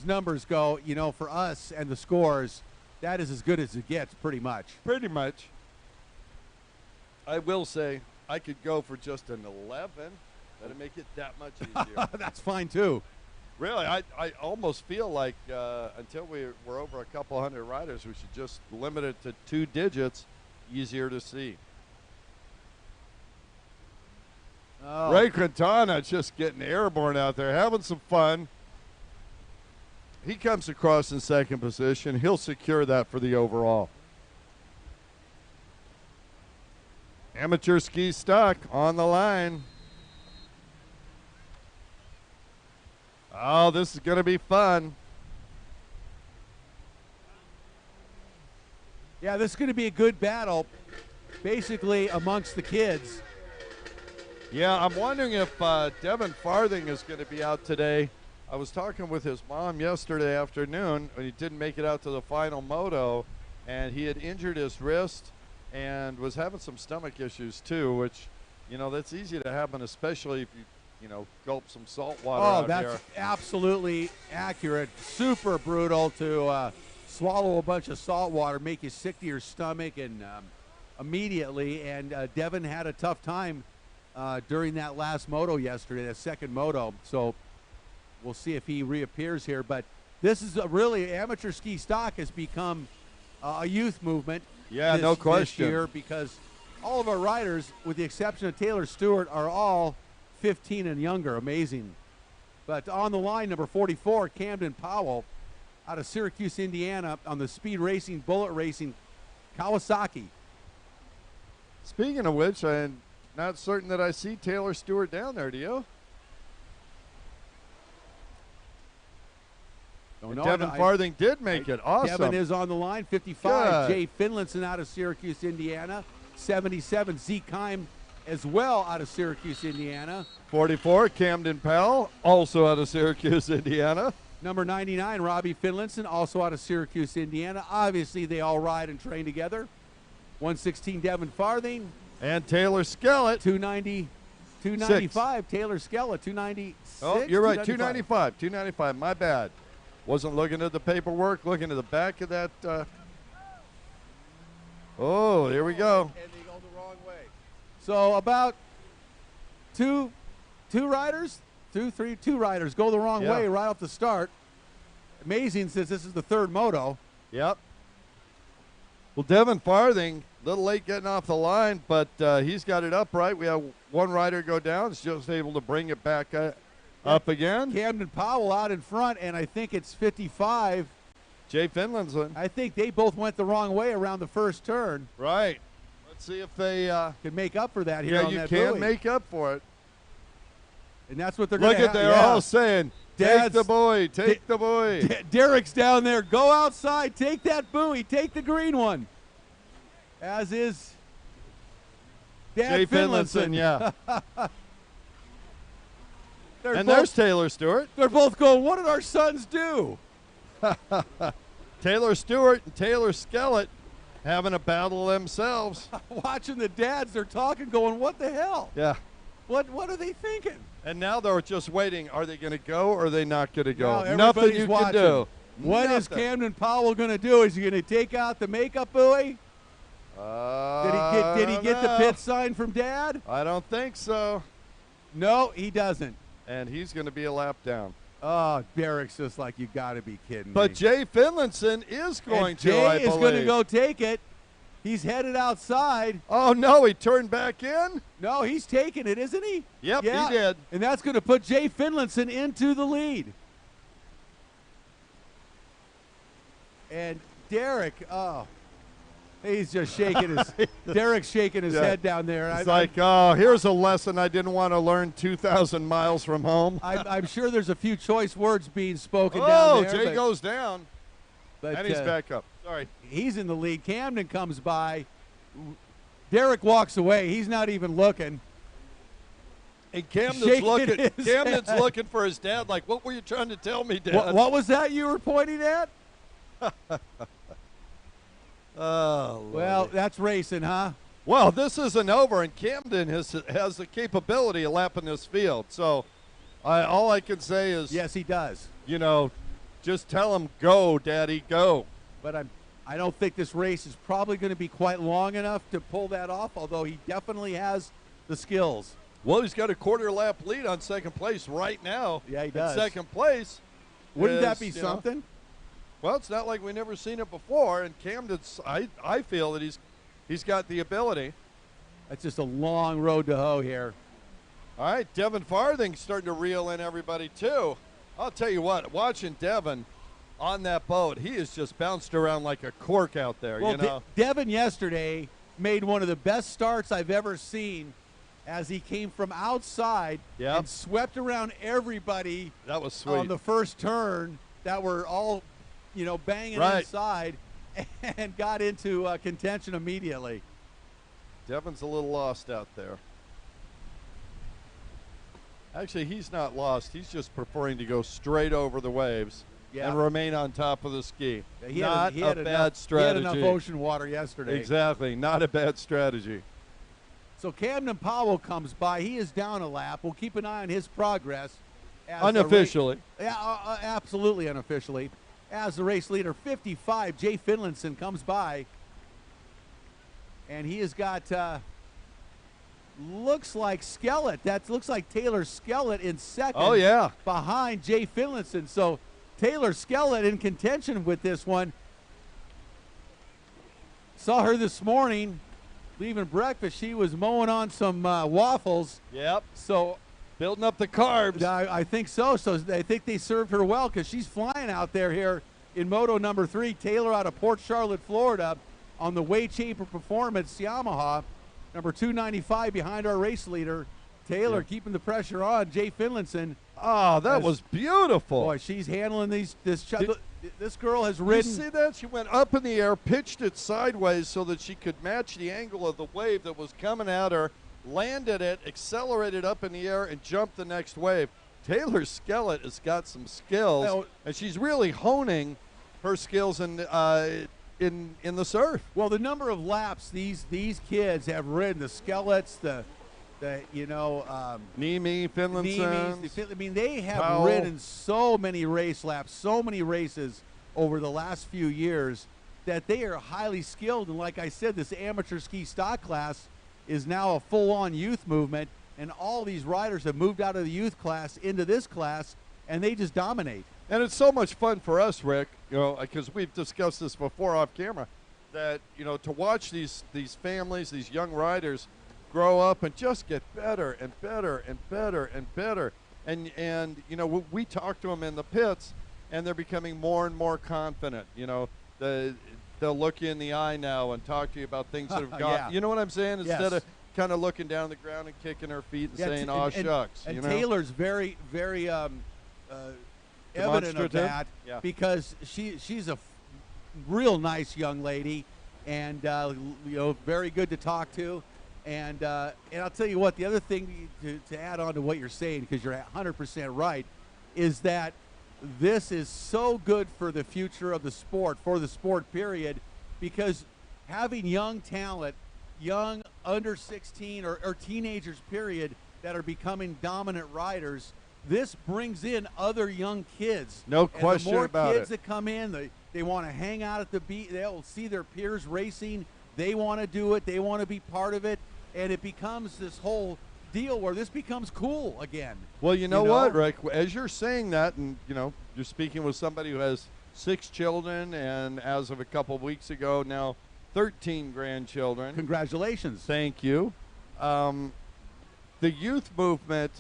numbers go, you know, for us and the scores, that is as good as it gets, pretty much. Pretty much. I will say I could go for just an 11. That'd make it that much easier. That's fine, too. Really, I almost feel like until we're over a couple hundred riders, we should just limit it to 2 digits, easier to see. Oh. Ray Quintana just getting airborne out there, having some fun. He comes across in second position. He'll secure that for the overall. Amateur ski stock on the line. Oh, this is going to be fun. Yeah, this is going to be a good battle, basically, amongst the kids. Yeah, I'm wondering if Devin Farthing is going to be out today. I was talking with his mom yesterday afternoon when he didn't make it out to the final moto, and he had injured his wrist and was having some stomach issues too, which, you know, that's easy to happen, especially if you know, gulp some salt water out that's here. absolutely accurate. Super brutal to swallow a bunch of salt water, make you sick to your stomach, and immediately. And Devin had a tough time during that last moto yesterday, that second moto. So we'll see if he reappears here. But this is really, amateur ski stock has become a youth movement. Yeah, no question. This year, because all of our riders, with the exception of Taylor Stewart, are all 15 and younger. Amazing. But on the line, number 44, Camden Powell, out of Syracuse, Indiana, on the Speed Racing, Bullet Racing, Kawasaki. Speaking of which, I'm not certain that I see Taylor Stewart down there. Do you? No, Devin Farthing did make it. Awesome. Devin is on the line. 55, Good. Jay Finlinson out of Syracuse, Indiana. 77, Zeke Heim as well out of Syracuse, Indiana. 44, Camden Powell, also out of Syracuse, Indiana. Number 99, Robbie Finlinson, also out of Syracuse, Indiana. Obviously, they all ride and train together. 116, Devin Farthing. And Taylor Skellett. 295, Taylor Skellett. 296. Oh, you're right, 295. 295, my bad. Wasn't looking at the paperwork, looking at the back of that. Oh, here we go. And they go the wrong way. So about two riders go the wrong way right off the start. Amazing, since this is the third moto. Yep. Well, Devin Farthing, a little late getting off the line, but he's got it upright. We have one rider go down. He's just able to bring it back up again. Camden Powell out in front, and I think it's 55. Jay Finlinson. I think they both went the wrong way around the first turn. Right. Let's see if they can make up for that here on that you can buoy. make up for it. And that's what they're going to Look at they're all saying, take the buoy, take the buoy. Derrick's down there. Go outside. Take that buoy. Take the green one. As is Dad Jay Finlinson. Yeah. There's Taylor Stewart. They're both going, what did our sons do? Taylor Stewart and Taylor Skellett having a battle themselves. Watching the dads, they're talking, going, what the hell? Yeah. What are they thinking? And now they're just waiting. Are they going to go or are they not going to go? Now Nothing you watching. can do. What is Camden Powell going to do? Is he going to take out the makeup buoy? Did he get the pit sign from Dad? I don't think so. No, he doesn't. And he's going to be a lap down. Oh, Derrick's just like, you got to be kidding But me. Jay Finlinson is going to, Jay I believe. is going to go take it. He's headed outside. Oh, no, he turned back in? No, he's taking it, isn't he? Yep, yeah. he did. And that's going to put Jay Finlinson into the lead. And Derrick, he's just shaking his Derrick's shaking his head down there. It's like, oh, here's a lesson I didn't want to learn 2,000 miles from home. I'm sure there's a few choice words being spoken down there. Oh, Jay goes down. But, and he's back up. Sorry. He's in the lead. Camden comes by. Derrick walks away. He's not even looking. And Camden's looking for his dad like, what were you trying to tell me, Dad? What was that you were pointing at? Oh, well, that's racing, huh? Well, this isn't over, and Camden has the capability of lapping this field. So all I can say is, yes, he does. You know, Just tell him, go, Daddy, go. But I don't think this race is probably going to be quite long enough to pull that off, although he definitely has the skills. Well, he's got a quarter lap lead on second place right now. Yeah, he does. Second place. Wouldn't that be something? Well, it's not like we've never seen it before, and Camden's, I feel that he's got the ability. That's just a long road to hoe here. All right, Devin Farthing's starting to reel in everybody, too. I'll tell you what, watching Devin on that boat, he is just bounced around like a cork out there, well, you know. Devin yesterday made one of the best starts I've ever seen as he came from outside and swept around everybody. That was sweet. On the first turn that were all, banging inside and got into contention immediately. Devin's a little lost out there. Actually, he's not lost. He's just preferring to go straight over the waves and remain on top of the ski. He had bad strategy. He had enough ocean water yesterday. Exactly. Not a bad strategy. So Camden Powell comes by. He is down a lap. We'll keep an eye on his progress. Unofficially. Absolutely unofficially. As the race leader, 55, Jay Finlinson comes by. And he has got, looks like Skellett. That looks like Taylor Skellett in second. Oh, yeah. Behind Jay Finlinson. So Taylor Skellett in contention with this one. Saw her this morning leaving breakfast. She was mowing on some waffles. Yep. So building up the carbs. I think so. So I think they served her well because she's flying out there here in Moto number 3. Taylor out of Port Charlotte, Florida, on the Way Chamber Performance Yamaha, number 295 behind our race leader. Taylor keeping the pressure on. Jay Finlinson. Oh, that was beautiful. Boy, she's handling this girl has ridden. You see that? She went up in the air, pitched it sideways so that she could match the angle of the wave that was coming at her, landed it, accelerated up in the air, and jumped the next wave. Taylor Skellett has got some skills, and she's really honing her skills in the surf. Well, the number of laps these kids have ridden, the Skelletts, Niemi, Finlinson. I mean, they have Powell. ridden so many race laps, so many races over the last few years that they are highly skilled. And like I said, this amateur ski stock class is now a full-on youth movement, and all these riders have moved out of the youth class into this class, and they just dominate. And it's so much fun for us, Rick, because we've discussed this before off camera, that, to watch these families, these young riders grow up and just get better and better and better and better. And we talk to them in the pits, and they're becoming more and more confident. They'll look you in the eye now and talk to you about things that have gone. You know what I'm saying? Instead of kind of looking down the ground and kicking her feet and saying, "Aw, shucks." And Taylor's very, very evident of that because she's a real nice young lady, and very good to talk to. And I'll tell you what, the other thing to add on to what you're saying, because you're 100% right, is that this is so good for the future of the sport, for the sport period, because having young talent, young under 16 or teenagers period, that are becoming dominant riders, this brings in other young kids. No question about it. The more kids that come in, they want to hang out at the beach. They'll see their peers racing. They want to do it. They want to be part of it. And it becomes this whole deal where this becomes cool again. Well, you know what, Rick? As you're saying that, and, you're speaking with somebody who has 6 children and as of a couple of weeks ago now 13 grandchildren. Congratulations. Thank you. The youth movement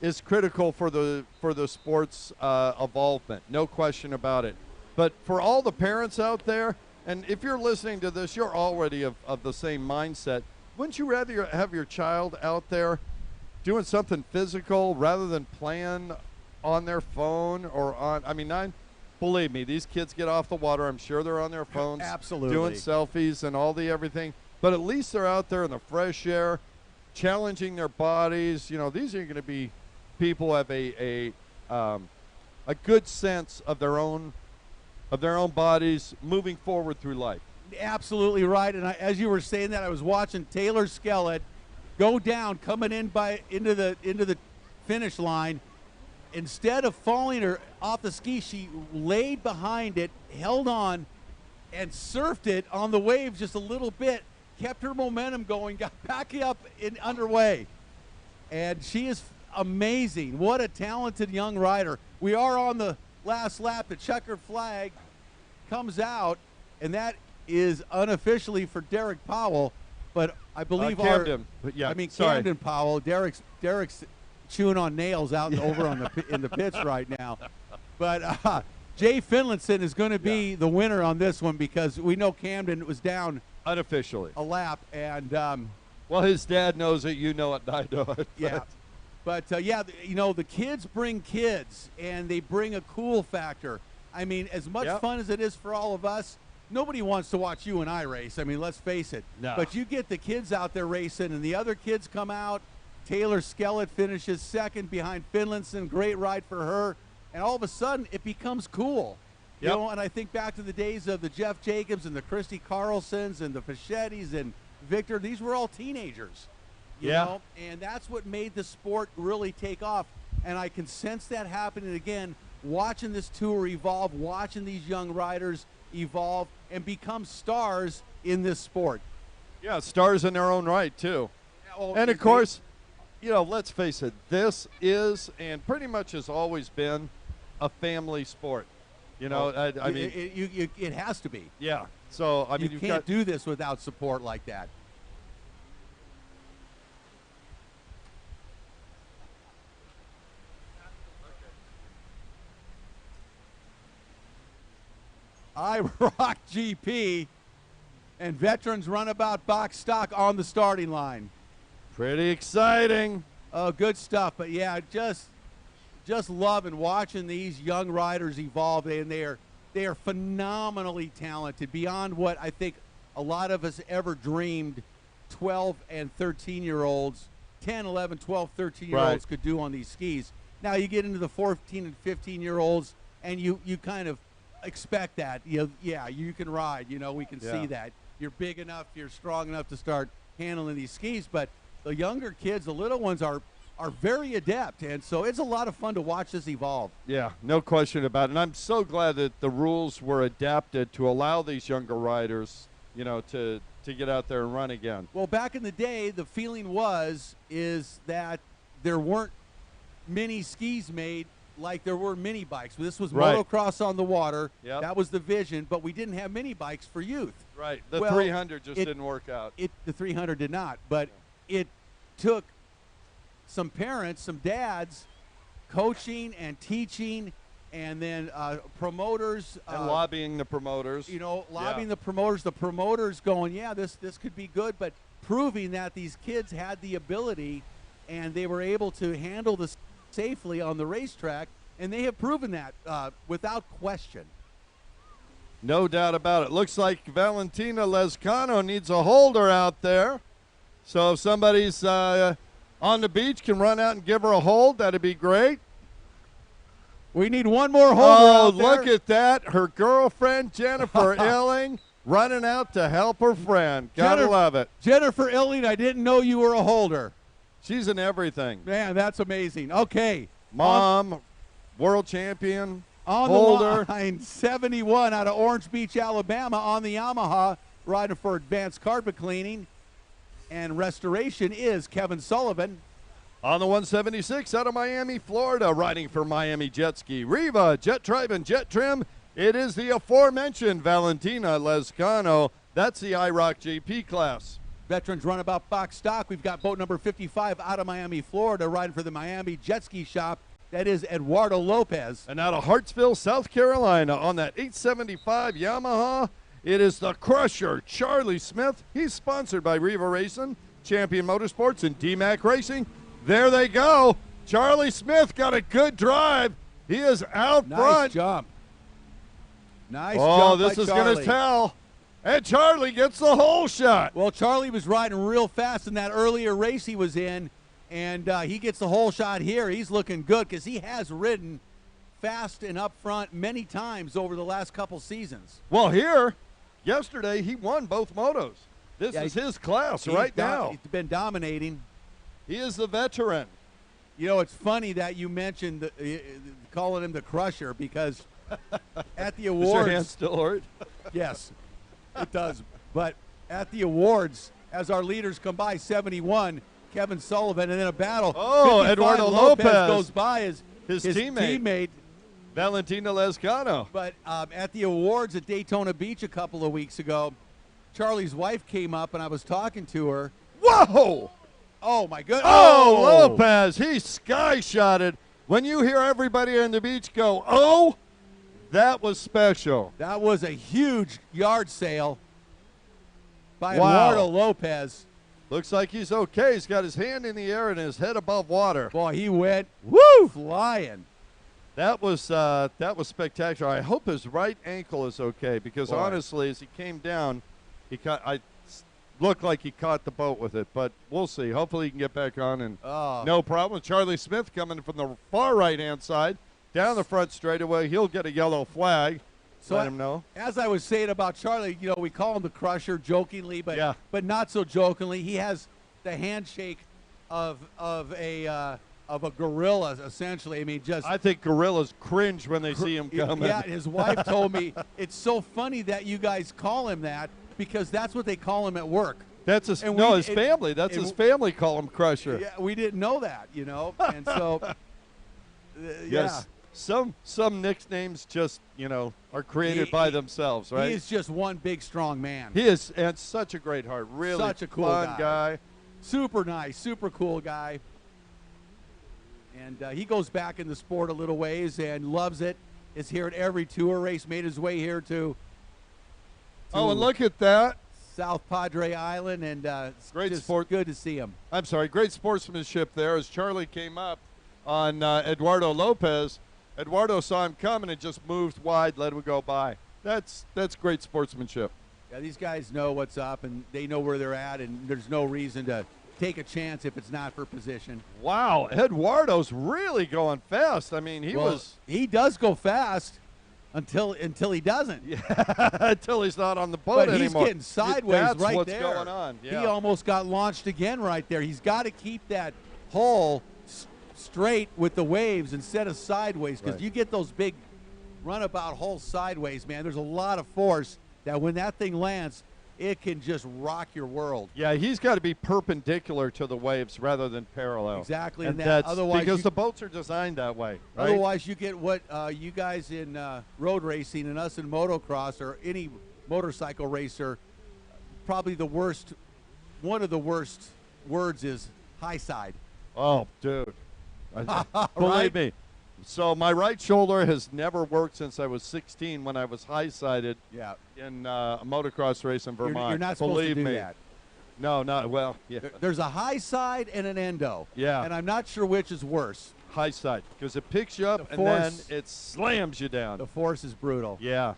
is critical for the sport's evolvement, no question about it. But for all the parents out there, and if you're listening to this, you're already of the same mindset. Wouldn't you rather have your child out there doing something physical rather than playing on their phone or on? Believe me, these kids get off the water. I'm sure they're on their phones, absolutely, doing selfies and all the everything. But at least they're out there in the fresh air, challenging their bodies. These are going to be people who have a good sense of their own bodies moving forward through life. Absolutely right. And as you were saying that, I was watching Taylor Skellett go down, coming into the finish line, instead of falling her off the ski, she laid behind it, held on, and surfed it on the waves just a little bit, kept her momentum going, got back up and underway. And she is amazing. What a talented young rider. We are on the last lap. The checkered flag comes out, and that is unofficially for Derrick Powell, but I believe Camden. Camden Powell. Derrick's chewing on nails out over on in the pits right now. But Jay Finlinson is going to be the winner on this one because we know Camden was down unofficially a lap, and well, his dad knows it, you know it, and I know it. Yeah. But the kids bring kids, and they bring a cool factor. I mean, as much fun as it is for all of us, nobody wants to watch you and I race. I mean, let's face it. No. But you get the kids out there racing, and the other kids come out. Taylor Skellett finishes second behind Finlinson. Great ride for her. And all of a sudden, it becomes cool. You know, and I think back to the days of the Jeff Jacobs and the Christy Carlsons and the Fachettis and Victor. These were all teenagers. You know? And that's what made the sport really take off. And I can sense that happening again, watching this tour evolve, watching these young riders evolve and become stars in this sport. Yeah, stars in their own right, too. And, of course, let's face it, this is and pretty much has always been a family sport. I mean, it has to be. Yeah. So, I mean, you can't do this without support like that. IROC GP and veterans runabout box stock on the starting line. Pretty exciting. Oh, good stuff. But yeah, just loving watching these young riders evolve, and they are phenomenally talented beyond what I think a lot of us ever dreamed 12 and 13-year-olds, 10, 11, 12, 13-year-olds could do on these skis. Now you get into the 14 and 15-year-olds, and you kind of expect that. You can ride. We can see that. You're big enough, you're strong enough to start handling these skis, but the younger kids, the little ones, are very adept, and so it's a lot of fun to watch this evolve. Yeah, no question about it. And I'm so glad that the rules were adapted to allow these younger riders, to get out there and run again. Well, back in the day, the feeling is that there weren't many skis made like there were mini bikes. This was motocross on the water. Yep. That was the vision, but we didn't have mini bikes for youth. Right. The 300 just didn't work out. The 300 did not, but it took some parents, some dads, coaching and teaching, and then promoters. And lobbying the promoters. Lobbying the promoters. The promoters going, this could be good, but proving that these kids had the ability and they were able to handle this safely on the racetrack, and they have proven that without question. No doubt about it. Looks like Valentina Lescano needs a holder out there. So if somebody's on the beach can run out and give her a hold, that'd be great. We need one more holder out there. Look at that. Her girlfriend, Jennifer Illing, running out to help her friend. Gotta love it. Jennifer Illing, I didn't know you were a holder. She's in everything. Man, that's amazing. Okay. Mom, world champion, on holder. The line, 71 out of Orange Beach, Alabama, on the Yamaha, riding for advanced carpet cleaning and restoration is Kevin Sullivan. On the 176 out of Miami, Florida, riding for Miami Jet Ski, Riva, Jet Tribe, and Jet Trim, it is the aforementioned Valentina Lescano. That's the IROC GP class. Veterans runabout box stock. We've got boat number 55 out of Miami, Florida, riding for the Miami Jet Ski Shop. That is Eduardo Lopez. And out of Hartsville, South Carolina, on that 875 Yamaha, it is the Crusher, Charlie Smith. He's sponsored by Riva Racing, Champion Motorsports, and DMAC Racing. There they go. Charlie Smith got a good drive. He is out front. Nice jump. Nice jump by Oh, this is going to tell. And Charlie gets the hole shot. Well, Charlie was riding real fast in that earlier race he was in, and he gets the hole shot here. He's looking good because he has ridden fast and up front many times over the last couple seasons. Well, yesterday he won both motos. This is his class right now. He's been dominating. He is the veteran. You know, it's funny that you mentioned calling him the Crusher because at the awards. Does your hand still hurt? Yes, it does. But at the awards, as our leaders come by, 71, Kevin Sullivan, and then a battle. Oh, 55, Eduardo Lopez goes by as his teammate. Valentina Lescano. But at the awards at Daytona Beach a couple of weeks ago, Charlie's wife came up, and I was talking to her. Whoa! Oh, my goodness. Oh, Lopez, he sky-shotted. When you hear everybody on the beach go, oh, that was special. That was a huge yard sale by Wow. Eduardo Lopez. Looks like he's okay. He's got his hand in the air and his head above water. Boy, he went flying. That was spectacular. I hope his right ankle is okay because honestly, as he came down, looked like he caught the boat with it. But we'll see. Hopefully, he can get back on and no problem. Charlie Smith coming from the far right-hand side down the front straightaway. He'll get a yellow flag. So let him know. As I was saying about Charlie, you know, we call him the Crusher jokingly, but not so jokingly. He has the handshake of a gorilla, essentially. I mean, I think gorillas cringe when they see him coming. Yeah, his wife told me it's so funny that you guys call him that because that's what they call him at work. That's his family. That's his family call him Crusher. Yeah, we didn't know that, you know, and so yes. Some nicknames just, you know, are created by themselves, right? He is just one big, strong man. He is, and such a great heart. Really such a cool fun guy. Super nice, super cool guy. And he goes back in the sport a little ways and loves it. Is here at every tour race. Made his way here to oh, and look at that. South Padre Island, and it's great just sport. Good to see him. I'm sorry, great sportsmanship there as Charlie came up on Eduardo Lopez. Eduardo saw him coming and just moved wide, let him go by. That's great sportsmanship. Yeah, these guys know what's up, and they know where they're at, and there's no reason to take a chance if it's not for position. Wow, Eduardo's really going fast. I mean, he does go fast until he doesn't. Yeah, until he's not on the boat anymore. But he's getting sideways That's right what's there. Going on. Yeah. He almost got launched again right there. He's got to keep that hull straight with the waves instead of sideways, because you get those big runabout hulls sideways, man. There's a lot of force that when that thing lands, it can just rock your world. Yeah, he's got to be perpendicular to the waves rather than parallel. Exactly, and that's otherwise because the boats are designed that way. Right? Otherwise, you get what you guys in road racing and us in motocross or any motorcycle racer, probably the worst. One of the worst words is high side. Oh, dude. Believe me. So my right shoulder has never worked since I was 16 when I was high-sided in a motocross race in Vermont. You're not supposed to do that. No, not well. Yeah. There's a high side and an endo. Yeah. And I'm not sure which is worse. High side, because it picks you up and then it slams you down. The force is brutal. Yeah.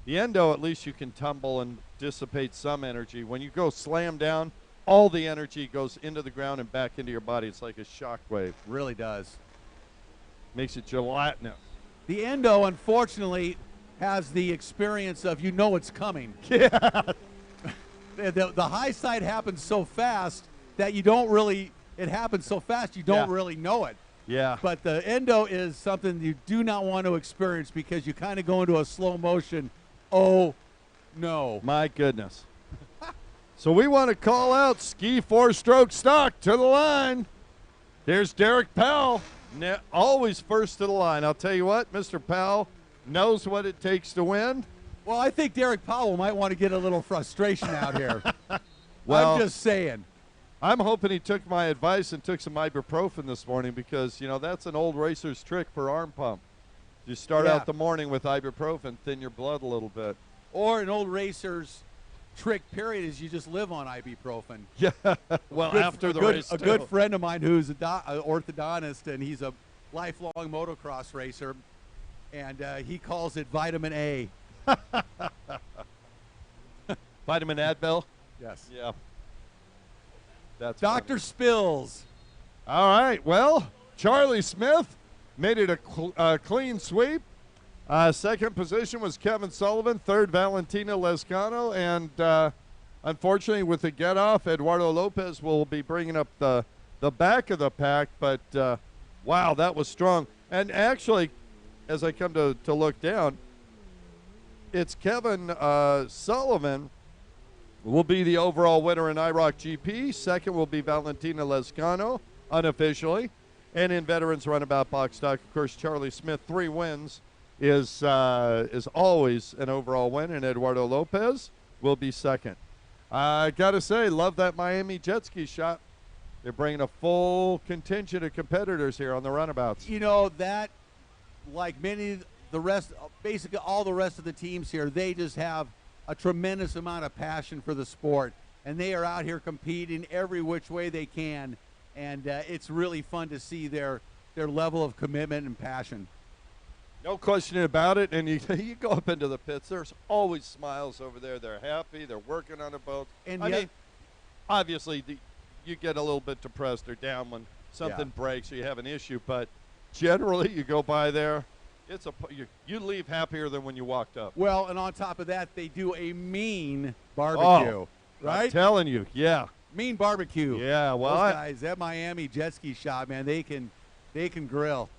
The endo, at least you can tumble and dissipate some energy. When you go slam down, all the energy goes into the ground and back into your body. It's like a shock wave. Really does. Makes it gelatinous. The endo, unfortunately, has the experience of you know it's coming. Yeah. The high side happens so fast that you don't really, it happens so fast you don't really know it. Yeah. But the endo is something you do not want to experience because you kind of go into a slow motion. Oh, no. My goodness. So we want to call out Ski 4-Stroke Stock to the line. Here's Derrick Powell, always first to the line. I'll tell you what, Mr. Powell knows what it takes to win. Well, I think Derrick Powell might want to get a little frustration out here. Well, I'm just saying. I'm hoping he took my advice and took some ibuprofen this morning because, you know, that's an old racer's trick for arm pump. You start out the morning with ibuprofen, thin your blood a little bit. Or an old racer's trick period is you just live on ibuprofen. Yeah. Well, after the race, a good friend of mine who's an orthodontist, and he's a lifelong motocross racer, and he calls it vitamin A. Vitamin Advil? Yes. Yeah. That's Dr. Spills. All right. Well, Charlie Smith made it a clean sweep. Second position was Kevin Sullivan. Third, Valentina Lescano. And unfortunately, with the get-off, Eduardo Lopez will be bringing up the the back of the pack, but wow, that was strong. And actually, as I come to look down, it's Kevin Sullivan will be the overall winner in IROC GP. Second will be Valentina Lescano, unofficially. And in Veterans Runabout Box Stock, of course, Charlie Smith, 3 wins, is always an overall win, and Eduardo Lopez will be second. I got to say, love that Miami jet ski shot. They're bringing a full contingent of competitors here on the runabouts. You know, that, like many the rest, basically all the rest of the teams here, they just have a tremendous amount of passion for the sport, and they are out here competing every which way they can, and it's really fun to see their level of commitment and passion. No question about it, and you go up into the pits, there's always smiles over there. They're happy, they're working on a boat. And I mean, obviously, you get a little bit depressed or down when something breaks or you have an issue, but generally you go by there, you leave happier than when you walked up. Well, and on top of that, they do a mean barbecue, right? I'm telling you, yeah. Mean barbecue. Yeah, well, those guys, that Miami jet ski shop, man, they can grill.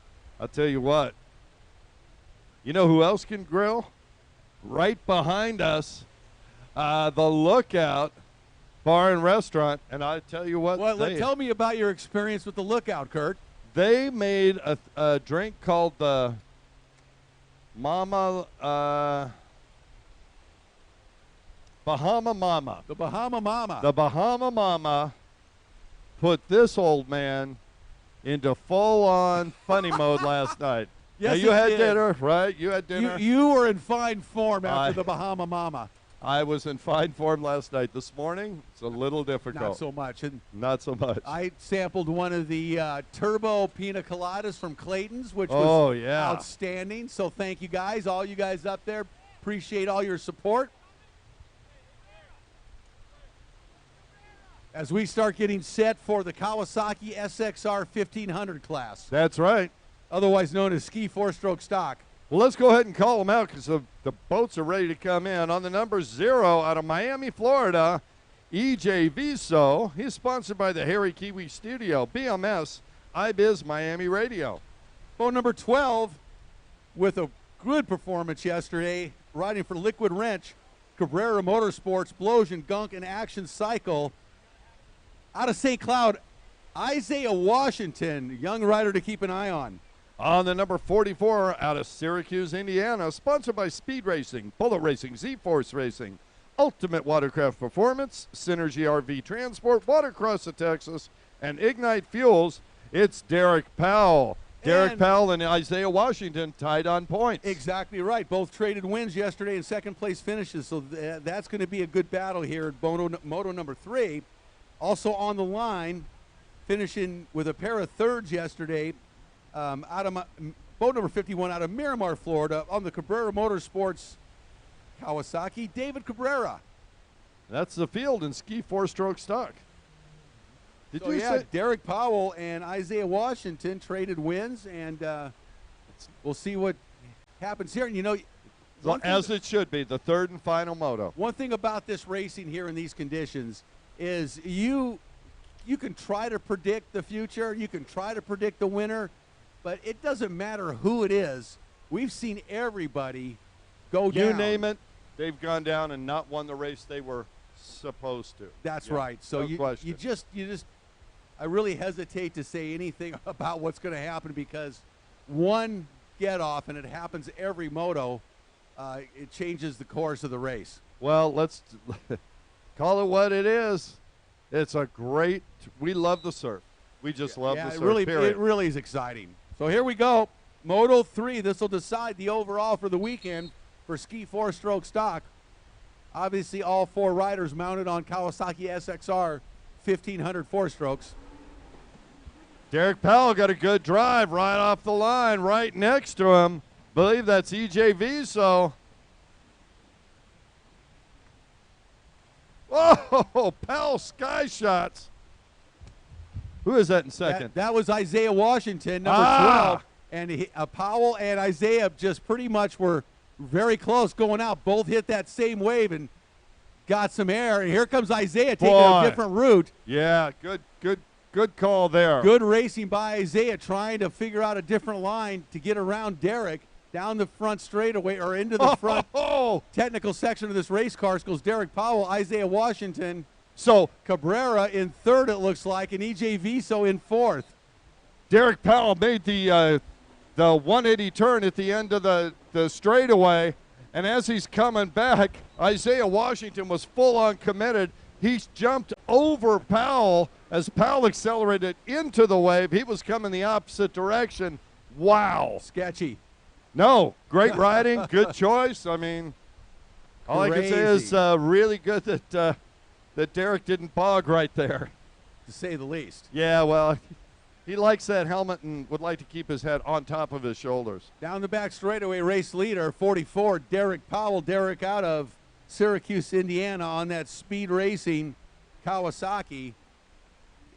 I'll tell you what. You know who else can grill? Right behind us, the Lookout Bar and Restaurant, and I tell you what. Well, tell me about your experience with the Lookout, Kurt. They made a drink called the Bahama Mama. The Bahama Mama. The Bahama Mama put this old man into full-on funny mode last night. Yes, now, you had did. dinner, right? You had dinner. You were in fine form after the Bahama Mama. I was in fine form last night. This morning, it's a little difficult. Not so much. And not so much. I sampled one of the turbo pina coladas from Clayton's, which was outstanding. So thank you guys, all you guys up there. Appreciate all your support. As we start getting set for the Kawasaki SXR 1500 class. That's right. Otherwise known as Ski 4-Stroke Stock. Well, let's go ahead and call them out because the boats are ready to come in. On the number 0 out of Miami, Florida, EJ Viso. He's sponsored by the Harry Kiwi Studio, BMS, iBiz Miami Radio. Boat number 12 with a good performance yesterday, riding for Liquid Wrench, Cabrera Motorsports, Blosian, Gunk, and Action Cycle. Out of St. Cloud, Isaiah Washington, young rider to keep an eye on. On the number 44 out of Syracuse, Indiana, sponsored by Speed Racing, Bullet Racing, Z-Force Racing, Ultimate Watercraft Performance, Synergy RV Transport, Watercross of Texas, and Ignite Fuels, it's Derrick Powell. Derrick Powell and Isaiah Washington tied on points. Exactly right. Both traded wins yesterday and second-place finishes, so that's going to be a good battle here at Moto number 3. Also on the line, finishing with a pair of thirds yesterday, out of boat number 51 out of Miramar, Florida, on the Cabrera Motorsports Kawasaki, David Cabrera. That's the field in Ski 4-Stroke Stock. Did you say Derrick Powell and Isaiah Washington traded wins, and we'll see what happens here. And you know, as it should be, the third and final moto. One thing about this racing here in these conditions is you can try to predict the future, you can try to predict the winner, but it doesn't matter who it is. We've seen everybody go down. You name it, they've gone down and not won the race they were supposed to. That's right. So you just I really hesitate to say anything about what's going to happen, because one get off, and it happens every moto, it changes the course of the race. Well, let's call it what it is. It's a great, we love the surf. We just love the surf, it really is exciting. So here we go. Moto 3, this will decide the overall for the weekend for Ski 4-Stroke Stock. Obviously, all 4 riders mounted on Kawasaki SXR 1500 4-strokes. Derrick Powell got a good drive right off the line, right next to him. Believe that's EJ Viso. Oh, Powell sky shots. Who is that in second? That was Isaiah Washington, number 12. And Powell and Isaiah just pretty much were very close going out. Both hit that same wave and got some air. And here comes Isaiah taking a different route. Yeah, Good call there. Good racing by Isaiah, trying to figure out a different line to get around Derrick down the front straightaway or into the front technical section of this race car. Goes Derrick Powell, Isaiah Washington. So Cabrera in third, it looks like, and EJ Viso in fourth. Derrick Powell made the 180 turn at the end of the straightaway, and as he's coming back, Isaiah Washington was full-on committed. He jumped over Powell as Powell accelerated into the wave. He was coming the opposite direction. Wow. Sketchy. No, great riding, good choice. I mean, all I can say is really good that Derrick didn't bog right there. To say the least. Yeah, well, he likes that helmet and would like to keep his head on top of his shoulders. Down the back straightaway, race leader, 44, Derrick Powell. Derrick out of Syracuse, Indiana on that Speed Racing Kawasaki.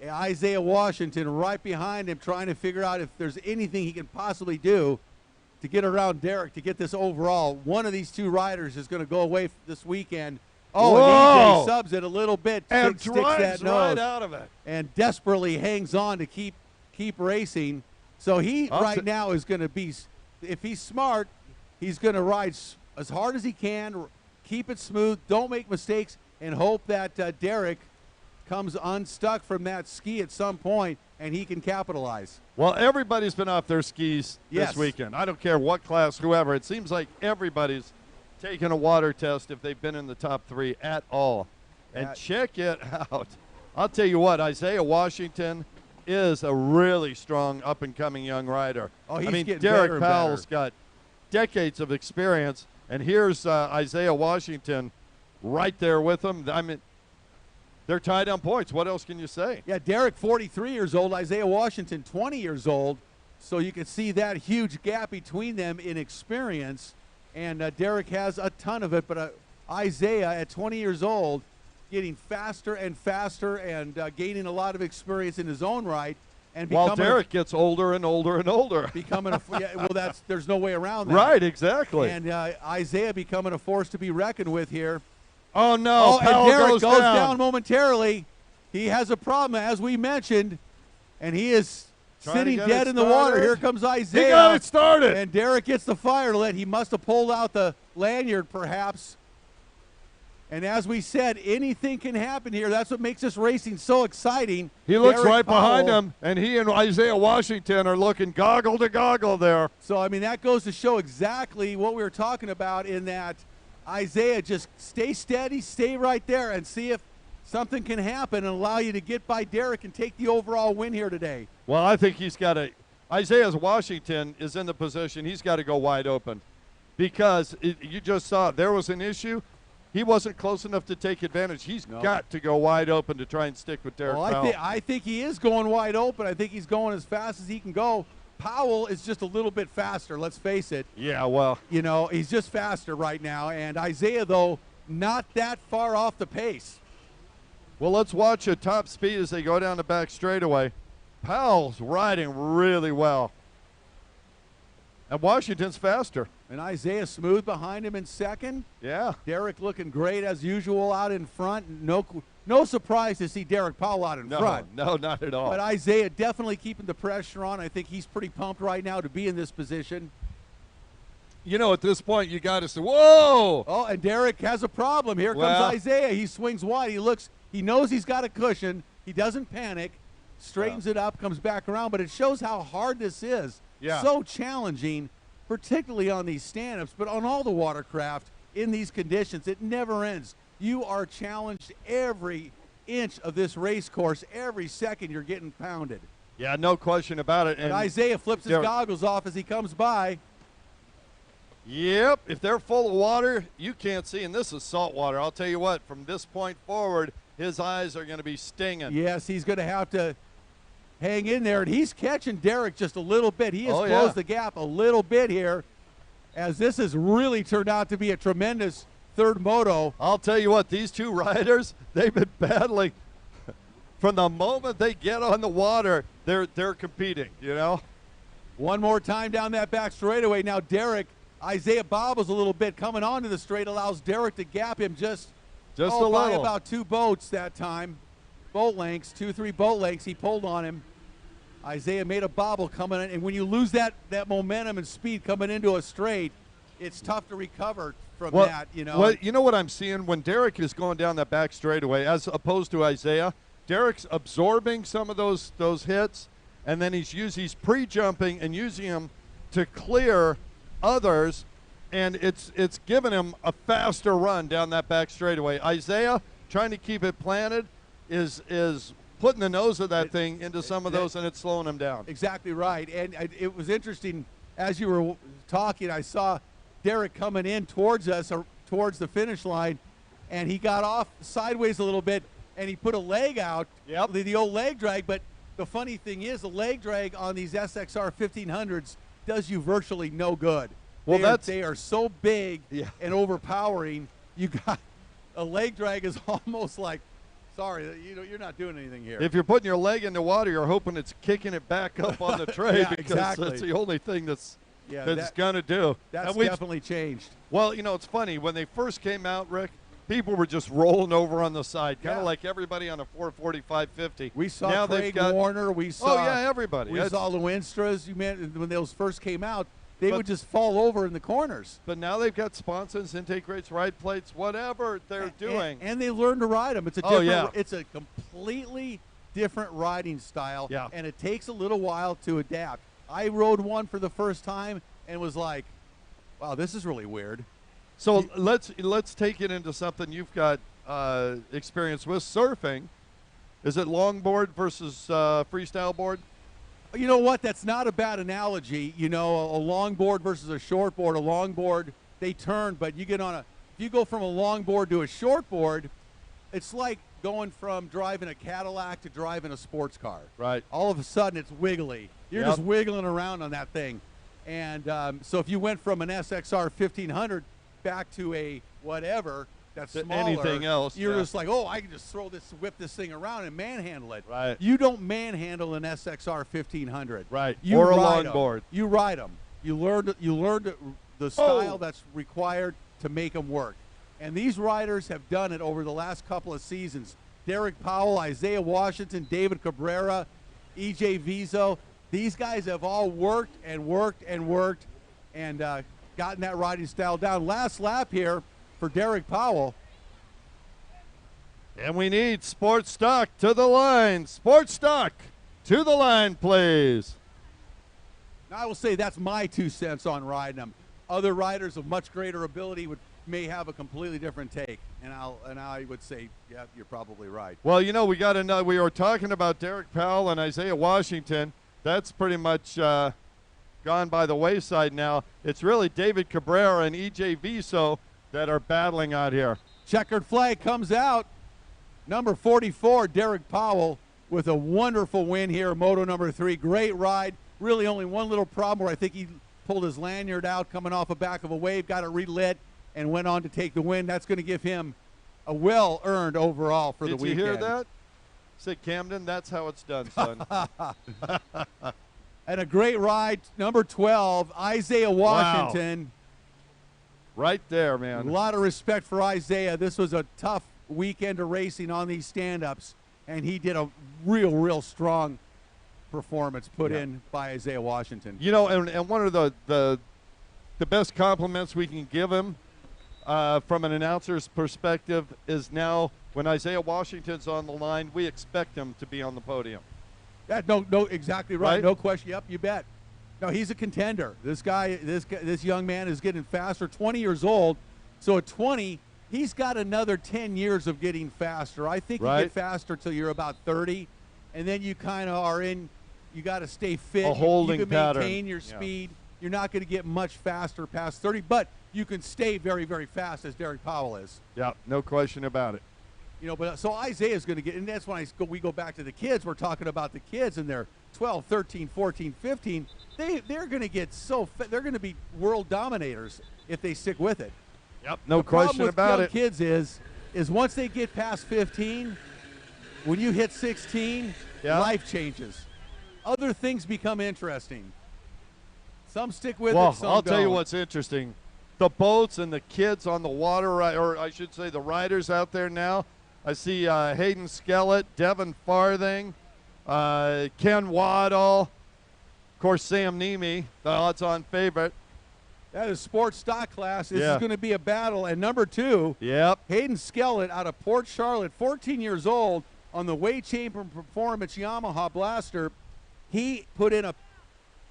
Isaiah Washington right behind him, trying to figure out if there's anything he can possibly do to get around Derrick to get this overall. One of these two riders is going to go away this weekend. Oh, and EJ subs it a little bit, and sticks that nose, right out of it, and desperately hangs on to keep racing. So he right now is going to be, if he's smart, he's going to ride as hard as he can, keep it smooth, don't make mistakes, and hope that Derrick comes unstuck from that ski at some point and he can capitalize. Well, everybody's been off their skis this weekend. I don't care what class, whoever. It seems like everybody's taken a water test if they've been in the top 3 at all. And check it out. I'll tell you what, Isaiah Washington is a really strong up-and-coming young rider. Oh, he's getting Derrick better and Powell's better. got decades of experience, and here's Isaiah Washington right there with him. I mean, they're tied on points. What else can you say? Yeah, Derrick 43 years old, Isaiah Washington 20 years old. So you can see that huge gap between them in experience. And Derrick has a ton of it, but Isaiah at 20 years old getting faster and faster and gaining a lot of experience in his own right. And while Derrick gets older and older and older. Becoming there's no way around that. Right, exactly. And Isaiah becoming a force to be reckoned with here. Oh, no. And Derrick goes down momentarily. He has a problem, as we mentioned, and he is sitting dead in the water. Here comes Isaiah. He got it started. And Derrick gets the fire lit. He must have pulled out the lanyard, perhaps. And as we said, anything can happen here. That's what makes this racing so exciting. He looks right behind him, and he and Isaiah Washington are looking goggle to goggle there. So, I mean, that goes to show exactly what we were talking about in that Isaiah, just stay steady, stay right there, and see if something can happen and allow you to get by Derrick and take the overall win here today. Well, I think he's got to – Isaiah Washington is in the position he's got to go wide open because you just saw there was an issue. He wasn't close enough to take advantage. He's got to go wide open to try and stick with Derrick Powell. I think he is going wide open. I think he's going as fast as he can go. Powell is just a little bit faster, let's face it. Yeah, well. You know, he's just faster right now. And Isaiah, though, not that far off the pace. Well, let's watch at top speed as they go down the back straightaway. Powell's riding really well. And Washington's faster. And Isaiah smooth behind him in second. Yeah. Derrick looking great as usual out in front. No surprise to see Derrick Powell out in front. No, not at all. But Isaiah definitely keeping the pressure on. I think he's pretty pumped right now to be in this position. You know, at this point, you got to say, whoa! Oh, and Derrick has a problem. Here comes Isaiah. He swings wide. He knows he's got a cushion. He doesn't panic, straightens it up, comes back around. But it shows how hard this is. Yeah. So challenging, particularly on these stand-ups, but on all the watercraft in these conditions. It never ends. You are challenged every inch of this race course. Every second you're getting pounded. Yeah, no question about it. And Isaiah flips his goggles off as he comes by. Yep, if they're full of water, you can't see, and this is salt water. I'll tell you what, from this point forward, his eyes are going to be stinging. Yes, he's going to have to hang in there, and he's catching Derrick just a little bit. He has closed the gap a little bit here, as this has really turned out to be a tremendous third moto. I'll tell you what, these two riders, they've been battling from the moment they get on the water. They're competing, you know. One more time down that back straightaway. Now Derrick, Isaiah bobbles a little bit coming onto the straight, allows Derrick to gap him just a little. By about 2 boats that time. boat lengths, 2-3 boat lengths. He pulled on him. Isaiah made a bobble coming in, and when you lose that momentum and speed coming into a straight, it's tough to recover from that, you know. You know what I'm seeing when Derrick is going down that back straightaway, as opposed to Isaiah. Derrick's absorbing some of those hits, and then he's pre-jumping and using them to clear others, and it's giving him a faster run down that back straightaway. Isaiah, trying to keep it planted, is putting the nose of that thing into some of those, and it's slowing him down. Exactly right. And it was interesting, as you were talking, I saw Derrick coming in towards us, or towards the finish line, and he got off sideways a little bit, and he put a leg out, the old leg drag. But the funny thing is, the leg drag on these SXR 1500s does you virtually no good. Well, they are so big and overpowering. You got a leg drag is almost like, sorry, you're not doing anything here. If you're putting your leg in the water, you're hoping it's kicking it back up on the tray because exactly. That's the only thing that's going to do. That's definitely changed. Well, you know, it's funny. When they first came out, Rick, people were just rolling over on the side, kind of like everybody on a 445/50. We saw Craig Warner. We saw everybody. We saw Lewinstras. When those first came out, they would just fall over in the corners. But now they've got sponsons, intake rates, ride plates, whatever they're doing. And they learn to ride them. It's a different, it's a completely different riding style, and it takes a little while to adapt. I rode one for the first time and was like, wow, this is really weird. So let's take it into something you've got experience with, surfing. Is it longboard versus freestyle board? You know what? That's not a bad analogy. You know, a longboard versus a shortboard. A longboard, they turn, but you get on if you go from a longboard to a shortboard, it's like going from driving a Cadillac to driving a sports car. Right. All of a sudden, it's wiggly. You're just wiggling around on that thing. And so if you went from an SXR 1500 back to a whatever that's smaller, anything else, you're just like, oh, I can just whip this thing around and manhandle it. Right. You don't manhandle an SXR 1500. Right. Or a longboard. You ride them. You learn the style that's required to make them work. And these riders have done it over the last couple of seasons. Derrick Powell, Isaiah Washington, David Cabrera, EJ Vizo. These guys have all worked and worked and worked and gotten that riding style down. Last lap here for Derrick Powell. And we need Sports Stock to the line. Sports Stock to the line, please. Now, I will say that's my 2 cents on riding them. Other riders of much greater ability may have a completely different take, and I would say, yeah, you're probably right. Well, you know, we were talking about Derrick Powell and Isaiah Washington. That's pretty much gone by the wayside now. It's really David Cabrera and EJ Vizo that are battling out here. Checkered flag comes out. Number 44, Derrick Powell, with a wonderful win here, Moto number 3. Great ride. Really only one little problem where I think he pulled his lanyard out coming off the back of a wave, got it relit, and went on to take the win. That's going to give him a well-earned overall for the weekend. Did you hear that? Say, Camden, that's how it's done, son. And a great ride, number 12, Isaiah Washington. Wow. Right there, man. A lot of respect for Isaiah. This was a tough weekend of racing on these stand-ups, and he did a real strong performance put in by Isaiah Washington. You know, and one of the best compliments we can give him from an announcer's perspective is now when Isaiah Washington's on the line, we expect him to be on the podium. No, exactly right. No question. Yep, you bet. No, he's a contender. This young man is getting faster. 20 years old, so at 20, he's got another 10 years of getting faster. I think you get faster till you're about 30, and then you kind of are in. You got to stay fit. A holding you can pattern. Maintain your speed. You're not going to get much faster past 30, but you can stay very fast as Derrick Powell is. Yeah, no question about it. You know, but so Isaiah's going to get, and that's when we go back to the kids. We're talking about the kids, and they're 12, 13, 14, 15. They're going to get they're going to be world dominators if they stick with it. Yep, no question about it. The problem with young kids is once they get past 15, when you hit 16, life changes. Other things become interesting. Some stick with it, some I'll don't. tell you what's interesting. The boats and the kids on the water, or I should say the riders out there now, I see Hayden Skellett, Devin Farthing, Ken Waddle, of course Sam Nemi, the odds-on favorite. That is sports stock class. This Yeah. is going to be a battle. And number 2, Yep. Hayden Skellett out of Port Charlotte, 14 years old, on the Wade Chamber Performance Yamaha Blaster. He put in a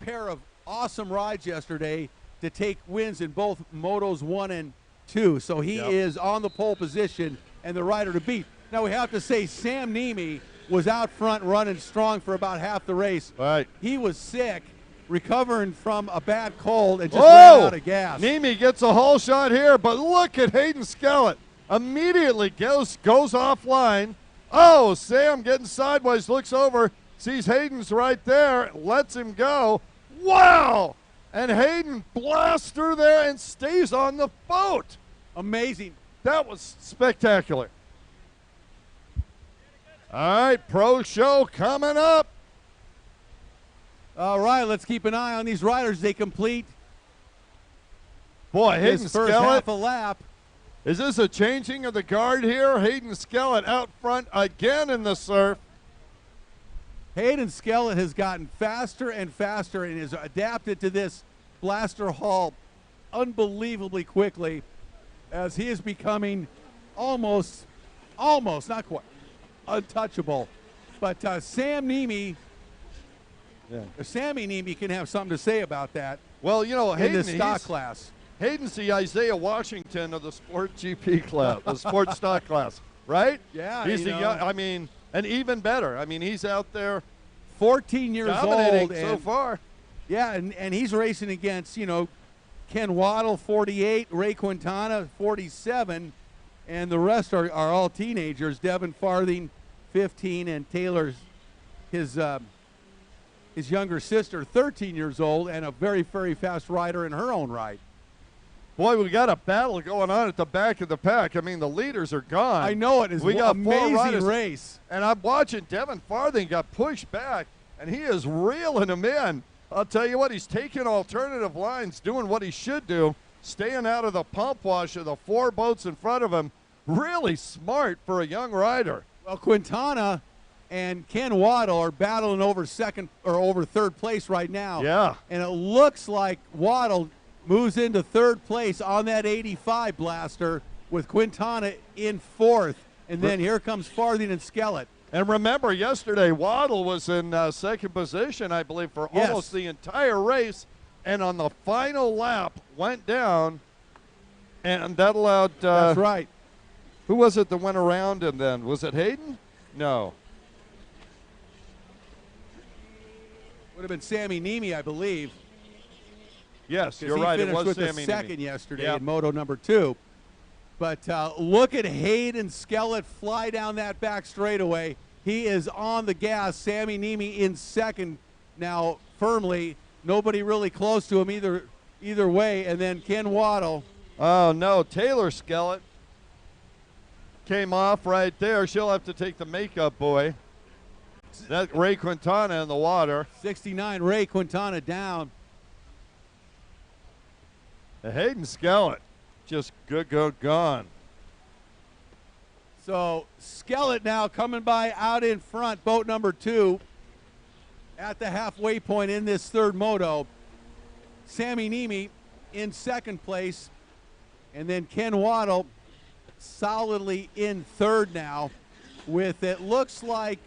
pair of awesome rides yesterday to take wins in both Motos 1 and 2. So he is on the pole position and the rider to beat. Now we have to say Sam Nemi was out front running strong for about half the race. Right. He was sick, recovering from a bad cold, and just ran out of gas. Nemi gets a hole shot here, but look at Hayden Skellett. Immediately goes offline. Oh, Sam getting sideways, looks over, sees Hayden's right there, lets him go. Wow! And Hayden blasts through there and stays on the boat. Amazing. That was spectacular. All right, pro show coming up. All right, let's keep an eye on these riders. They complete Boy, Hayden his first Skellett. half a lap. Is this a changing of the guard here? Hayden Skellett out front again in the surf. Hayden Skellett has gotten faster and faster and has adapted to this blaster haul unbelievably quickly as he is becoming almost, not quite, untouchable. But Sammy Nemi can have something to say about that. Well, you know, in Hayden, this stock class. Hayden's the Isaiah Washington of the Sport GP class, the Sport Stock class, right? Yeah, He's and even better. I mean, he's out there 14 years dominating old so far. Yeah, and he's racing against, Ken Waddle, 48, Ray Quintana, 47, and the rest are all teenagers. Devin Farthing, 15, and Taylor's his younger sister, 13 years old, and a very, very fast rider in her own right. Boy, we got a battle going on at the back of the pack. I mean, the leaders are gone. I know it is. We got amazing race. And I'm watching Devin Farthing got pushed back, and he is reeling him in. I'll tell you what, he's taking alternative lines, doing what he should do, staying out of the pump wash of the 4 boats in front of him. Really smart for a young rider. Well, Quintana and Ken Waddle are battling over third place right now. Yeah. And it looks like Waddle moves into third place on that 85 blaster with Quintana in 4th. And then here comes Farthing and Skellett. And remember, yesterday, Waddle was in second position, I believe, for almost the entire race. And on the final lap, went down. And that allowed... That's right. Who was it that went around him then? Was it Hayden? No. Would have been Sammy Nemi, I believe. Yes, you're right. It was with Sammy the second Nemi. yesterday in Moto number 2. But look at Hayden Skellett fly down that back straightaway. He is on the gas. Sammy Nemi in second now firmly. Nobody really close to him either way. And then Ken Waddle. Oh, no. Taylor Skellett came off right there. She'll have to take the makeup boy. That Ray Quintana in the water. 69, Ray Quintana down. Hayden Skellett just gone. So Skellett now coming by out in front, boat number 2 at the halfway point in this third moto. Sammy Nemi in second place, and then Ken Waddle solidly in third now with, it looks like,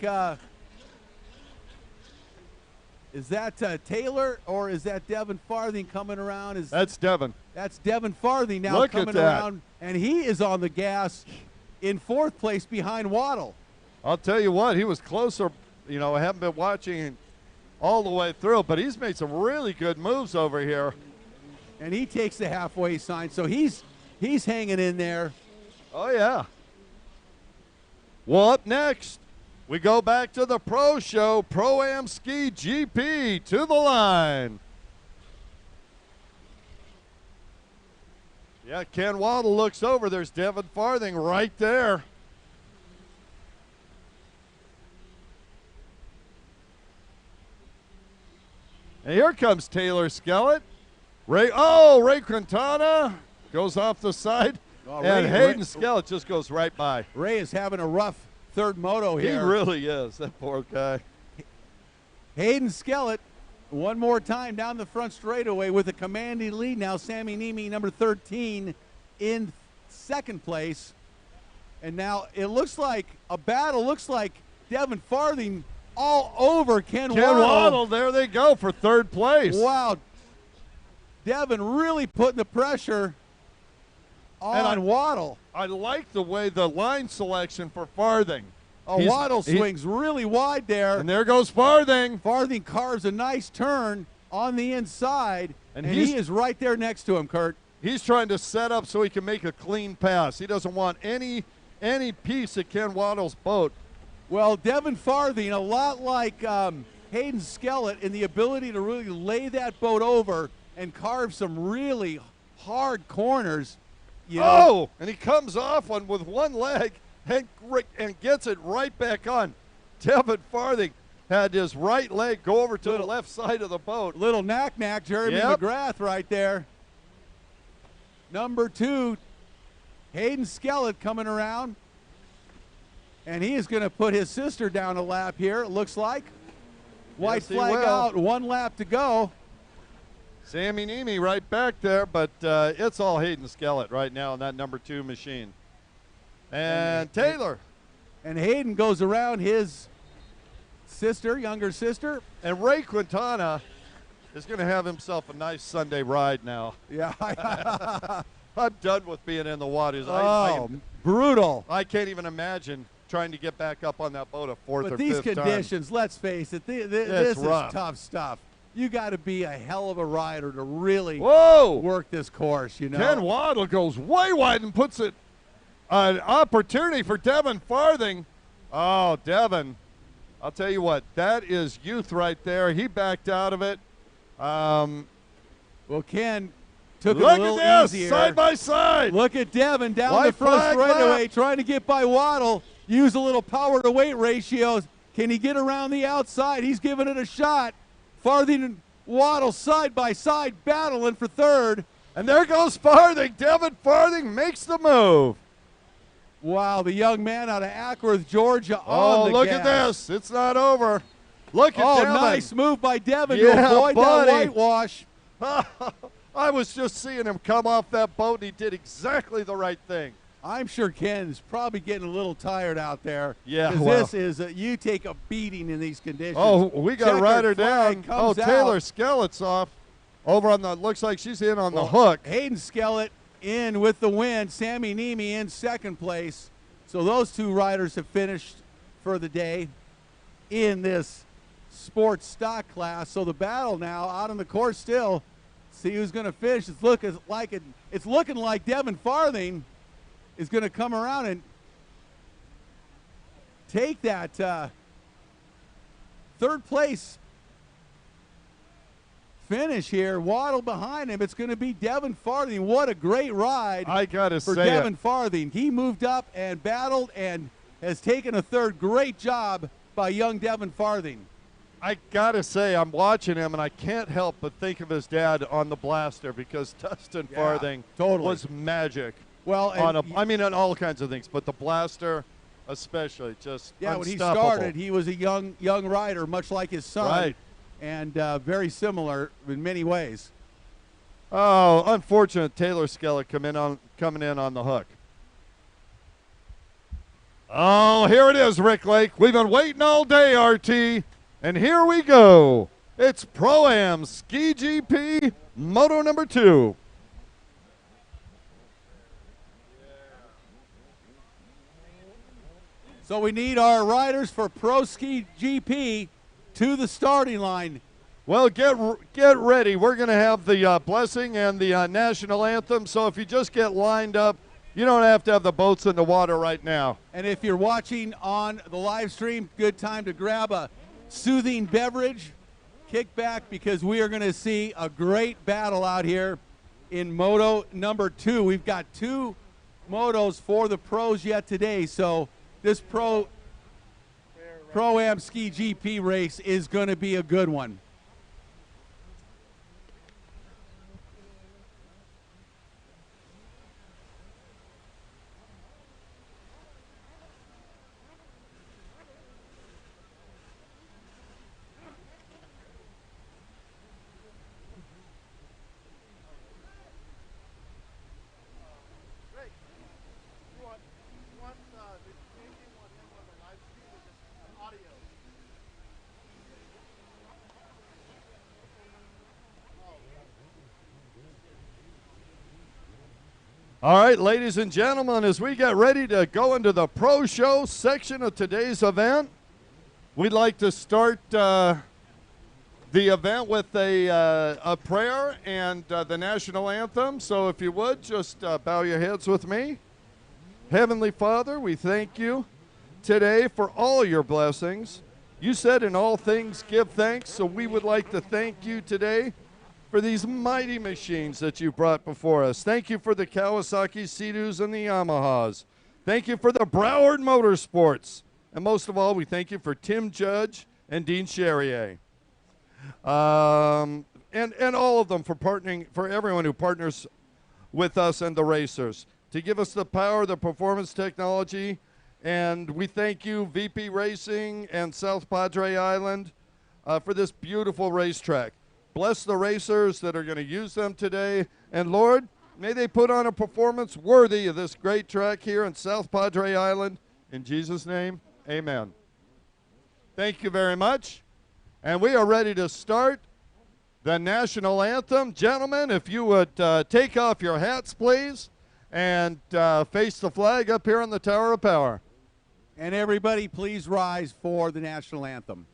is that Taylor or is that Devin Farthing coming around? That's Devin. That's Devin Farthing now coming around, and he is on the gas in 4th place behind Waddle. I'll tell you what, he was closer. I haven't been watching all the way through, but he's made some really good moves over here. And he takes the halfway sign, so he's hanging in there. Oh, yeah. Well, up next, we go back to the Pro Show, Pro-Am Ski GP to the line. Yeah, Ken Waddle looks over. There's Devin Farthing right there. And here comes Taylor Skellett. Ray Quintana goes off the side. And Hayden Skellett just goes right by. Ray is having a rough third moto here. He really is, that poor guy. Hayden Skellett one more time down the front straightaway with a commanding lead now. Sammy Niemi, number 13, in second place. And now it looks like a battle. Looks like Devin Farthing all over Ken Waddle. There they go for third place. Wow. Devin really putting the pressure on Waddle. I like the way the line selection for Farthing. Waddle swings really wide there. And there goes Farthing. Farthing carves a nice turn on the inside, and he is right there next to him, Kurt. He's trying to set up so he can make a clean pass. He doesn't want any piece of Ken Waddle's boat. Well, Devin Farthing, a lot like Hayden Skellett, in the ability to really lay that boat over and carve some really hard corners. And he comes off with one leg and gets it right back on. Devin Farthing had his right leg go over to the left side of the boat. Little knack-knack, Jeremy McGrath right there. Number 2, Hayden Skellett coming around. And he is going to put his sister down a lap here, it looks like. White flag out, 1 lap to go. Sammy Niemi right back there, but it's all Hayden Skellett right now in that number 2 machine. And Taylor. And Hayden goes around his sister, younger sister. And Ray Quintana is going to have himself a nice Sunday ride now. Yeah. I'm done with being in the waters. Brutal. I can't even imagine trying to get back up on that boat a fourth or fifth time. But these conditions, let's face it, this is tough stuff. You got to be a hell of a rider to really work this course, Ken Waddle goes way wide and puts it an opportunity for Devin Farthing. Oh, Devin, I'll tell you what, that is youth right there. He backed out of it. Well, Ken took it a little easier. Side by side. Look at Devin down the front straightaway trying to get by Waddle. Use a little power to weight ratios. Can he get around the outside? He's giving it a shot. Farthing and Waddle side by side battling for third. And there goes Farthing. Devin Farthing makes the move. Wow, the young man out of Ackworth, Georgia on the look gas. at this. It's not over. Look at Devin. Nice move by Devin to avoid that whitewash. I was just seeing him come off that boat, and he did exactly the right thing. I'm sure Ken's probably getting a little tired out there. Yeah, this is you take a beating in these conditions. Oh, we got Ryder down. Oh, Taylor Skellett's off. Over on the, looks like she's in on the hook. Hayden Skellett in with the win. Sammy Niemi in second place. So those 2 riders have finished for the day in this sports stock class. So the battle now out on the course still. See who's going to finish. It's looking like Devin Farthing is going to come around and take that third place finish here. Waddle behind him. It's going to be Devin Farthing. What a great ride for Devin Farthing. He moved up and battled and has taken a third. Great job by young Devin Farthing. I got to say, I'm watching him, and I can't help but think of his dad on the blaster because Dustin Farthing was magic. Well, on all kinds of things, but the blaster especially, just when he started, he was a young rider, much like his son. Right. And very similar in many ways. Oh, unfortunate Taylor Skellett coming in on the hook. Oh, here it is, Rick Lake. We've been waiting all day, RT. And here we go. It's Pro-Am Ski GP Moto number 2. So we need our riders for Pro Ski GP to the starting line. Well, get ready. We're going to have the blessing and the national anthem. So if you just get lined up, you don't have to have the boats in the water right now. And if you're watching on the live stream, good time to grab a soothing beverage, kick back, because we are going to see a great battle out here in Moto number 2. We've got 2 motos for the pros yet today. So this Pro-Am Ski GP race is going to be a good one. All right, ladies and gentlemen, as we get ready to go into the pro show section of today's event, we'd like to start the event with a prayer and the national anthem. So if you would, just bow your heads with me. Heavenly Father, we thank you today for all your blessings. You said in all things give thanks, so we would like to thank you today for these mighty machines that you brought before us. Thank you for the Kawasaki Sea-Doos and the Yamahas. Thank you for the Broward Motorsports. And most of all, we thank you for Tim Judge and Dean Charrier. And all of them for partnering, for everyone who partners with us and the racers, to give us the power, the performance technology. And we thank you, VP Racing and South Padre Island, for this beautiful racetrack. Bless the racers that are going to use them today. And Lord, may they put on a performance worthy of this great track here in South Padre Island. In Jesus' name, amen. Thank you very much. And we are ready to start the national anthem. Gentlemen, if you would take off your hats, please, and face the flag up here on the Tower of Power. And everybody, please rise for the national anthem.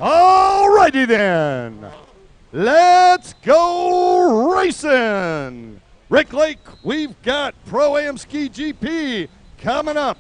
All righty then. Let's go racing. Rick Lake, we've got Pro-Am Ski GP coming up.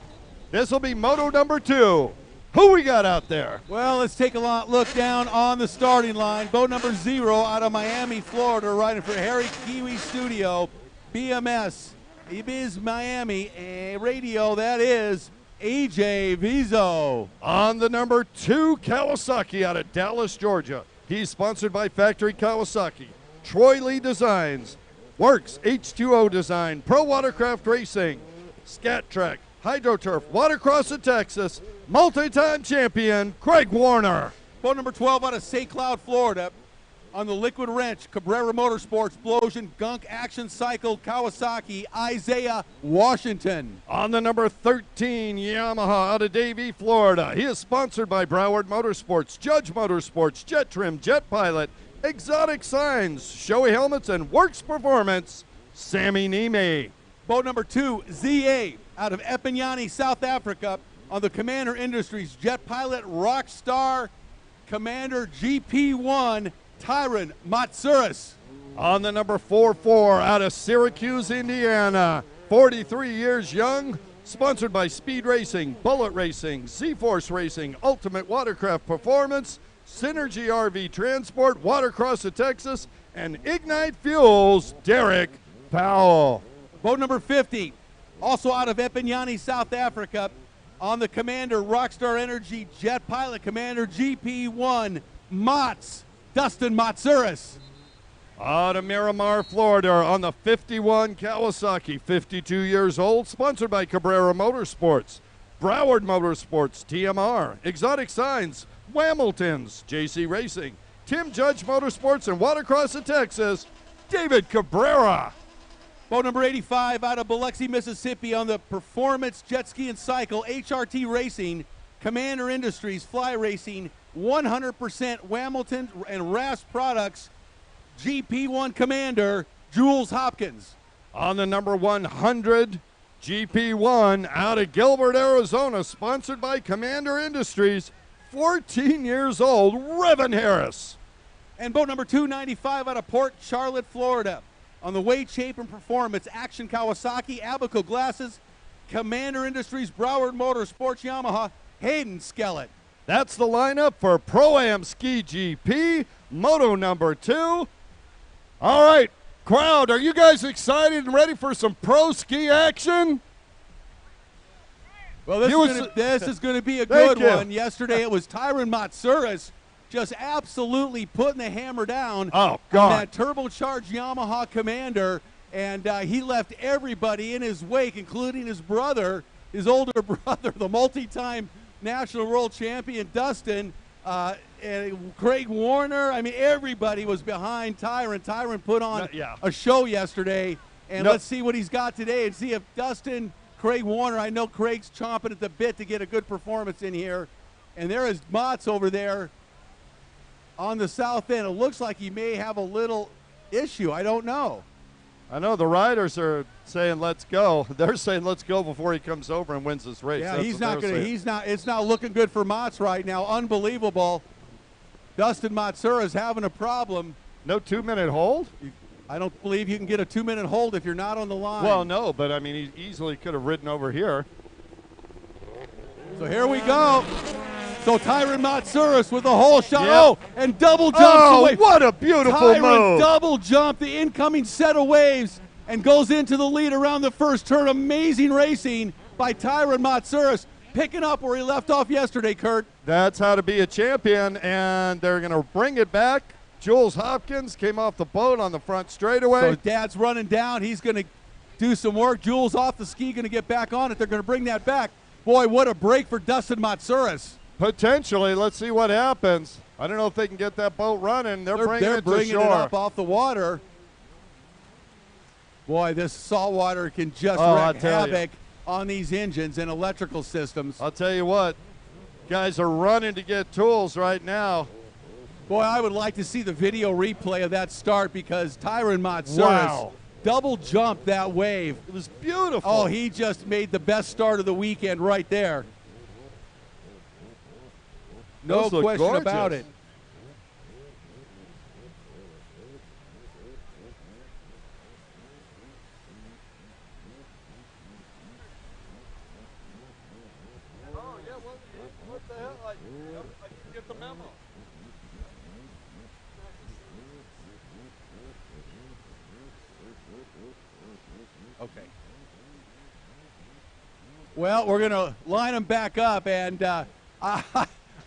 This will be Moto number 2. Who we got out there? Well, let's take a look down on the starting line. Boat number 0 out of Miami, Florida, riding for Harry Kiwi Studio, BMS, Ibiz Miami, a radio, that is AJ Vizo. On the number 2, Kawasaki out of Dallas, Georgia. He's sponsored by Factory Kawasaki, Troy Lee Designs, Works H2O Design, Pro Watercraft Racing, Scat Track, HYDROTURF, Watercross of Texas, multi-time champion, Craig Warner. Boat number 12 out of St. Cloud, Florida, on the Liquid Wrench, Cabrera Motorsports, Explosion, Gunk, Action Cycle, Kawasaki, Isaiah Washington. On the number 13, Yamaha out of Davie, Florida. He is sponsored by Broward Motorsports, Judge Motorsports, Jet Trim, Jet Pilot, Exotic Signs, Shoei Helmets, and Works Performance, Sammy Niemi. Boat number 2, ZA out of Epinyani, South Africa, on the Commander Industries, Jet Pilot, Rockstar, Commander GP1, Tyron Matsuris. On the number 44 out of Syracuse, Indiana, 43 years young, sponsored by Speed Racing, Bullet Racing, Z-Force Racing, Ultimate Watercraft Performance, Synergy RV Transport, Watercross of Texas, and Ignite Fuels, Derrick Powell. Boat number 50, also out of Epinyani, South Africa, on the Commander Rockstar Energy Jet Pilot Commander GP1, Mats, Dustin Matsouras. Out of Miramar, Florida, on the 51 Kawasaki, 52 years old, sponsored by Cabrera Motorsports, Broward Motorsports, TMR, Exotic Signs, Whamilton's, JC Racing, Tim Judge Motorsports, and Watercross of Texas, David Cabrera. Boat number 85 out of Biloxi, Mississippi, on the Performance Jet Ski and Cycle, HRT Racing, Commander Industries, Fly Racing, 100% Whamilton and RAS Products, GP1 Commander, Jules Hopkins. On the number 100 GP1 out of Gilbert, Arizona, sponsored by Commander Industries, 14 years old, Revan Harris. And boat number 295 out of Port Charlotte, Florida, on the Weight, Shape, and Performance, Action Kawasaki, Abaco Glasses, Commander Industries, Broward Motorsports, Yamaha, Hayden Skellett. That's the lineup for Pro-Am Ski GP, Moto number 2. All right, crowd, are you guys excited and ready for some pro ski action? Well, this is going to be a good one. Yesterday it was Tyron Matsouras just absolutely putting the hammer down on that turbocharged Yamaha Commander, and he left everybody in his wake, including his brother, his older brother, the multi-time national world champion, Dustin, and Craig Warner. I mean, everybody was behind Tyron. Tyron put on a show yesterday, and let's see what he's got today and see if Dustin, Craig Warner, I know Craig's chomping at the bit to get a good performance in here. And there is Motts over there on the south end. It looks like he may have a little issue. I don't know. I know the riders are saying let's go. They're saying let's go before he comes over and wins this race. Yeah, he's not going to. It's not looking good for Motts right now. Unbelievable. Dustin Matsouras having a problem. No 2-minute hold? I don't believe you can get a 2-minute hold if you're not on the line. Well, no, but I mean, he easily could have ridden over here. So here we go. So Tyron Matsouras with a hole shot. And double jumps away. What a beautiful move. Double jump, the incoming set of waves, and goes into the lead around the first turn. Amazing racing by Tyron Matsouras, picking up where he left off yesterday, Kurt. That's how to be a champion, and they're going to bring it back. Jules Hopkins came off the boat on the front straightaway. So Dad's running down. He's going to do some work. Jules off the ski, going to get back on it. They're going to bring that back. Boy, what a break for Dustin Matsouras. Potentially. Let's see what happens. I don't know if they can get that boat running. They're bringing it to shore. It up off the water. Boy, this saltwater can just wreak havoc on these engines and electrical systems. I'll tell you what, guys are running to get tools right now. Boy, I would like to see the video replay of that start because Tyron Matsouras double jumped that wave. It was beautiful. Oh, he just made the best start of the weekend right there. No question about it. Oh, yeah, what the hell? I didn't get the memo. Okay. Well, we're going to line them back up, and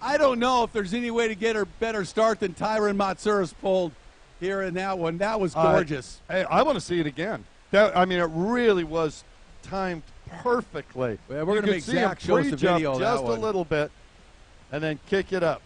I don't know if there's any way to get a better start than Tyron Matsouras pulled here in that one. That was gorgeous. Hey, I want to see it again. I mean, it really was timed perfectly. Well, we're going to make Zach show us the video of that just one. A little bit, and then kick it up.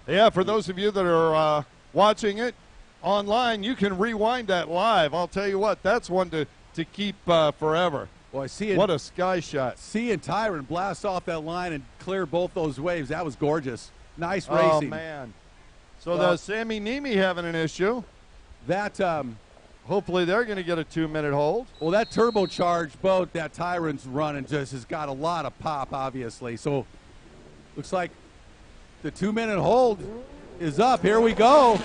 Yeah, for those of you that are watching it online, you can rewind that live. I'll tell you what, that's one to keep forever. Boy, what a sky shot. Seeing Tyron blast off that line and clear both those waves, that was gorgeous. Nice racing. Oh, man. So the Sammy Niemi having an issue. That hopefully they're going to get a 2-minute hold. Well, that turbocharged boat that Tyron's running just has got a lot of pop, obviously. So looks like the 2-minute hold is up. Here we go.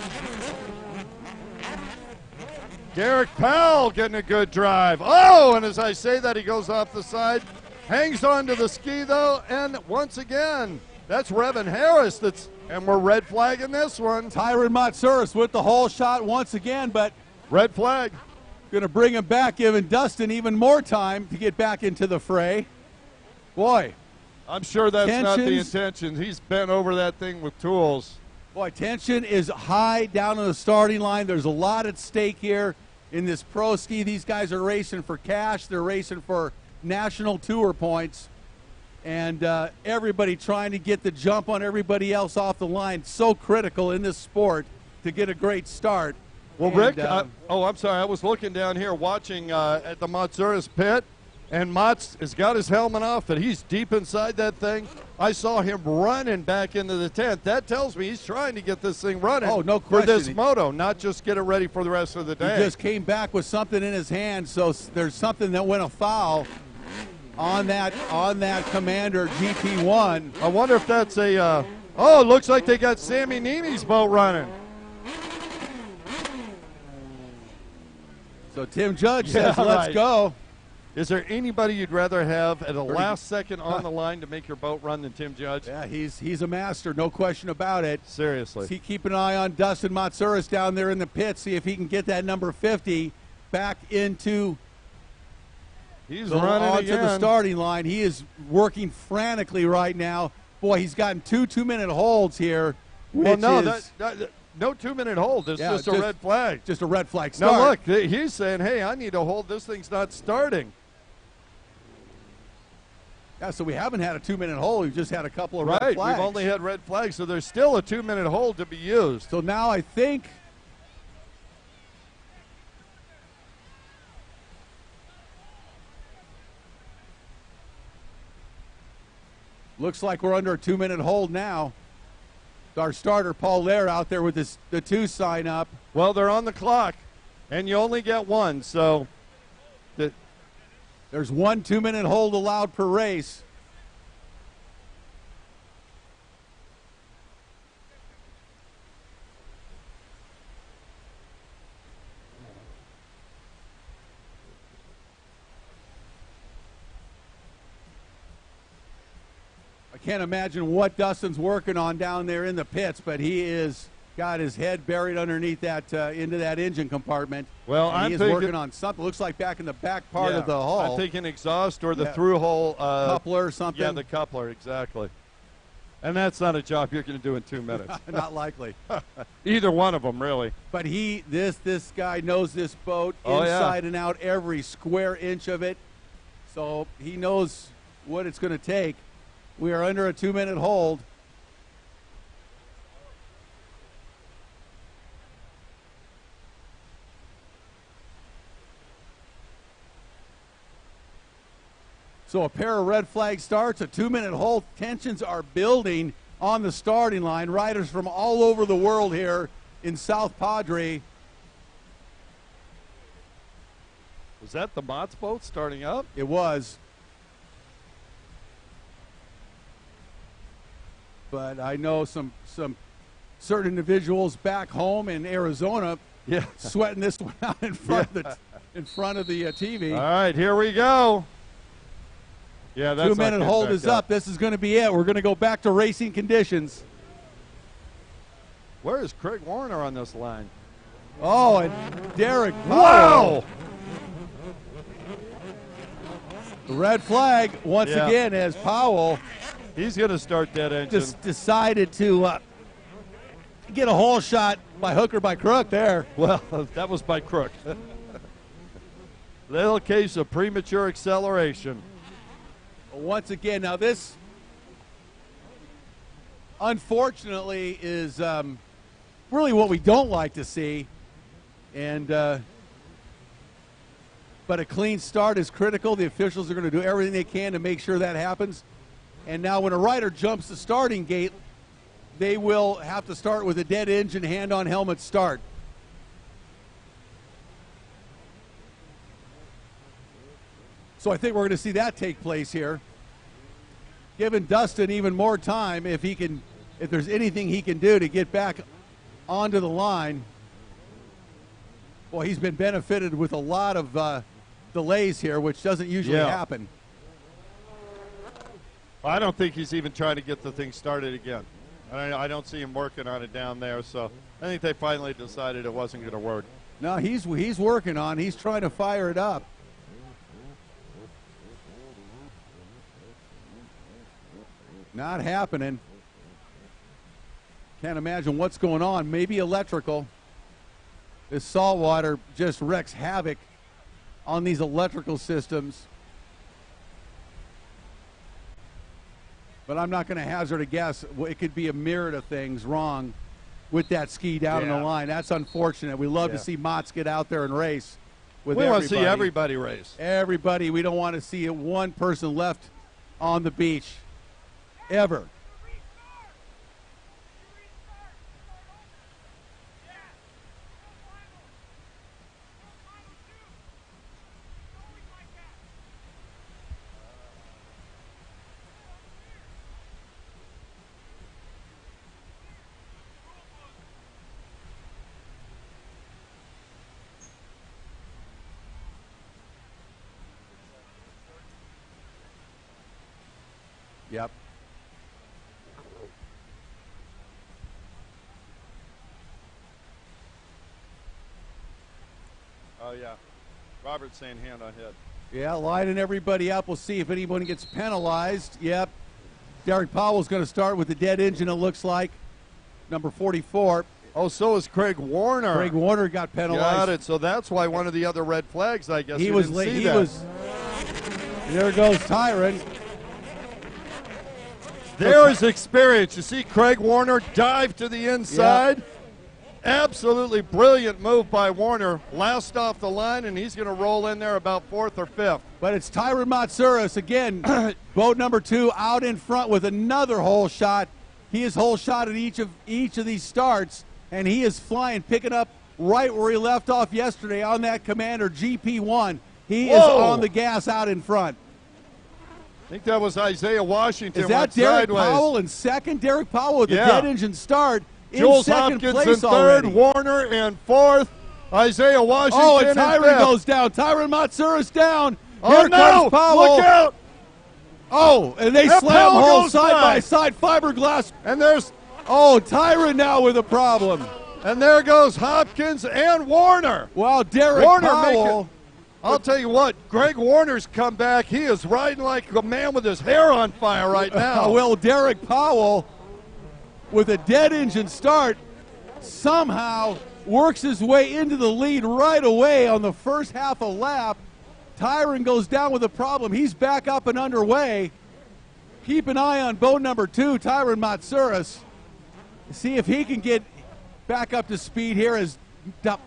Derrick Powell getting a good drive. Oh, and as I say that, he goes off the side, hangs onto the ski, though, and once again, that's Revan Harris that's And we're red flagging this one. Tyron Matsouras with the hole shot once again, but red flag. Going to bring him back, giving Dustin even more time to get back into the fray. Boy. I'm sure that's not the intention. He's bent over that thing with tools. Boy, tension is high down on the starting line. There's a lot at stake here in this pro ski. These guys are racing for cash. They're racing for national tour points. And everybody trying to get the jump on everybody else off the line. So critical in this sport to get a great start. Well, and, Rick, I'm sorry. I was looking down here watching at the Matsouras pit, and Mats has got his helmet off, and he's deep inside that thing. I saw him running back into the tent. That tells me he's trying to get this thing running no for question. this moto, not just get it ready for the rest of the day. He just came back with something in his hand, so there's something that went afoul on that Commander GT1. I wonder if that's a, it looks like they got Sammy Nini's boat running. So Tim Judge says, let's go. Is there anybody you'd rather have at the last second on the line to make your boat run than Tim Judge? Yeah, he's a master, no question about it. Seriously. So keep an eye on Dustin Matsouras down there in the pit, see if he can get that number 50 back into onto the starting line. He is working frantically right now. Boy, he's gotten two 2-minute holds here. Well, no, no 2-minute hold. It's just a red flag. Just a red flag start. Now, look, he's saying, hey, I need a hold. This thing's not starting. Yeah, so we haven't had a 2-minute hold. We've just had a couple of red flags. Right, we've only had red flags, so there's still a 2-minute hold to be used. So now I think looks like we're under a 2-minute hold now. Our starter, Paul Lair, out there with the 2 sign up. Well, they're on the clock, and you only get one, so. There's 1 2-minute hold allowed per race. I can't imagine what Dustin's working on down there in the pits, but he is got his head buried underneath that into that engine compartment. Well, he is working on something. Looks like back in the back part of the hull. I'm thinking exhaust or the through hole coupler or something. Yeah, the coupler, exactly. And that's not a job you're going to do in 2 minutes. Not likely. Either one of them, really. But this guy knows this boat inside and out, every square inch of it. So he knows what it's going to take. We are under a 2-minute hold. So a pair of red flag starts, a 2-minute hold. Tensions are building on the starting line. Riders from all over the world here in South Padre. Was that the Mott's boat starting up? It was. But I know some certain individuals back home in Arizona sweating this one out in front of the TV. All right, here we go. Yeah, that's 2-minute hold is up. This is going to be it. We're going to go back to racing conditions. Where is Craig Warner on this line? Oh, and Derrick Powell. Wow! The red flag once again as Powell. He's going to start that engine. Just decided to get a hole shot by hook or by crook there. Well, that was by crook. Little case of premature acceleration. Once again, now this, unfortunately, is really what we don't like to see. And but a clean start is critical. The officials are going to do everything they can to make sure that happens. And now when a rider jumps the starting gate, they will have to start with a dead engine, hand-on helmet start. So I think we're going to see that take place here. Giving Dustin even more time if there's anything he can do to get back onto the line. Boy, he's been benefited with a lot of delays here, which doesn't usually happen. I don't think he's even trying to get the thing started again. I don't see him working on it down there, so I think they finally decided it wasn't going to work. No, he's working on. He's trying to fire it up. Not happening. Can't imagine what's going on. Maybe electrical. This salt water just wreaks havoc on these electrical systems. But I'm not going to hazard a guess. It could be a myriad of things wrong with that ski down in the line. That's unfortunate. We love to see Motts get out there and race with everybody. We want to see everybody race. Everybody. We don't want to see one person left on the beach ever. Yep. Oh, yeah. Robert's saying hand on head. Yeah, lining everybody up. We'll see if anyone gets penalized. Yep. Derrick Powell's going to start with the dead engine, it looks like. Number 44. Oh, so is Craig Warner. Craig Warner got penalized. Got it. So that's why one of the other red flags, I guess, he was late. There goes Tyron. There's experience. You see Craig Warner dive to the inside. Yep. Absolutely brilliant move by Warner. Last off the line, and he's going to roll in there about 4th or 5th. But it's Tyron Matsouras again, boat number 2 out in front with another hole shot. He is hole shot at each of these starts, and he is flying, picking up right where he left off yesterday on that Commander GP1. He is on the gas out in front. I think that was Isaiah Washington. Is that Derrick Powell in second? Derrick Powell with the dead engine start in Jules second Hopkins place in already. third, Warner in 4th, Isaiah Washington Oh, and Tyron in goes down. Tyron Matsouras down. Oh, Here comes Powell. Look out! Oh, and they That slam Powell hole goes side by. by side fiberglass. And there's Tyron now with a problem. And there goes Hopkins and Warner. Wow, Derrick Powell. I'll tell you what, Greg Warner's come back. He is riding like a man with his hair on fire right now. Well, Derrick Powell, with a dead engine start, somehow works his way into the lead right away on the first half a lap. Tyron goes down with a problem. He's back up and underway. Keep an eye on boat number 2, Tyron Matsouras. See if he can get back up to speed here as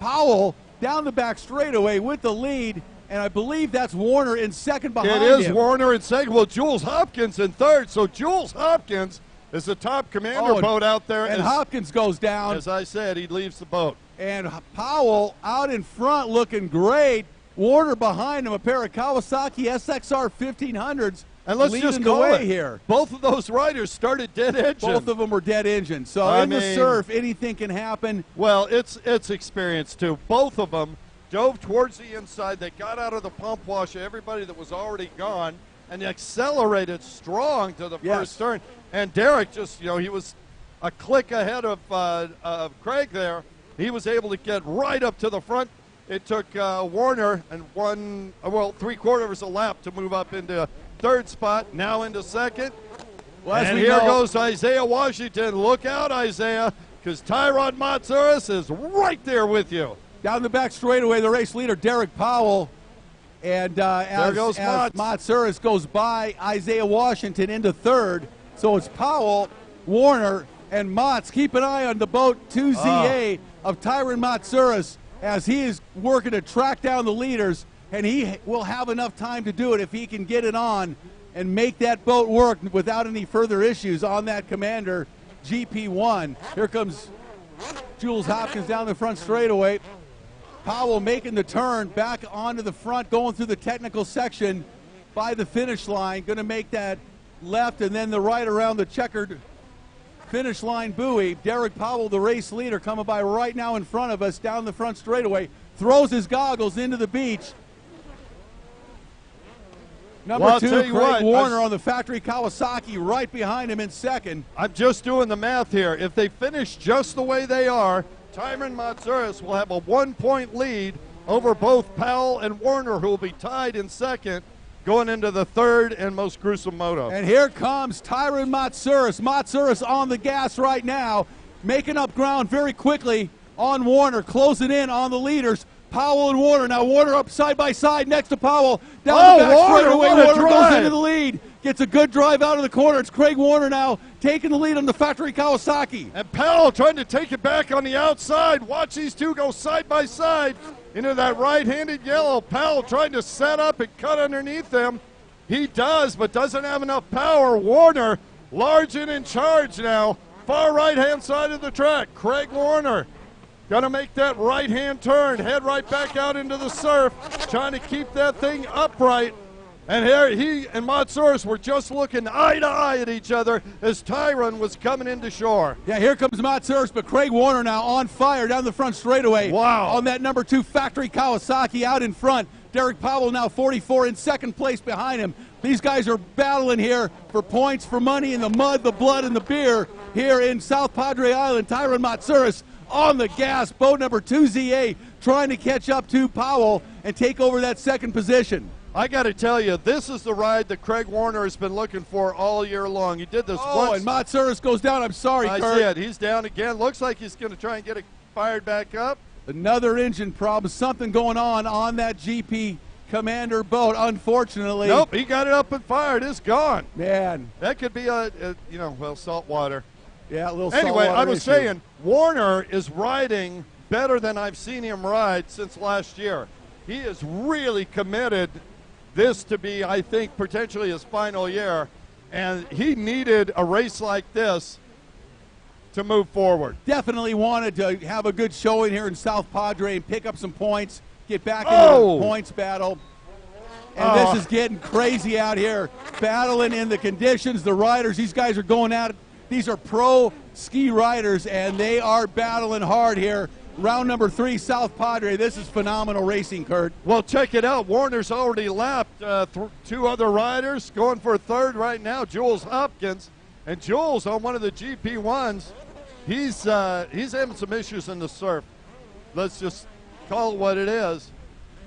Powell down the back straightaway with the lead, and I believe that's Warner in second behind him. It is Warner in second. Well, Jules Hopkins in third. So Jules Hopkins is the top Commander boat out there. And Hopkins goes down. As I said, he leaves the boat. And Powell out in front looking great. Warner behind him, a pair of Kawasaki SXR 1500s. And let's leading just call the way it here. Both of those riders started dead engine. Both of them were dead engine. So in the surf, anything can happen. Well, it's experience too. Both of them dove towards the inside. They got out of the pump wash of everybody that was already gone and accelerated strong to the first turn. And Derrick just, he was a click ahead of Craig there. He was able to get right up to the front. It took Warner and 3/4 a lap to move up into third spot, now into second. Well, and here goes Isaiah Washington. Look out, Isaiah, because Tyron Matsouras is right there with you. Down the back straightaway, the race leader, Derrick Powell. And as Matsouras goes by Isaiah Washington into third. So it's Powell, Warner, and Motts. Keep an eye on the boat 2ZA of Tyron Matsouras as he is working to track down the leaders. And he will have enough time to do it if he can get it on and make that boat work without any further issues on that Commander GP1. Here comes Jules Hopkins down the front straightaway. Powell making the turn back onto the front, going through the technical section by the finish line. Going to make that left and then the right around the checkered finish line buoy. Derrick Powell, the race leader, coming by right now in front of us down the front straightaway. Throws his goggles into the beach. Number 2, tell you Craig what, Warner on the factory Kawasaki right behind him in second. I'm just doing the math here. If they finish just the way they are, Tyron Matsouras will have a 1-point lead over both Powell and Warner, who will be tied in second going into the third and most gruesome moto. And here comes Tyron Matsouras. Matsouras on the gas right now, making up ground very quickly on Warner, closing in on the leaders. Powell and Warner. Now Warner up side by side next to Powell. Down the back straightaway. Warner goes into the lead. Gets a good drive out of the corner. It's Craig Warner now taking the lead on the factory Kawasaki. And Powell trying to take it back on the outside. Watch these two go side by side into that right-handed yellow. Powell trying to set up and cut underneath them. He does, but doesn't have enough power. Warner large and in charge now. Far right-hand side of the track. Craig Warner going to make that right-hand turn, head right back out into the surf, trying to keep that thing upright. And here he and Matsouras were just looking eye to eye at each other as Tyron was coming into shore. Yeah, here comes Matsouras, but Craig Warner now on fire down the front straightaway. Wow. On that number 2 factory Kawasaki out in front. Derrick Powell now 44 in second place behind him. These guys are battling here for points, for money, in the mud, the blood, and the beer here in South Padre Island. Tyron Matsouras on the gas, boat number 2 ZA, trying to catch up to Powell and take over that second position. I got to tell you, this is the ride that Craig Warner has been looking for all year long. He did this once. And Matsouras goes down. I'm sorry, I Kurt. see it. He's down again. Looks like he's going to try and get it fired back up. Another engine problem. Something going on that GP Commander boat, unfortunately. Nope, he got it up and fired. It's gone. Man. That could be salt water. Yeah, a little Anyway, saltwater I was issue. saying, Warner is riding better than I've seen him ride since last year. He is really committed this to be, I think, potentially his final year, and he needed a race like this to move forward. Definitely wanted to have a good showing here in South Padre and pick up some points, get back into the points battle. And this is getting crazy out here, battling in the conditions, the riders, these guys are going at it. These are pro ski riders, and they are battling hard here. Round number 3, South Padre. This is phenomenal racing, Kurt. Well, check it out. Warner's already lapped 2 other riders. Going for a third right now, Jules Hopkins. And Jules on one of the GP1s, he's having some issues in the surf. Let's just call it what it is.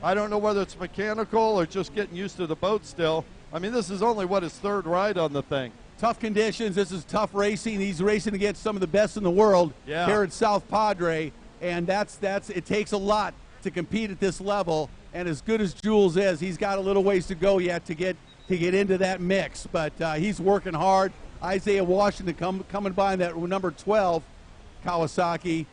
I don't know whether it's mechanical or just getting used to the boat still. I mean, this is only, his third ride on the thing. Tough conditions. This is tough racing. He's racing against some of the best in the world here at South Padre. And it takes a lot to compete at this level. And as good as Jules is, he's got a little ways to go yet to get into that mix. But he's working hard. Isaiah Washington coming by in that number 12 Kawasaki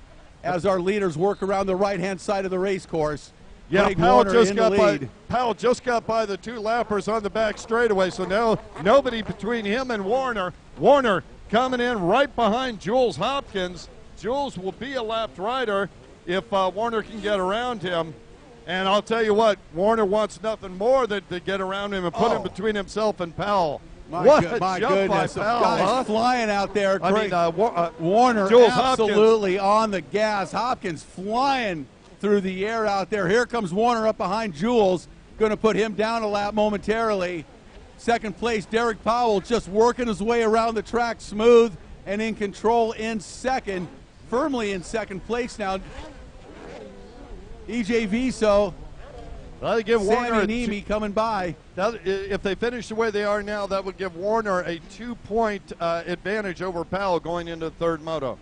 as our leaders work around the right-hand side of the race course. Yeah, Craig Powell Warner just in got the by. lead. Powell just got by the 2 lappers on the back straightaway. So now nobody between him and Warner. Warner coming in right behind Jules Hopkins. Jules will be a lapped rider if Warner can get around him. And I'll tell you what, Warner wants nothing more than to get around him and put him between himself and Powell. My What goodness, Powell, guys flying out there. Warner Jules absolutely on the gas. Hopkins flying through the air out there. Here comes Warner up behind Jules. Going to put him down a lap momentarily. Second place, Derrick Powell just working his way around the track, smooth and in control in second. Firmly in second place now. EJ Viso, Warner Sammy Niemi coming by. If they finish the way they are now, that would give Warner a 2-point advantage over Powell going into the third moto.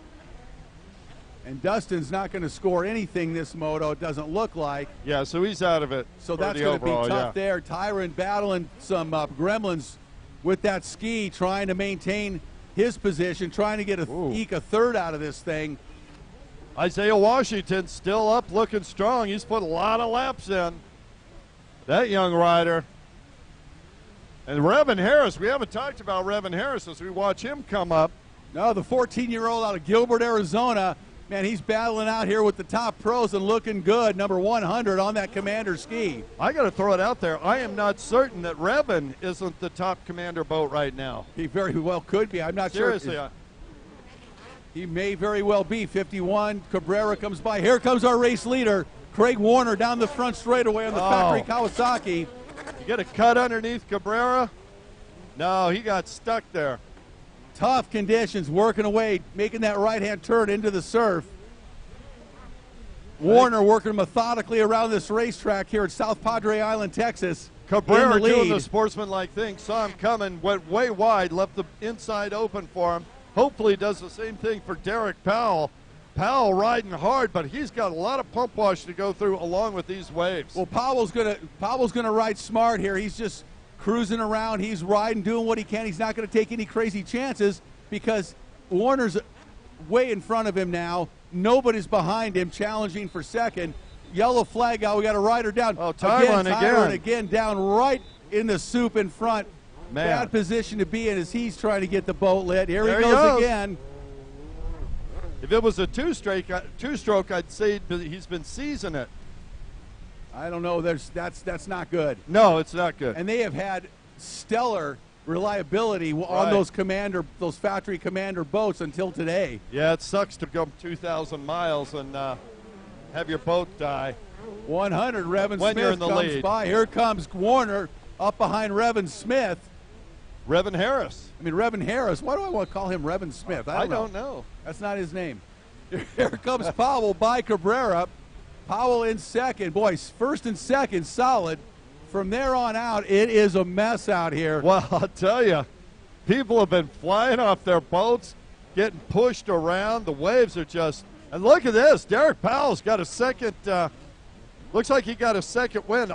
And Dustin's not going to score anything this moto, it doesn't look like. Yeah, so he's out of it. So that's going to be tough there. Tyron battling some gremlins with that ski, trying to maintain his position, trying to get eke a third out of this thing. Isaiah Washington still up, looking strong. He's put a lot of laps in. That young rider. And Revin Harris, we haven't talked about Revin Harris as we watch him come up. No, the 14-year-old out of Gilbert, Arizona. Man, he's battling out here with the top pros and looking good. Number 100 on that Commander ski. I got to throw it out there. I am not certain that Revin isn't the top Commander boat right now. He very well could be. I'm not sure. Seriously. He may very well be. 51, Cabrera comes by. Here comes our race leader, Craig Warner, down the front straightaway on the factory Kawasaki. You get a cut underneath Cabrera. No, he got stuck there. Tough conditions, working away, making that right-hand turn into the surf. Warner working methodically around this racetrack here at South Padre Island, Texas. Cabrera in the doing lead. the sportsman-like thing, saw him coming, went way wide, left the inside open for him. Hopefully does the same thing for Derrick Powell. Powell riding hard, but he's got a lot of pump wash to go through along with these waves. Well, Powell's gonna ride smart here. He's just cruising around. He's riding, doing what he can. He's not going to take any crazy chances because Warner's way in front of him now. Nobody's behind him, challenging for second. Yellow flag out. We got a rider down. Oh, Tyron again down right in the soup in front. Man. Bad position to be in as he's trying to get the boat lit. Here There he he goes goes. again. If it was a two-stroke, I'd say he's been seasoning it. I don't know. That's not good. No, it's not good. And they have had stellar reliability on Right. those factory commander boats until today. Yeah, it sucks to go 2,000 miles and have your boat die. 100, Revan When Smith you're in the comes lead. by. Here comes Warner up behind Revan Smith. Revan Harris. I mean, Revan Harris. Why do I want to call him Revan Smith? I don't know. That's not his name. Here comes Powell by Cabrera. Powell in second. Boys, first and second, solid. From there on out, it is a mess out here. Well, I'll tell you, people have been flying off their boats, getting pushed around. The waves are just, and look at this. Derrick Powell's got a second, looks like he got a second win.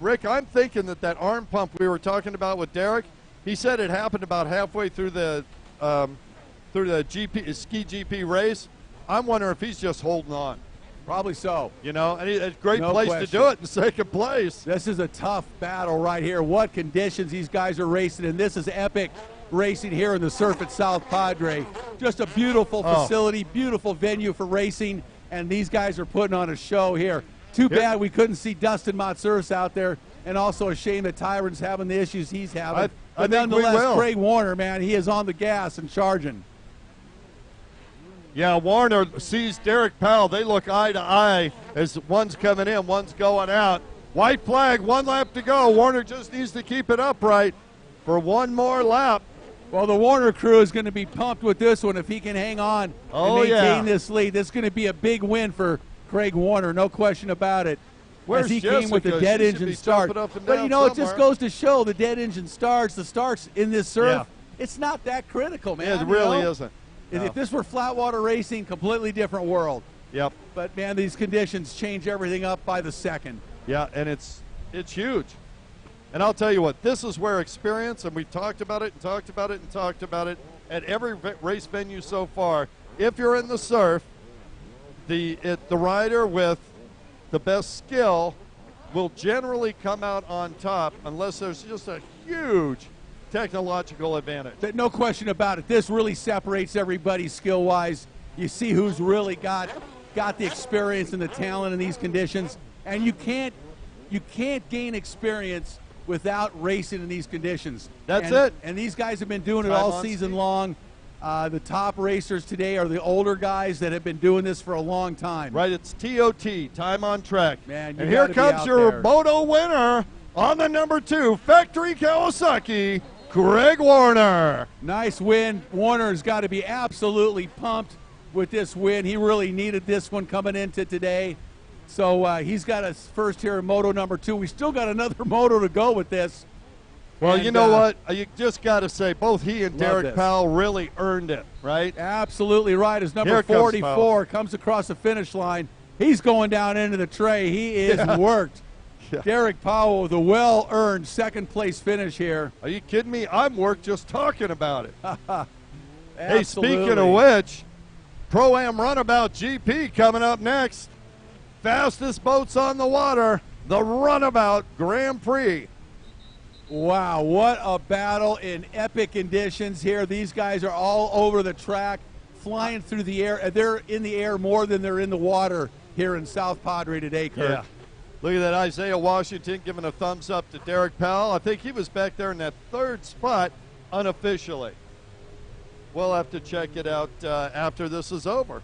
Rick, I'm thinking that arm pump we were talking about with Derrick, he said it happened about halfway through the ski GP race. I'm wondering if he's just holding on. Probably so. You know, and it's a great No place question. to do it in second place. This is a tough battle right here. What conditions these guys are racing in. This is epic racing here in the surf at South Padre. Just a beautiful facility, beautiful venue for racing, and these guys are putting on a show here. Too bad we couldn't see Dustin Motsurfs out there, and also a shame that Tyron's having the issues he's having. I But think we nonetheless, will. Craig Warner, man, he is on the gas and charging. Yeah, Warner sees Derrick Powell. They look eye to eye as one's coming in, one's going out. White flag, 1 lap to go. Warner just needs to keep it upright for one more lap. Well, the Warner crew is going to be pumped with this one if he can hang on and maintain this lead. This is going to be a big win for Craig Warner, no question about it. Where's as he Jessica? came with the dead She should engine be start. jumping up and But down you know, it just somewhere. goes to show the dead engine starts, the starts in this surf, it's not that critical, man. It really you know? isn't. If this were flat water racing, completely different world. Yep. But man, these conditions change everything up by the second. Yeah, and it's huge. And I'll tell you what, this is where experience, and we've talked about it and talked about it and talked about it at every race venue so far. If you're in the surf, the rider with the best skill will generally come out on top unless there's just a huge technological advantage. No question about it. This really separates everybody skill-wise. You see who's really got the experience and the talent in these conditions, and you can't gain experience without racing in these conditions. That's it. And these guys have been doing it Time all on season speed. long. The top racers today are the older guys that have been doing this for a long time. Right, it's TOT, time on track. Man, you and here gotta be comes out your there. Moto winner on the number 2, Factory Kawasaki, Craig Warner. Nice win. Warner's got to be absolutely pumped with this win. He really needed this one coming into today. So he's got us first here in Moto number 2. We still got another Moto to go with this. Well, And, you know what? You just got to say, both he and love Derrick this. Powell really earned it, right? Absolutely right. As number Here comes 44 comes across the finish line, he's going down into the tray. He is worked. Yeah. Derrick Powell with a well-earned second-place finish here. Are you kidding me? I'm worked just talking about it. Hey, speaking Absolutely. of which, Pro-Am Runabout GP coming up next. Fastest boats on the water, the Runabout Grand Prix. Wow, what a battle in epic conditions here. These guys are all over the track, flying through the air. They're in the air more than they're in the water here in South Padre today, Kurt. Yeah. Look at that, Isaiah Washington giving a thumbs up to Derrick Powell. I think he was back there in that third spot unofficially. We'll have to check it out after this is over.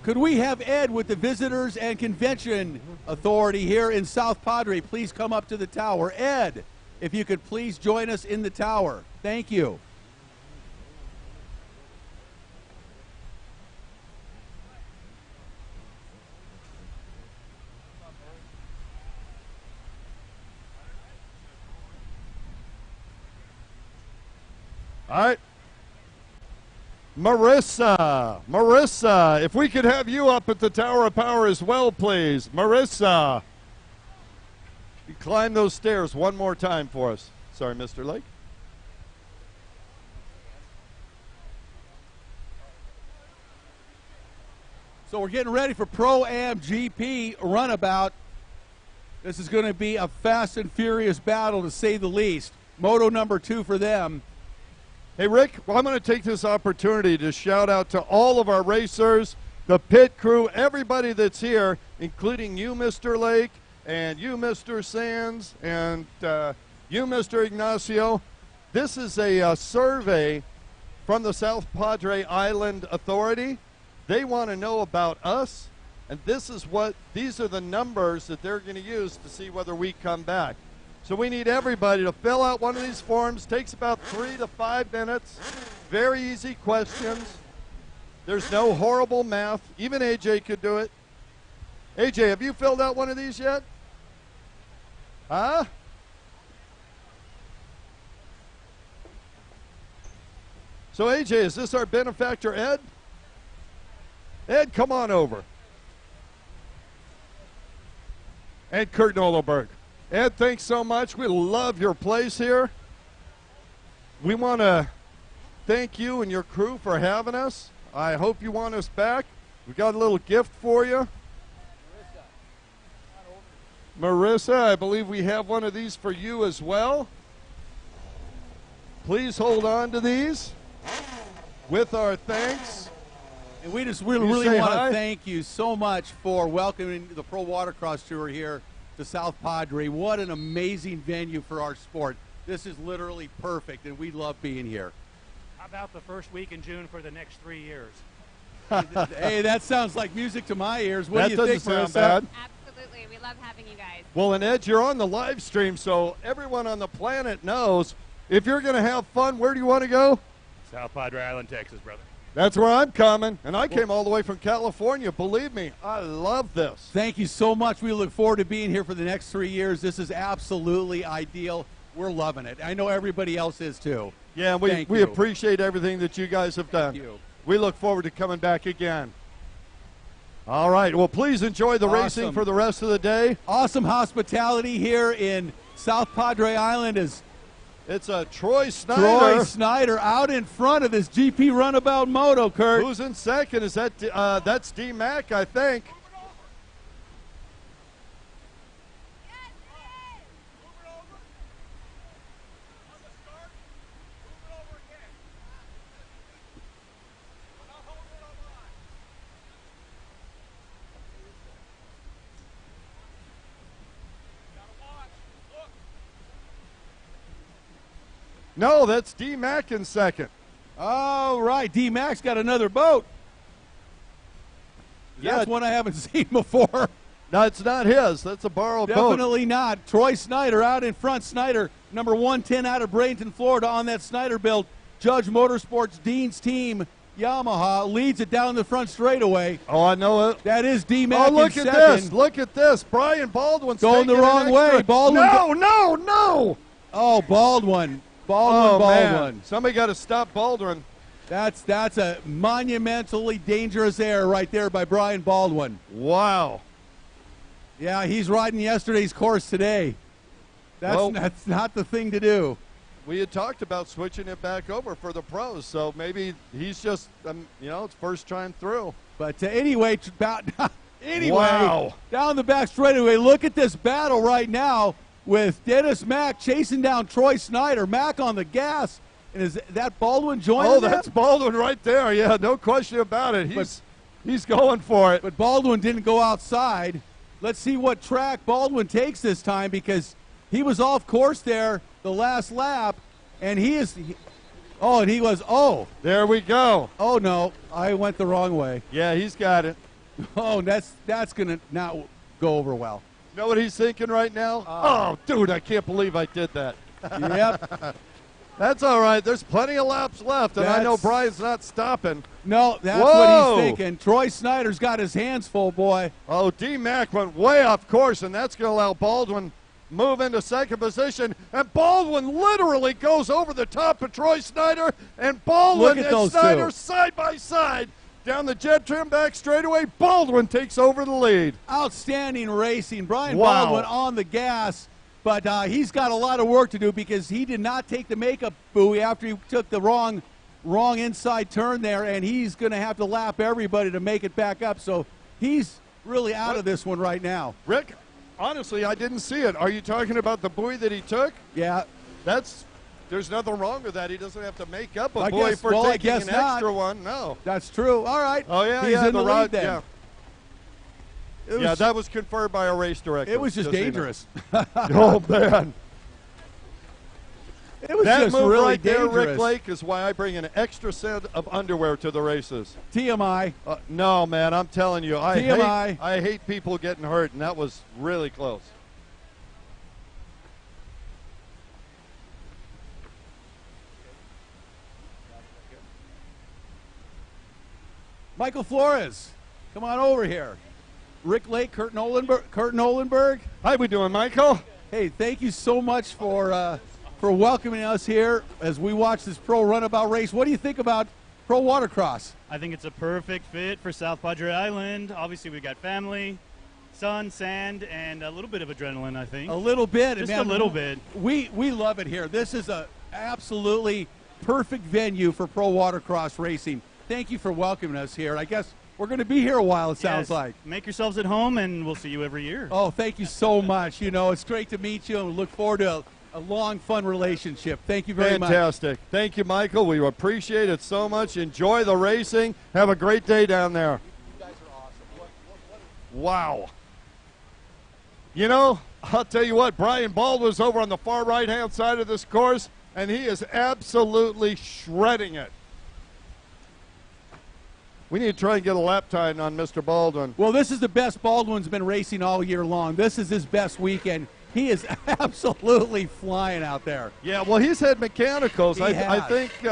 Could we have Ed with the Visitors and Convention Authority here in South Padre please come up to the tower? Ed, if you could please join us in the tower. Thank you. All right. Marissa, if we could have you up at the Tower of Power as well, please. Marissa. You climb those stairs one more time for us. Sorry, Mr. Lake. So we're getting ready for Pro-Am GP runabout. This is going to be a fast and furious battle, to say the least. Moto number 2 for them. Hey, Rick, well, I'm going to take this opportunity to shout out to all of our racers, the pit crew, everybody that's here, including you, Mr. Lake, and you, Mr. Sands, and you, Mr. Ignacio. This is a survey from the South Padre Island Authority. They want to know about us, and these are the numbers that they're going to use to see whether we come back. So we need everybody to fill out one of these forms. Takes about 3 to 5 minutes. Very easy questions. There's no horrible math. Even AJ could do it. AJ, have you filled out one of these yet? Huh? So AJ, is this our benefactor, Ed? Ed, come on over. And Kurt Nolleberg. Ed, thanks so much. We love your place here. We want to thank you and your crew for having us. I hope you want us back. We got a little gift for you. Marissa, I believe we have one of these for you as well. Please hold on to these with our thanks. And we just really want to thank you so much for welcoming the Pro Watercross Tour here to South Padre. What an amazing venue for our sport. This is literally perfect, and we love being here. How about the first week in June for the next 3 years? Hey, that sounds like music to my ears. What do you think, sound Marissa? bad. Absolutely. We love having you guys. Well, and Ed, you're on the live stream, so everyone on the planet knows if you're going to have fun, where do you want to go? South Padre Island, Texas, brother. That's where I'm coming, and I came all the way from California. Believe me, I love this. Thank you so much. We look forward to being here for the next 3 years. This is absolutely ideal. We're loving it. I know everybody else is too. Yeah, we appreciate everything that you guys have done. Thank you. We look forward to coming back again. All right, well, please enjoy the racing for the rest of the day. Awesome hospitality here in South Padre Island is It's a Troy Snyder. Troy Snyder out in front of this GP runabout moto, Kurt. Who's in second? Is that that's D-Mac, I think. No, that's D-Mac in second. All right, D-Mac's got another boat. Yeah. That's one I haven't seen before. No, it's not his. That's a borrowed boat. Definitely not. Troy Snyder out in front. Snyder, number 110 out of Bradenton, Florida, on that Snyder build. Judge Motorsports, Dean's team, Yamaha, leads it down the front straightaway. Oh, I know it. That is D-Mac. Oh, look at this. Look at this. Brian Baldwin's going the wrong way. Baldwin. No. Oh, Baldwin. Baldwin. Man. Somebody got to stop Baldwin. That's a monumentally dangerous error right there by Brian Baldwin. Wow. Yeah, he's riding yesterday's course today. That's not the thing to do. We had talked about switching it back over for the pros, so maybe he's just, it's first time through. But anyway, wow. Down the back straightaway, look at this battle right now with Dennis Mack chasing down Troy Snyder. Mack on the gas. And is that Baldwin joining them? That's Baldwin right there. Yeah, no question about it. He's going for it. But Baldwin didn't go outside. Let's see what track Baldwin takes this time, because he was off course there the last lap, and there we go. Oh, no, I went the wrong way. Yeah, he's got it. Oh, that's going to not go over well. You know what he's thinking right now? Oh, dude, I can't believe I did that. Yep. That's all right. There's plenty of laps left, and I know That's- Brian's not stopping. No, that's Whoa. what he's thinking. Troy Snyder's got his hands full, boy. Oh, D-Mac went way off course, and that's going to allow Baldwin move into second position. And Baldwin literally goes over the top of Troy Snyder, and Baldwin Look at and those Snyder two. side by side down the jet trim back straightaway. Baldwin takes over the lead. Outstanding racing. Brian Wow. Baldwin on the gas, but he's got a lot of work to do because he did not take the makeup buoy after he took the wrong inside turn there, and he's going to have to lap everybody to make it back up. So he's really out of this one right now. Rick, honestly, I didn't see it. Are you talking about the buoy that he took? Yeah. There's nothing wrong with that. He doesn't have to make up a I buoy guess- for well, I taking guess an not. extra one. No. That's true. All right. Oh, yeah, He's yeah. in the lead rod, then. yeah. It Yeah, was, that was conferred by a race director. it was just so you know. dangerous. Oh, man. It was That just move really right there, dangerous. Rick Lake, is why I bring an extra set of underwear to the races. TMI. No, man, I'm telling you. TMI. I hate people getting hurt, and that was really close. Michael Flores, come on over here. Rick Lake, Kurt Nolenberg. How we doing, Michael? Hey, thank you so much for welcoming us here as we watch this pro runabout race. What do you think about pro watercross? I think it's a perfect fit for South Padre Island. Obviously, we got family, sun, sand, and a little bit of adrenaline, I think. A little bit. Just man, a little bit. We love it here. This is a absolutely perfect venue for pro watercross racing. Thank you for welcoming us here. I guess we're going to be here a while, it sounds Yes, like. Make yourselves at home, and we'll see you every year. Oh, thank you so much. You know, it's great to meet you, and we look forward to a long, fun relationship. Thank you very much. Fantastic. Thank you, Michael. We appreciate it so much. Enjoy the racing. Have a great day down there. You guys are awesome. Wow. You know, I'll tell you what, Brian Baldwin's over on the far right-hand side of this course, and he is absolutely shredding it. We need to try and get a lap time on Mr. Baldwin. Well, this is the best Baldwin's been racing all year long. This is his best weekend. He is absolutely flying out there. Yeah, well, he's had mechanicals. He I has. think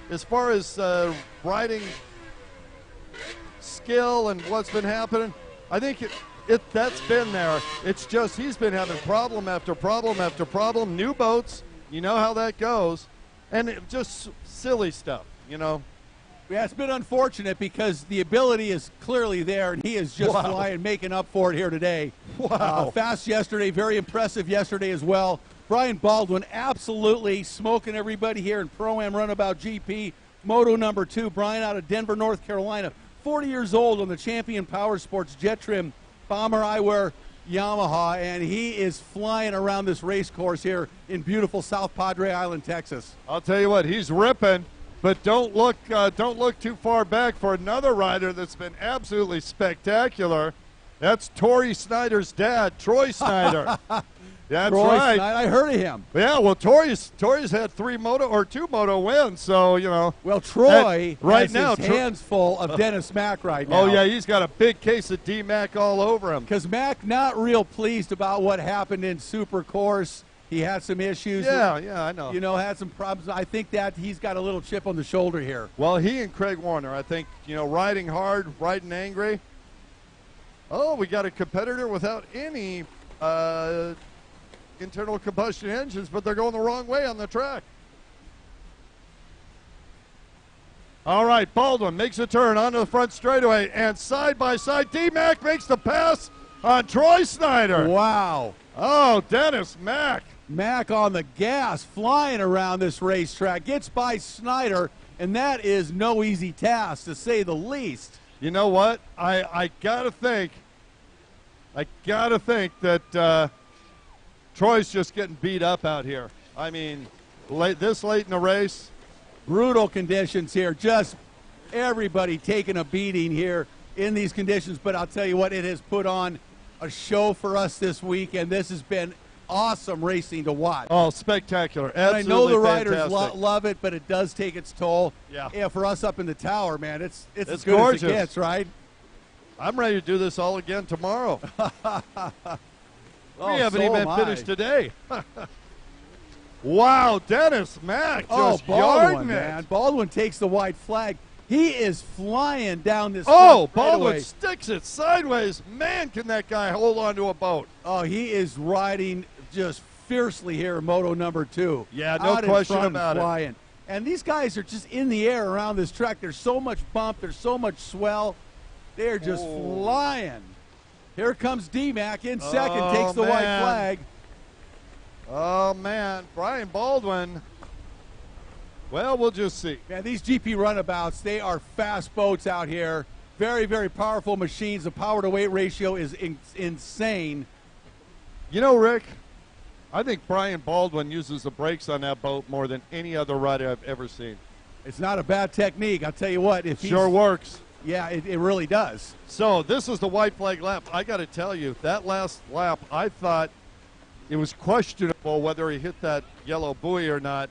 as far as riding skill and what's been happening, I think that's been there. It's just he's been having problem after problem after problem. New boats, you know how that goes, and just silly stuff, you know. Yeah, it's been unfortunate because the ability is clearly there, and he is just Wow. flying, making up for it here today. Wow. Fast yesterday, very impressive yesterday as well. Brian Baldwin absolutely smoking everybody here in Pro-Am Runabout GP, Moto number 2. Brian out of Denver, North Carolina, 40 years old on the Champion Power Sports Jet Trim Bomber Eyewear Yamaha, and he is flying around this race course here in beautiful South Padre Island, Texas. I'll tell you what, he's ripping. But don't look too far back for another rider that's been absolutely spectacular. That's Tori Snyder's dad, Troy Snyder. That's Troy right. Snyder, I heard of him. Yeah, well, Tori's had 2 Moto wins, so you know. Well, Troy right has now, his hands full of Dennis Mack right now. Oh yeah, he's got a big case of D-Mac all over him. Because Mack not real pleased about what happened in Supercourse. He had some issues. Yeah, I know. You know, had some problems. I think that he's got a little chip on the shoulder here. Well, he and Craig Warner, I think, you know, riding hard, riding angry. Oh, we got a competitor without any internal combustion engines, but they're going the wrong way on the track. All right, Baldwin makes a turn onto the front straightaway, and side by side, D-Mac makes the pass on Troy Snyder. Wow. Oh, Dennis Mack. Mack on the gas, flying around this racetrack, gets by Snyder, and that is no easy task, to say the least. You know what? I gotta think that Troy's just getting beat up out here. I mean, this late in the race. Brutal conditions here, just everybody taking a beating here in these conditions, but I'll tell you what, it has put on a show for us this week, and this has been awesome racing to watch. Oh, spectacular. And I Absolutely know the riders fantastic. love it, but it does take its toll. Yeah. Yeah, for us up in the tower, man, it's as It's good gorgeous. as it gets, right? I'm ready to do this all again tomorrow. Oh, We haven't so even am I. finished today. Wow, Dennis Mack just Baldwin, yarding man. it. Baldwin takes the white flag. He is flying down this. Oh, straightaway. Baldwin sticks it sideways. Man, can that guy hold on to a boat. Oh, he is riding just fiercely here in Moto number 2. Yeah, no Out in question front, about it. flying. And these guys are just in the air around this track. There's so much bump. There's so much swell. They're just flying. Here comes D-Mac in second, Oh, takes the white man. flag. Oh, man. Brian Baldwin. Well, we'll just see. Man, these GP runabouts, they are fast boats out here. Very, very powerful machines. The power-to-weight ratio is insane. You know, Rick, I think Brian Baldwin uses the brakes on that boat more than any other rider I've ever seen. It's not a bad technique. I'll tell you what. If he's, Sure works. Yeah, it really does. So this is the white flag lap. I got to tell you, that last lap, I thought it was questionable whether he hit that yellow buoy or not.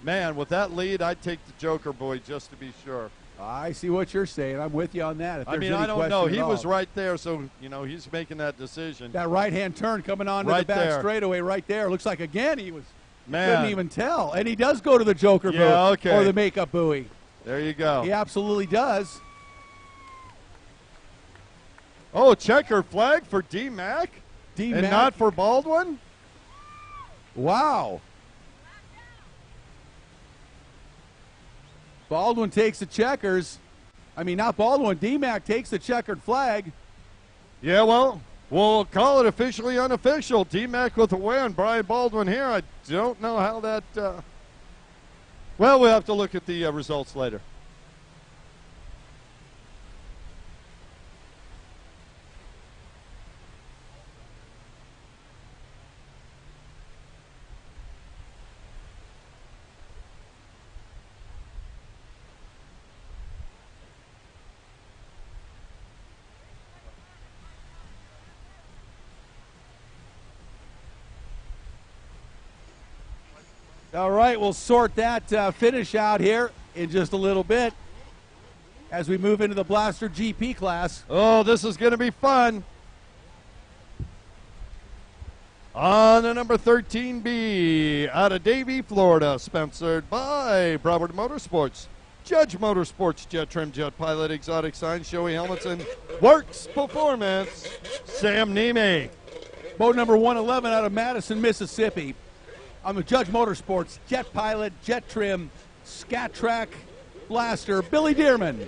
Man, with that lead, I'd take the Joker buoy just to be sure. I see what you're saying. I'm with you on that. If I there's mean, any I don't question know. at He all. was right there, so, you know, he's making that decision. That right-hand turn coming on to Right the back there. straightaway right there. Looks like, again, he was Man. couldn't even tell. And he does go to the Joker Yeah, buoy okay. or the makeup buoy. There you go. He absolutely does. Oh, checkered flag for D-Mac? D-Mac. And not for Baldwin? Wow. Baldwin takes the checkers. I mean, not Baldwin. D-Mac takes the checkered flag. Yeah, well, we'll call it officially unofficial. D-Mac with a win. Brian Baldwin here. I don't know how that... Well, we'll have to look at the results later. All right, we'll sort that finish out here in just a little bit as we move into the Blaster GP class. Oh, this is going to be fun. On the number 13B, out of Davie, Florida, sponsored by Broward Motorsports, Judge Motorsports, Jet Trim, Jet Pilot, Exotic Signs, Shoei Helmets, and Works Performance, Sam Neme. Boat number 111 out of Madison, Mississippi. I'm a Judge Motorsports, Jet Pilot, Jet Trim, Scat Track, Blaster, Billy Dearman.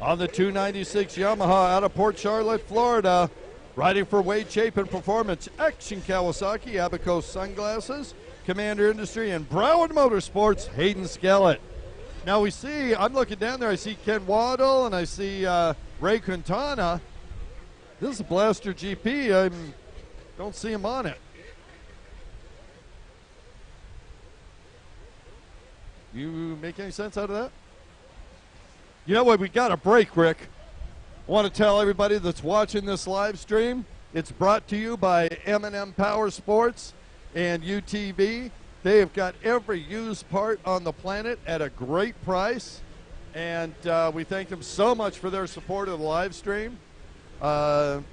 On the 296 Yamaha out of Port Charlotte, Florida, riding for Wade Chapin Performance, Action Kawasaki, Abaco Sunglasses, Commander Industry, and Broward Motorsports, Hayden Skellett. Now we see, I'm looking down there, I see Ken Waddle and I see Ray Quintana. This is a Blaster GP. I don't see him on it. You make any sense out of that? You know what? We got a break, Rick. I want to tell everybody that's watching this live stream, it's brought to you by M&M Power Sports and UTV. They have got every used part on the planet at a great price, and we thank them so much for their support of the live stream. And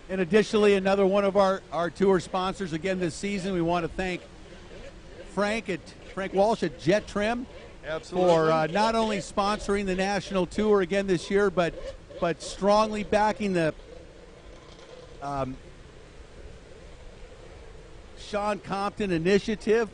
additionally, another one of our tour sponsors again this season, we want to thank Frank Walsh at Jet Trim. Absolutely. For not only sponsoring the national tour again this year, but strongly backing the Sean Compton initiative,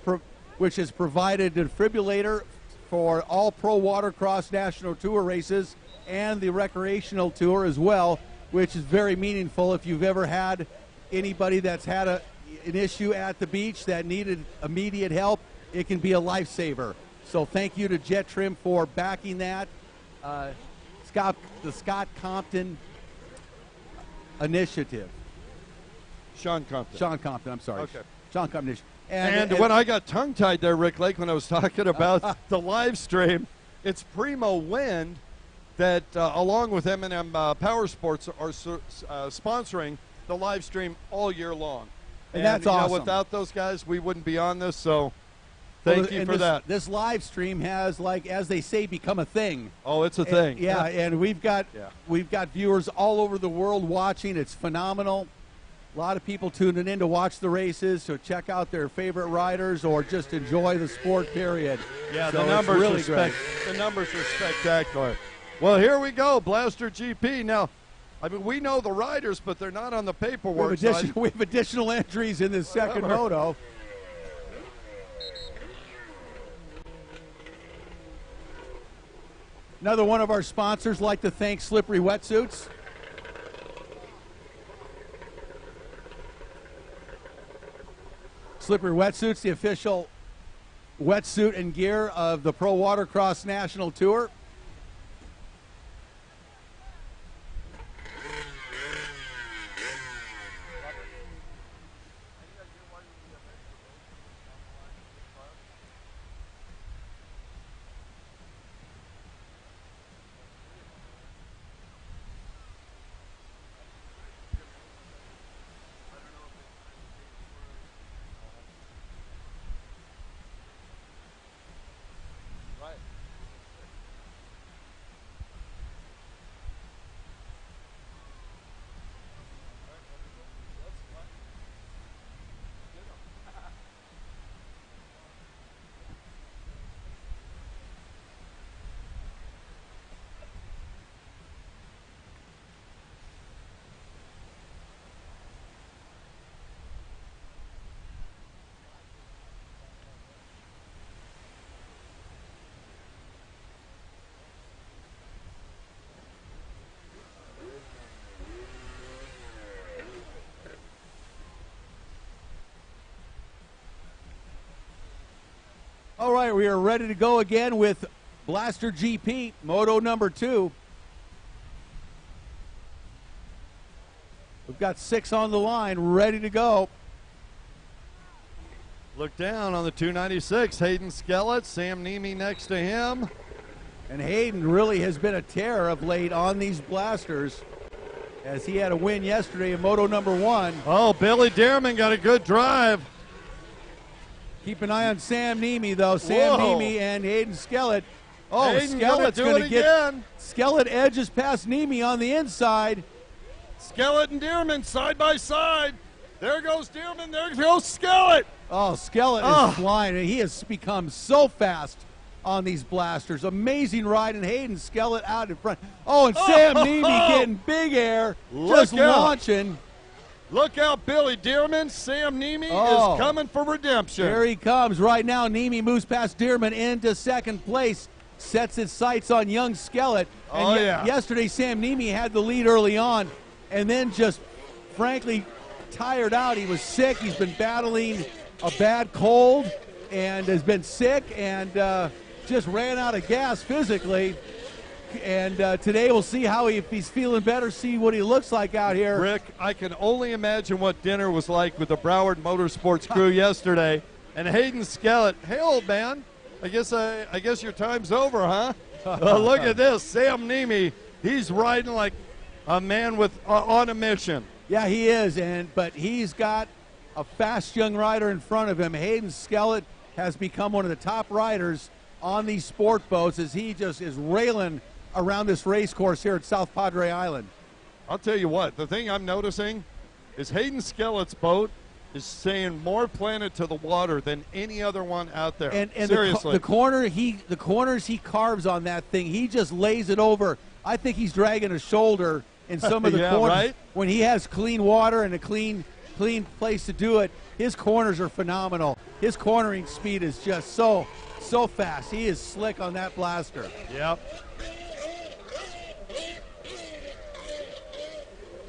which has provided a defibrillator for all pro watercross national tour races and the recreational tour as well, which is very meaningful. If you've ever had anybody that's had an issue at the beach that needed immediate help, it can be a lifesaver. So thank you to Jet Trim for backing that. The Scott Compton initiative. Sean Compton. Sean Compton, I'm sorry. Okay. Sean Compton initiative. And when I got tongue-tied there, Rick Lake, when I was talking about the live stream, it's Primo Wind that, along with M&M Power Sports, are sponsoring the live stream all year long. And that's you know, awesome. without those guys, we wouldn't be on this, so Thank you for that. This live stream has, like, as they say, become a thing. Oh, it's a thing. Yeah, and we've got viewers all over the world watching. It's phenomenal. A lot of people tuning in to watch the races, to check out their favorite riders, or just enjoy the sport. Period. Yeah, so the numbers really are the numbers are spectacular. Well, here we go, Blaster GP. Now, I mean, we know the riders, but they're not on the paperwork. We have additional entries in this second moto. Another one of our sponsors like to thank Slippery Wetsuits. Slippery Wetsuits, the official wetsuit and gear of the Pro Watercross National Tour. All right, we are ready to go again with Blaster GP, Moto number 2. We've got 6 on the line, ready to go. Look down on the 296, Hayden Skellett, Sam Nemi next to him. And Hayden really has been a terror of late on these blasters, as he had a win yesterday in Moto number 1. Oh, Billy Dearman got a good drive. Keep an eye on Sam Nemi, though. Sam Nemi and Hayden Skellett. Oh, Hayden Skellett's going to get Skellett edges past Nemi on the inside. Skellett and Dearman side by side. There goes Dearman. There goes Skellett. Oh, Skellett is flying. He has become so fast on these blasters. Amazing ride, and Hayden Skellett out in front. Oh, and Sam Nemi getting big air, just launching. Look out, Billy Dearman. Sam Nemi is coming for redemption. There he comes. Right now, Nemi moves past Dearman into second place, sets his sights on young Skellett. And yesterday, Sam Nemi had the lead early on, and then just frankly tired out. He was sick. He's been battling a bad cold and has been sick and just ran out of gas physically. And today we'll see how if he's feeling better, see what he looks like out here. Rick, I can only imagine what dinner was like with the Broward Motorsports crew yesterday. And Hayden Skellett, hey, old man, I guess your time's over, huh? Look at this, Sam Nemi. He's riding like a man with on a mission. Yeah, he is, but he's got a fast young rider in front of him. Hayden Skellett has become one of the top riders on these sport boats as he just is railing around this race course here at South Padre Island. I'll tell you what, the thing I'm noticing is Hayden Skellett's boat is staying more planted to the water than any other one out there. And seriously, the corners he carves on that thing, he just lays it over. I think he's dragging a shoulder in some of the corners. Right? When he has clean water and a clean place to do it, his corners are phenomenal. His cornering speed is just so fast. He is slick on that blaster. Yep.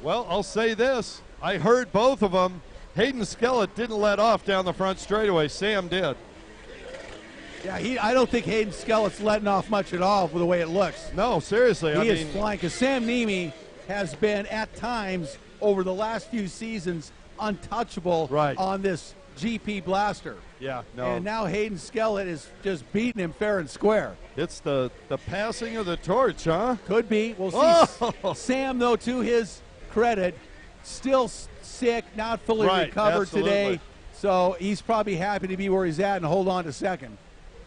Well, I'll say this. I heard both of them. Hayden Skellett didn't let off down the front straightaway. Sam did. Yeah, I don't think Hayden Skellett's letting off much at all for the way it looks. No, seriously. He is flying because Sam Nemi has been at times over the last few seasons untouchable on this GP blaster. Yeah, no. And now Hayden Skellett is just beating him fair and square. It's the passing of the torch, huh? Could be. We'll see. Sam, though, to his credit, still sick, not fully recovered today. So he's probably happy to be where he's at and hold on to second.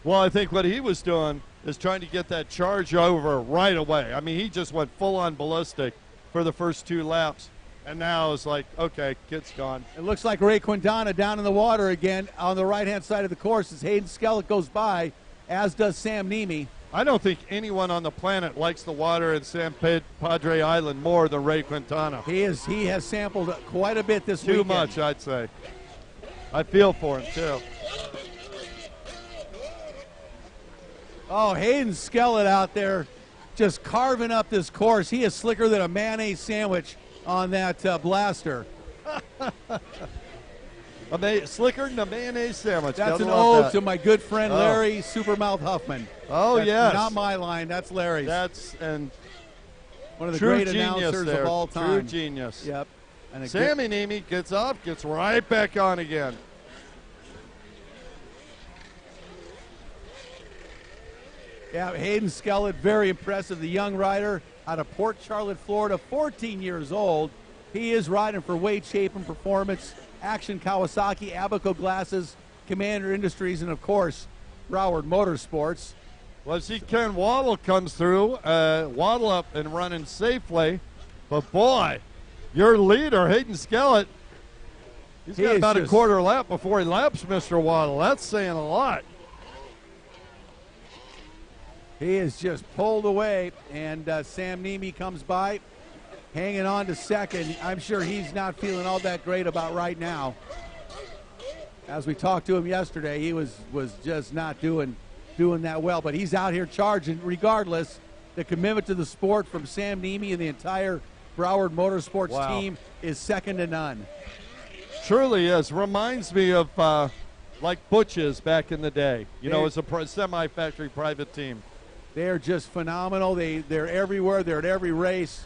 Well, I think what he was doing is trying to get that charge over right away. I mean, he just went full-on ballistic for the first 2 laps, and now it's like, okay, kid's gone. It looks like Ray Quintana down in the water again on the right-hand side of the course as Hayden Skellett goes by, as does Sam Nemi. I don't think anyone on the planet likes the water in San Padre Island more than Ray Quintana. He has sampled quite a bit this weekend. Too much, I'd say. I feel for him, too. Oh, Hayden Skellett out there just carving up this course. He is slicker than a mayonnaise sandwich on that blaster. Slicker than a mayonnaise sandwich. That's an ode to my good friend Larry Supermouth Huffman. Oh, that's yes. Not my line. That's Larry's. That's one of the great announcers there. of all time. True genius. Yep. And Sammy Nemi gets up, gets right back on again. Yeah, Hayden Skellett, very impressive. The young rider out of Port Charlotte, Florida, 14 years old. He is riding for Weight, Shape, and Performance, Action Kawasaki, Abaco Glasses, Commander Industries, and, of course, Broward Motorsports. Well, see, Ken Waddle comes through, Waddle up and running safely. But, boy, your leader, Hayden Skellett, he's got about a quarter lap before he laps Mr. Waddle. That's saying a lot. He is just pulled away, and Sam Nemi comes by, hanging on to second. I'm sure he's not feeling all that great about right now. As we talked to him yesterday, he was just not doing that well, but he's out here charging regardless. The commitment to the sport from Sam Nemi and the entire Broward Motorsports team is second to none. Truly is. Reminds me of like Butch's back in the day, as a semi-factory private team. They're just phenomenal. They're everywhere. They're at every race,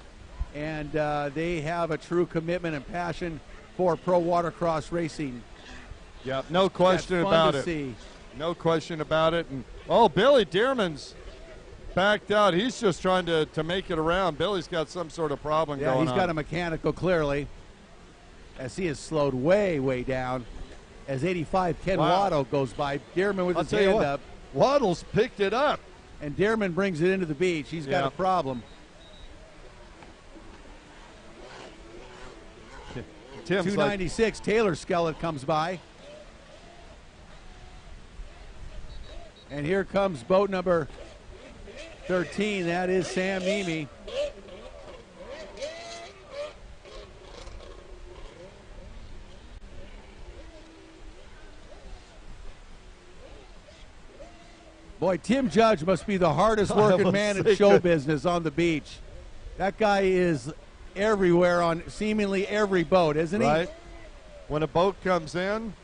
and they have a true commitment and passion for pro watercross racing. Yeah, no question about it. See. No question about it. And Billy Dearman's backed out. He's just trying to make it around. Billy's got some sort of problem going on. Yeah, he's got a mechanical clearly, as he is slowed way, way down. As 85 Ken Waddle goes by. Dearman with his hand up. Waddle's picked it up. And Dearman brings it into the beach. He's got a problem. Tim's 296, Taylor Skellett comes by. And here comes boat number 13. That is Sam Nemi. Boy, Tim Judge must be the hardest working man in show business on the beach. That guy is everywhere on seemingly every boat, isn't he? Right. When a boat comes in,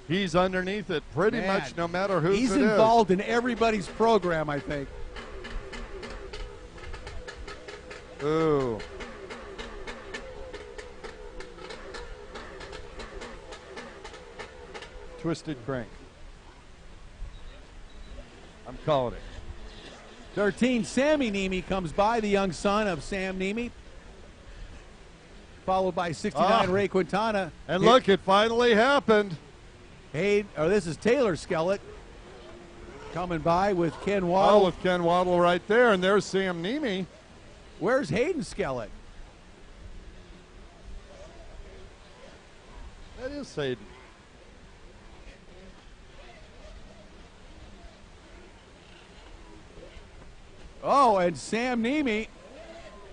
he's underneath it pretty much no matter who's He's involved in everybody's program, I think. Ooh. Twisted crank. I'm calling it. 13, Sammy Nemi comes by, the young son of Sam Nemi. Followed by 69, Ray Quintana. And look, it finally happened. This is Taylor Skellett coming by with Ken Waddle. Oh, with Ken Waddle right there, and there's Sam Nemi. Where's Hayden Skellett? That is Hayden. Oh, and Sam Nemi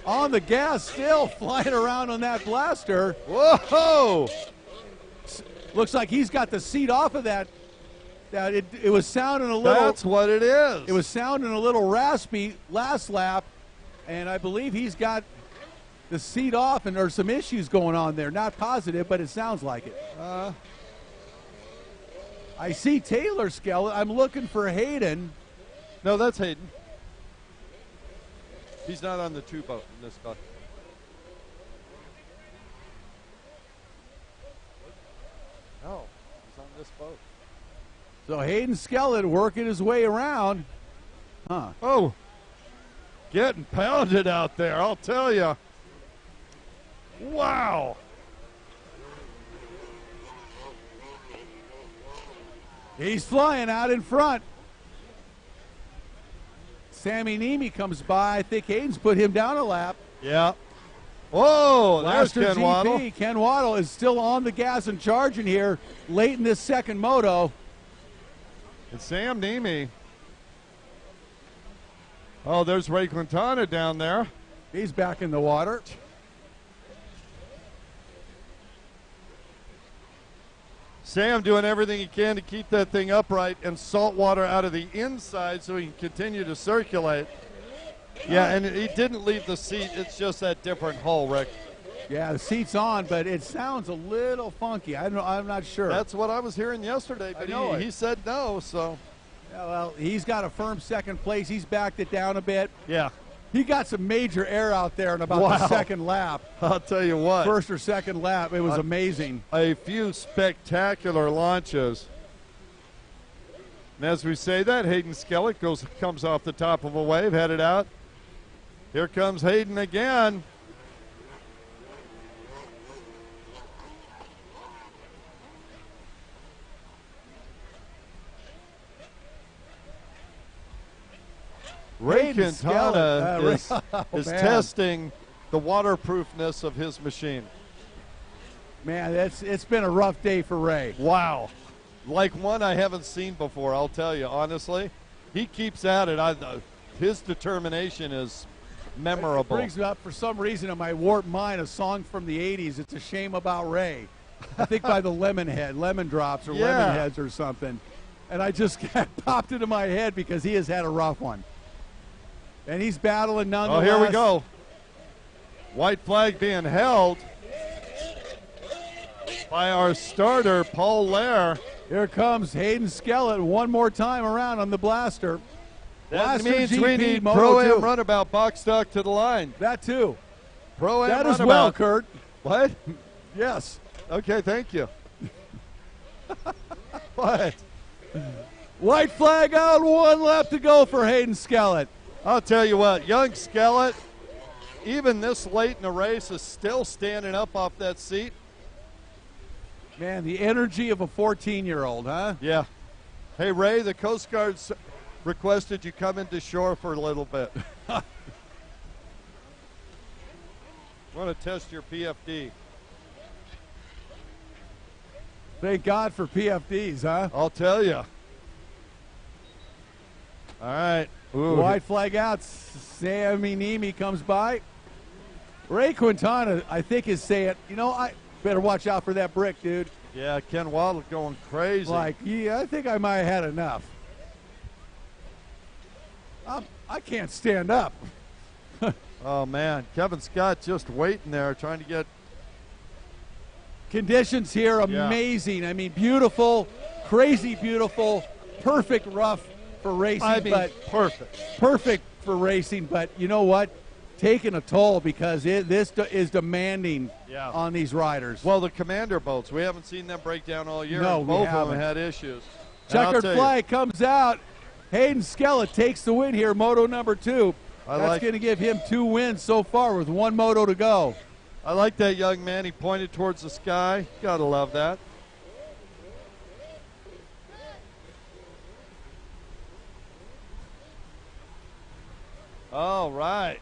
on the gas still flying around on that blaster. Whoa! Looks like he's got the seat off of that. It was sounding a little. That's what it is. It was sounding a little raspy last lap, and I believe he's got the seat off, and there's some issues going on there. Not positive, but it sounds like it. I see Taylor Skellett. I'm looking for Hayden. No, that's Hayden. He's not on the two boat in this boat. No, he's on this boat. So Hayden Skellett working his way around. Huh. Oh, getting pounded out there, I'll tell you. Wow. He's flying out in front. Sammy Niemi comes by. I think Hayden's put him down a lap. Yeah. Whoa, there's Blaster Ken GP. Waddle. Ken Waddle is still on the gas and charging here late in this second moto. And Sam Niemi. Oh, there's Ray Quintana down there. He's back in the water. Sam doing everything he can to keep that thing upright and salt water out of the inside so he can continue to circulate. Yeah, and he didn't leave the seat. It's just that different hull, Rick. Yeah, the seat's on, but it sounds a little funky. I'm not sure. That's what I was hearing yesterday, but he said no, so. Yeah, well, he's got a firm second place. He's backed it down a bit. Yeah. He got some major air out there in about the second lap. I'll tell you what. First or second lap, it was amazing. A few spectacular launches. And as we say that, Hayden Skelett comes off the top of a wave, headed out. Here comes Hayden again. Ray Quintana is testing the waterproofness of his machine. Man, it's been a rough day for Ray. Wow. Like one I haven't seen before, I'll tell you, honestly. He keeps at it. His determination is memorable. It brings up, for some reason, in my warped mind, a song from the 80s, It's a Shame About Ray. I think by the Lemon Drops or Lemon Heads or something. And I just popped into my head because he has had a rough one. And he's battling nonetheless. Oh, here we go. White flag being held by our starter, Paul Lair. Here comes Hayden Skelett one more time around on the blaster. That Blaster means GP, we need Moto Pro-Am 2. runabout box stock to the line. That too. Pro-Am that runabout. as well, Kurt. What? Yes. Okay, thank you. What? White flag out, one left to go for Hayden Skelett. I'll tell you what, young Skelett, even this late in the race, is still standing up off that seat. Man, the energy of a 14-year-old, huh? Yeah. Hey, Ray, the Coast Guard's requested you come into shore for a little bit. Want to test your PFD. Thank God for PFDs, huh? I'll tell you. All right. Ooh. White flag out. Sammy Niemi comes by. Ray Quintana, I think, is saying, I better watch out for that brick, dude. Yeah, Ken Waddle going crazy. I think I might have had enough. I can't stand up. Oh, man. Kevin Scott just waiting there, trying to get. Conditions here, amazing. I mean, beautiful, crazy beautiful, perfect rough for racing. Perfect. Perfect for racing, but you know what? Taking a toll because this is demanding on these riders. Well, the commander boats, we haven't seen them break down all year. No, both we haven't. of them had issues. Checkered flag comes out. Hayden Skelett takes the win here, moto number 2. That's going to give him 2 wins so far with 1 moto to go. I like that young man. He pointed towards the sky. Gotta love that. All right.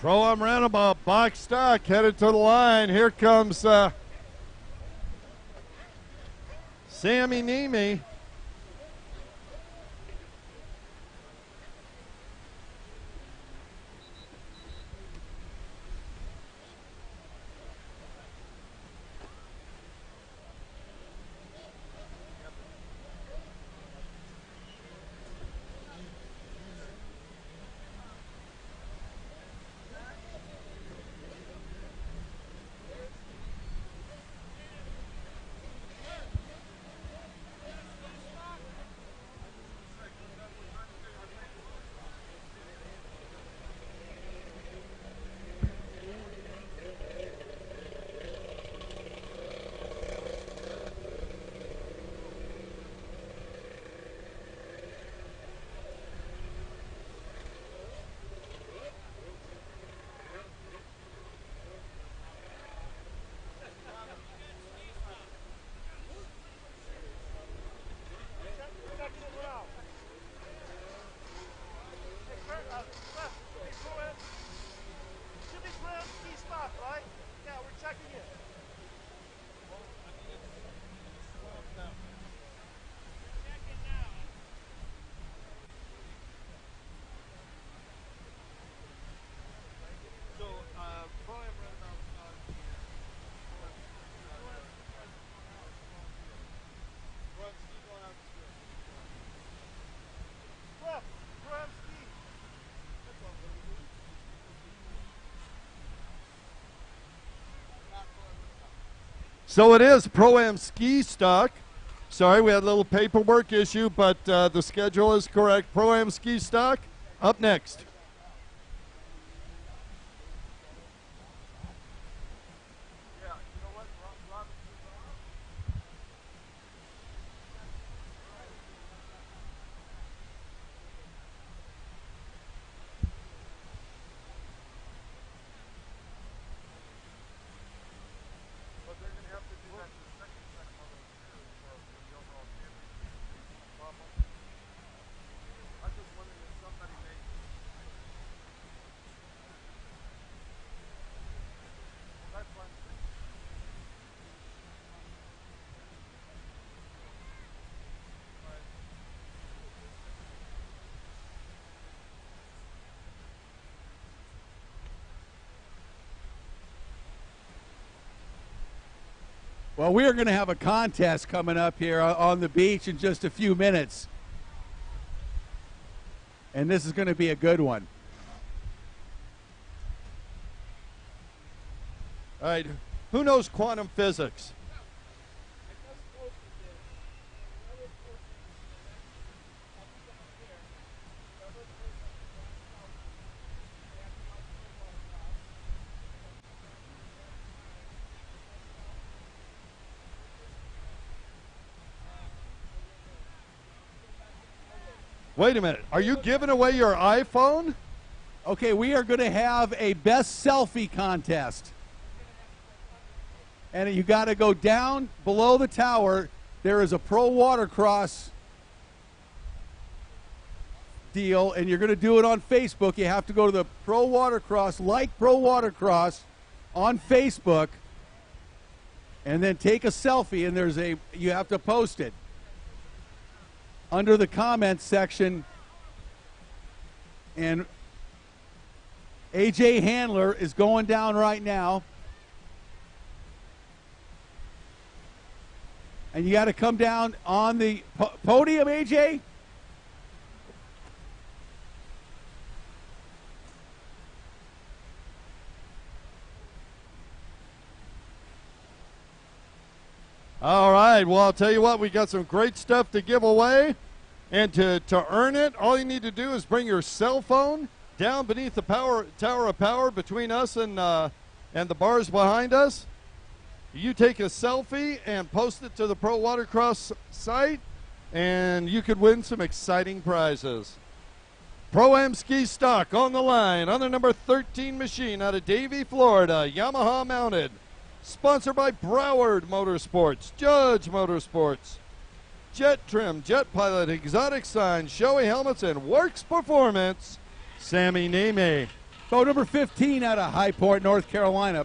Pro-Am runabout box stock headed to the line. Here comes Sammy Niemi. So it is Pro-Am Ski Stock. Sorry, we had a little paperwork issue, but the schedule is correct. Pro-Am Ski Stock up next. Well, we are going to have a contest coming up here on the beach in just a few minutes. And this is going to be a good one. All right, who knows quantum physics? Wait a minute. Are you giving away your iPhone? Okay, we are going to have a best selfie contest. And you got to go down below the tower. There is a Pro Watercross deal, and you're going to do it on Facebook. You have to go to the Pro Watercross, like Pro Watercross on Facebook, and then take a selfie, and you have to post it under the comments section. And AJ Handler is going down right now. And you got to come down on the podium, AJ. All right, well, I'll tell you what, we got some great stuff to give away. And to earn it, all you need to do is bring your cell phone down beneath the tower of power between us and the bars behind us. You take a selfie and post it to the Pro Watercross site, and you could win some exciting prizes. Pro-Am Ski Stock on the line on the number 13 machine out of Davie, Florida, Yamaha mounted. Sponsored by Broward Motorsports, Judge Motorsports, Jet Trim, Jet Pilot, Exotic Signs, Shoei Helmets, and Works Performance, Sammy Neme. Boat number 15 out of High Point, North Carolina,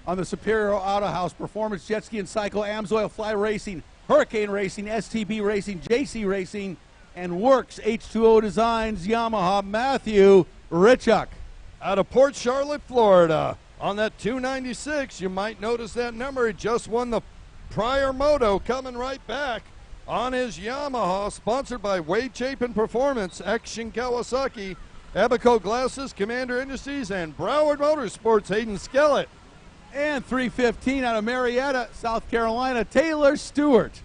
on the Superior Auto House, Performance Jet Ski and Cycle, Amsoil Fly Racing, Hurricane Racing, STB Racing, JC Racing, and Works H2O Designs, Yamaha, Matthew Richuk. Out of Port Charlotte, Florida. On that 296, you might notice that number. He just won the prior Moto, coming right back on his Yamaha, sponsored by Wade Chapin Performance, Action Kawasaki, Abaco Glasses, Commander Industries, and Broward Motorsports, Hayden Skellett. And 315 out of Marietta, South Carolina, Taylor Stewart.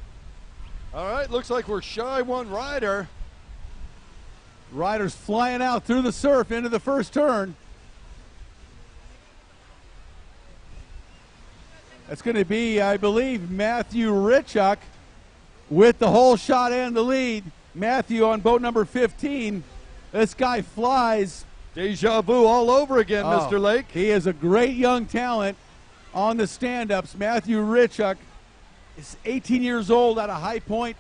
All right, looks like we're shy one rider. Riders flying out through the surf into the first turn. That's going to be, I believe, Matthew Richuk with the whole shot and the lead. Matthew on boat number 15. This guy flies. Deja vu all over again, Mr. Lake. He is a great young talent on the stand-ups. Matthew Richuk is 18 years old out of High Point,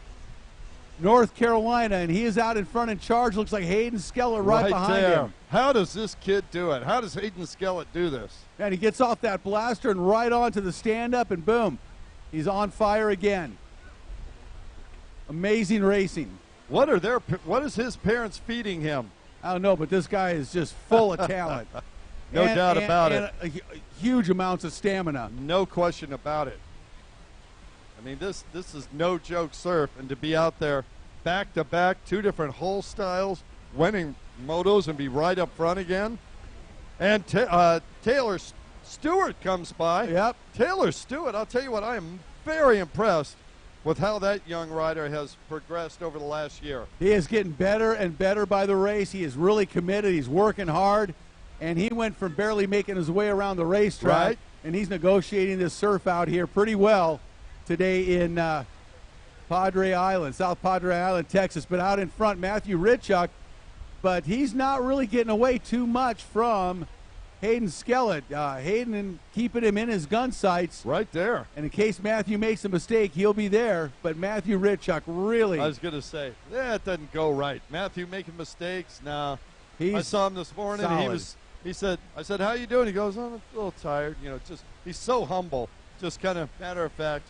North Carolina, and he is out in front in charge. Looks like Hayden Skellett right behind there. him. How does this kid do it? How does Hayden Skellett do this? And he gets off that blaster and right onto the stand-up, and boom, he's on fire again. Amazing racing. What is his parents feeding him? I don't know, but this guy is just full of talent. No doubt about it. Huge amounts of stamina. No question about it. I mean, this is no joke surf, and to be out there back-to-back, two different hull styles, winning motos and be right up front again. And Taylor Stewart comes by. Yep. Taylor Stewart, I'll tell you what, I am very impressed with how that young rider has progressed over the last year. He is getting better and better by the race. He is really committed. He's working hard. And he went from barely making his way around the racetrack. Right. And he's negotiating this surf out here pretty well today in Padre Island, South Padre Island, Texas. But out in front, Matthew Ritchuk. But he's not really getting away too much from Hayden Skellett. Hayden keeping him in his gun sights. Right there. And in case Matthew makes a mistake, he'll be there. But Matthew Ritchuk really. I was going to say, that doesn't go right. Matthew making mistakes? No. I saw him this morning. Solid. And I said, how you doing? He goes, oh, I'm a little tired. You know, he's so humble. Just kind of matter of fact.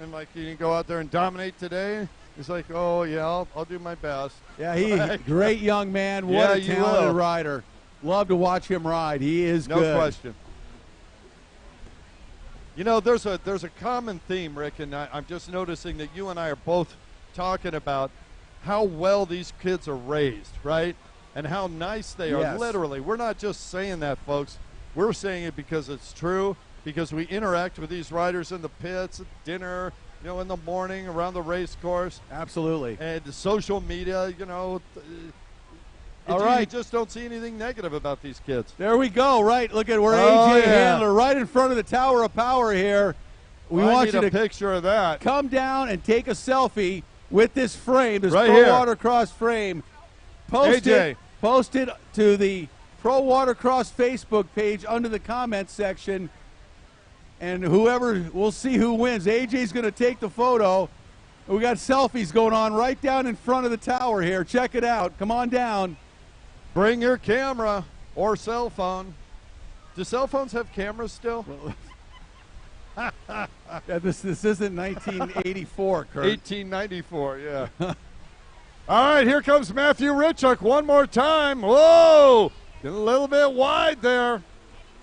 And like, you can go out there and dominate today. He's like, oh, yeah, I'll do my best. Yeah, he's a great young man. What a talented rider. Love to watch him ride. He is good. No question. You know, there's a common theme, Rick, and I'm just noticing that you and I are both talking about how well these kids are raised, right? And how nice they are, literally. We're not just saying that, folks. We're saying it because it's true, because we interact with these riders in the pits, at dinner, you know, in the morning, around the race course. Absolutely. And the social media, you know. All right. You just don't see anything negative about these kids. There we go, right? Look at where AJ Handler, right in front of the Tower of Power here. We want you to picture of that. Come down and take a selfie with this frame, this right Pro here. Watercross frame. Post it to the Pro Watercross Facebook page under the comments section. And we'll see who wins. AJ's going to take the photo. We got selfies going on right down in front of the tower here. Check it out. Come on down. Bring your camera or cell phone. Do cell phones have cameras still? This isn't 1984, Kurt. 1894, yeah. All right, here comes Matthew Ritchuk one more time. Whoa! Getting a little bit wide there.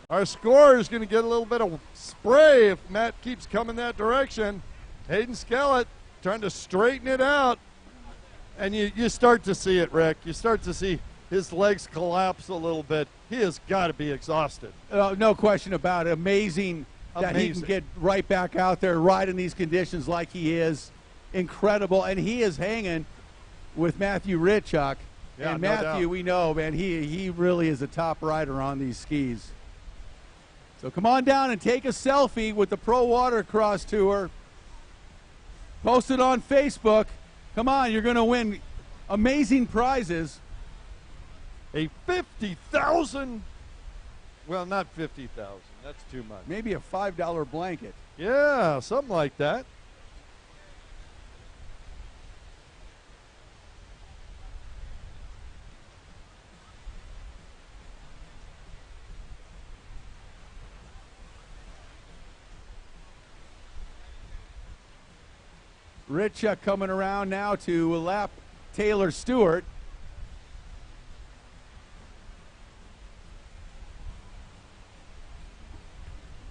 Our scorer is going to get a little bit of spray if Matt keeps coming that direction. Hayden Skellett trying to straighten it out. And you start to see it, Rick. You start to see his legs collapse a little bit. He has got to be exhausted. No question about it. Amazing that he can get right back out there, ride in these conditions like he is. Incredible. And he is hanging with Matthew Ritchuk. Yeah, and no Matthew, doubt. we know, man, he really is a top rider on these skis. So come on down and take a selfie with the Pro Watercross Tour. Post it on Facebook. Come on, you're going to win amazing prizes. A 50,000, well, not 50,000. That's too much. Maybe a $5 blanket. Yeah, something like that. Ritchuk coming around now to lap Taylor Stewart.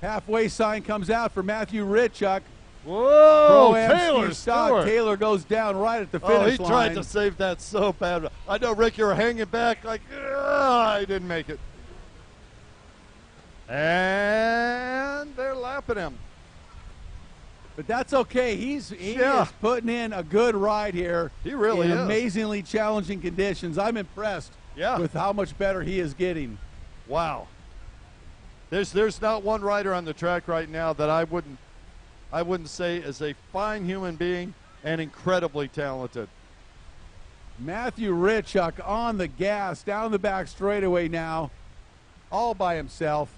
Halfway sign comes out for Matthew Ritchuk. Whoa, Pro-Am Taylor ski stock. Stewart. Taylor goes down right at the finish line. Oh, he tried to save that so bad. I know, Rick, you were hanging back like, I didn't make it. And they're lapping him. But that's okay. He is putting in a good ride here. He really in is. Amazingly challenging conditions. I'm impressed with how much better he is getting. Wow. There's not one rider on the track right now that I wouldn't say is a fine human being and incredibly talented. Matthew Ritchuk on the gas down the back straightaway now, all by himself.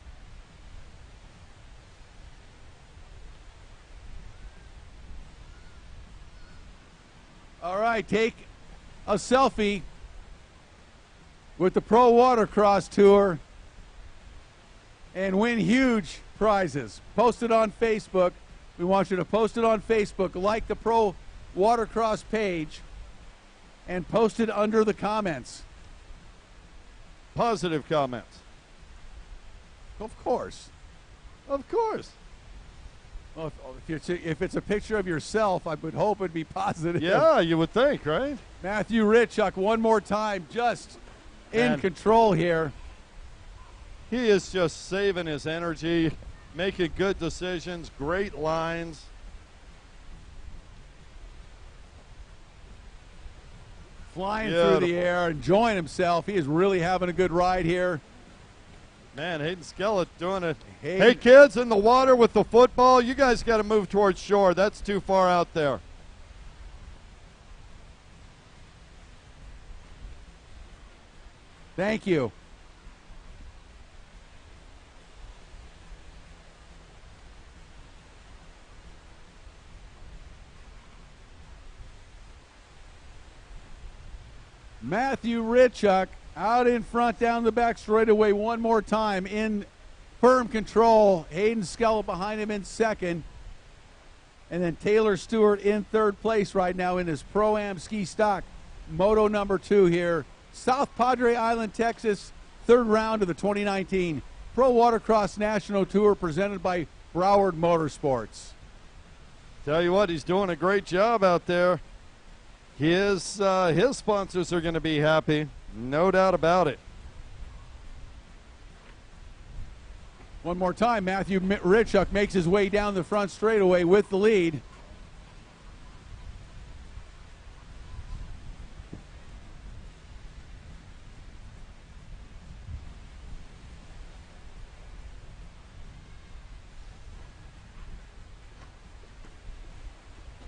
All right, take a selfie with the Pro Watercross Tour and win huge prizes. Post it on Facebook. We want you to post it on Facebook, like the Pro Watercross page, and post it under the comments. Positive comments. Of course. Of course. Well, if it's a picture of yourself, I would hope it'd be positive. Yeah, you would think, right? Matthew Ritchuk one more time, just in control here. He is just saving his energy, making good decisions, great lines. Flying Beautiful. through the air, enjoying himself. He is really having a good ride here. Man, Hayden Skellett doing it. Hey. Hey, kids in the water with the football, you guys got to move towards shore. That's too far out there. Thank you. Matthew Ritchuk out in front down the back straightaway one more time in firm control. Hayden Skellett behind him in second. And then Taylor Stewart in third place right now in his Pro-Am ski stock. Moto number 2 here. South Padre Island, Texas, third round of the 2019 Pro Watercross National Tour presented by Broward Motorsports. Tell you what, he's doing a great job out there. His sponsors are going to be happy, no doubt about it. One more time, Matthew Ritchuk makes his way down the front straightaway with the lead.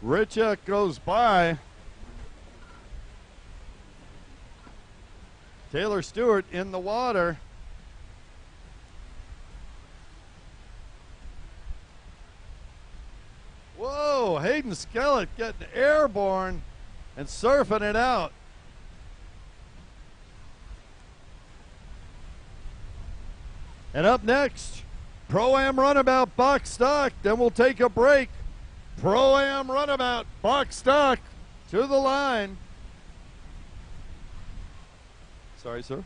Ritchuk goes by. Taylor Stewart in the water. Whoa, Hayden Skellett getting airborne and surfing it out. And up next, Pro-Am Runabout box stock. Then we'll take a break. Pro-Am Runabout box stock to the line. Sorry, sir.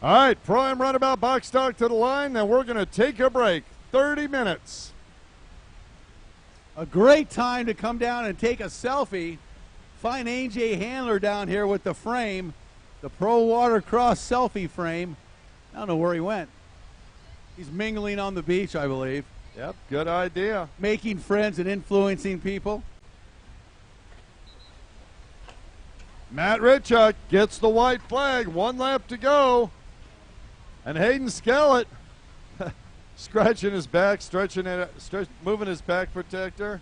All right, Pro-Am Runabout box stock to the line. Then we're going to take a break. 30 minutes. A great time to come down and take a selfie. Find AJ Handler down here with the frame, the Pro Watercross selfie frame. I don't know where he went. He's mingling on the beach, I believe. Yep, good idea. Making friends and influencing people. Matt Ritchuk gets the white flag. 1 lap to go. And Hayden Skellett scratching his back, moving his back protector.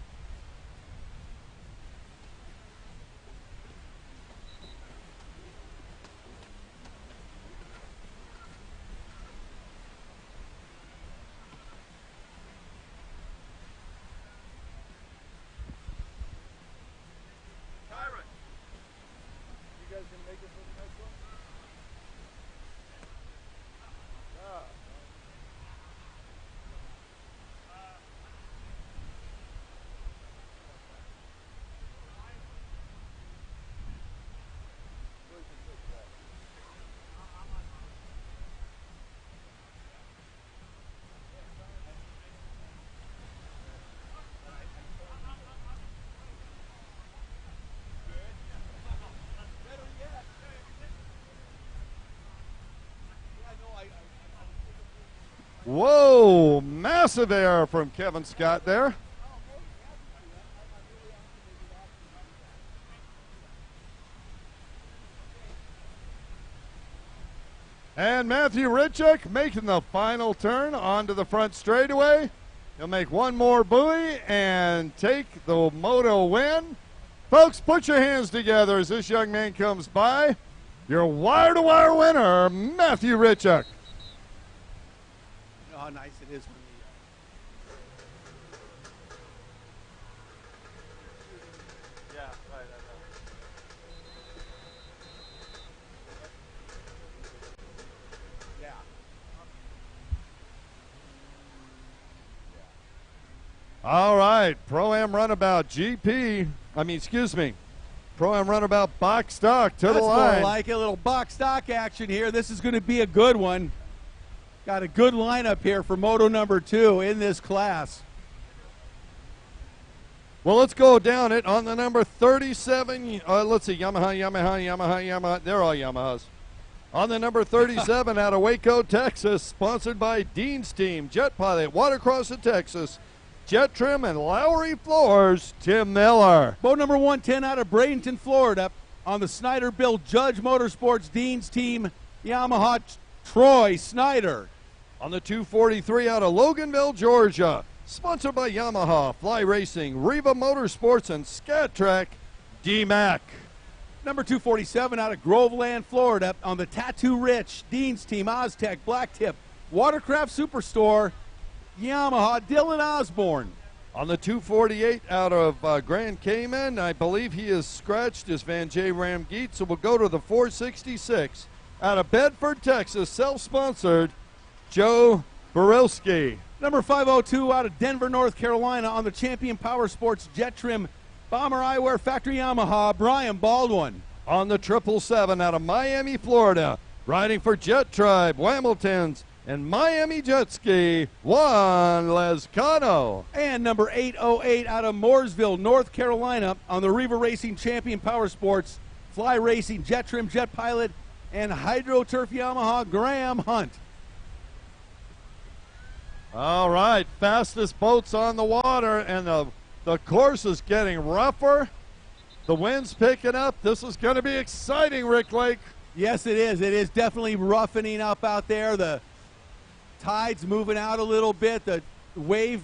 Whoa, massive error from Kevin Scott there. And Matthew Ritchuk making the final turn onto the front straightaway. He'll make one more buoy and take the Moto win. Folks, put your hands together as this young man comes by. Your wire-to-wire winner, Matthew Ritchuk. You know how nice it is when Yeah, right. yeah. All right, Pro-Am Runabout Pro-Am Runabout box stock to That's the line. more like a little box stock action here. This is going to be a good one. Got a good lineup here for Moto number 2 in this class. Well, let's go down it on the number 37. Let's see, Yamaha. They're all Yamahas. On the number 37 out of Waco, Texas, sponsored by Dean's Team, Jet Pilot, Watercross in Texas, Jet Trim, and Lowry Floors, Tim Miller. Boat number 110 out of Bradenton, Florida, on the Snyder-built Judge Motorsports Dean's Team, Yamaha, Troy Snyder. On the 243 out of Loganville, Georgia, sponsored by Yamaha, Fly Racing, Riva Motorsports, and Scat Track, D-Mac. Number 247 out of Groveland, Florida, on the Tattoo Rich Dean's Team, Oztech, Blacktip, Watercraft Superstore, Yamaha, Dylan Osborne. On the 248 out of Grand Cayman, I believe he is scratched as Van J. Ramgeet, so we'll go to the 466 out of Bedford, Texas, self-sponsored, Joe Borowski. Number 502 out of Denver, North Carolina, on the Champion Power Sports Jet Trim Bomber Eyewear Factory Yamaha, Brian Baldwin. On the 777 out of Miami, Florida, riding for Jet Tribe, Hamilton's, and Miami Jet Ski, Juan Lescano. And number 808 out of Mooresville, North Carolina, on the Riva Racing Champion Power Sports, Fly Racing, Jet Trim, Jet Pilot, and HydroTurf Yamaha, Graham Hunt. All right, fastest boats on the water, and the course is getting rougher. The wind's picking up. This is going to be exciting, Rick Lake. Yes, it is. It is definitely roughening up out there. The tide's moving out a little bit. The wave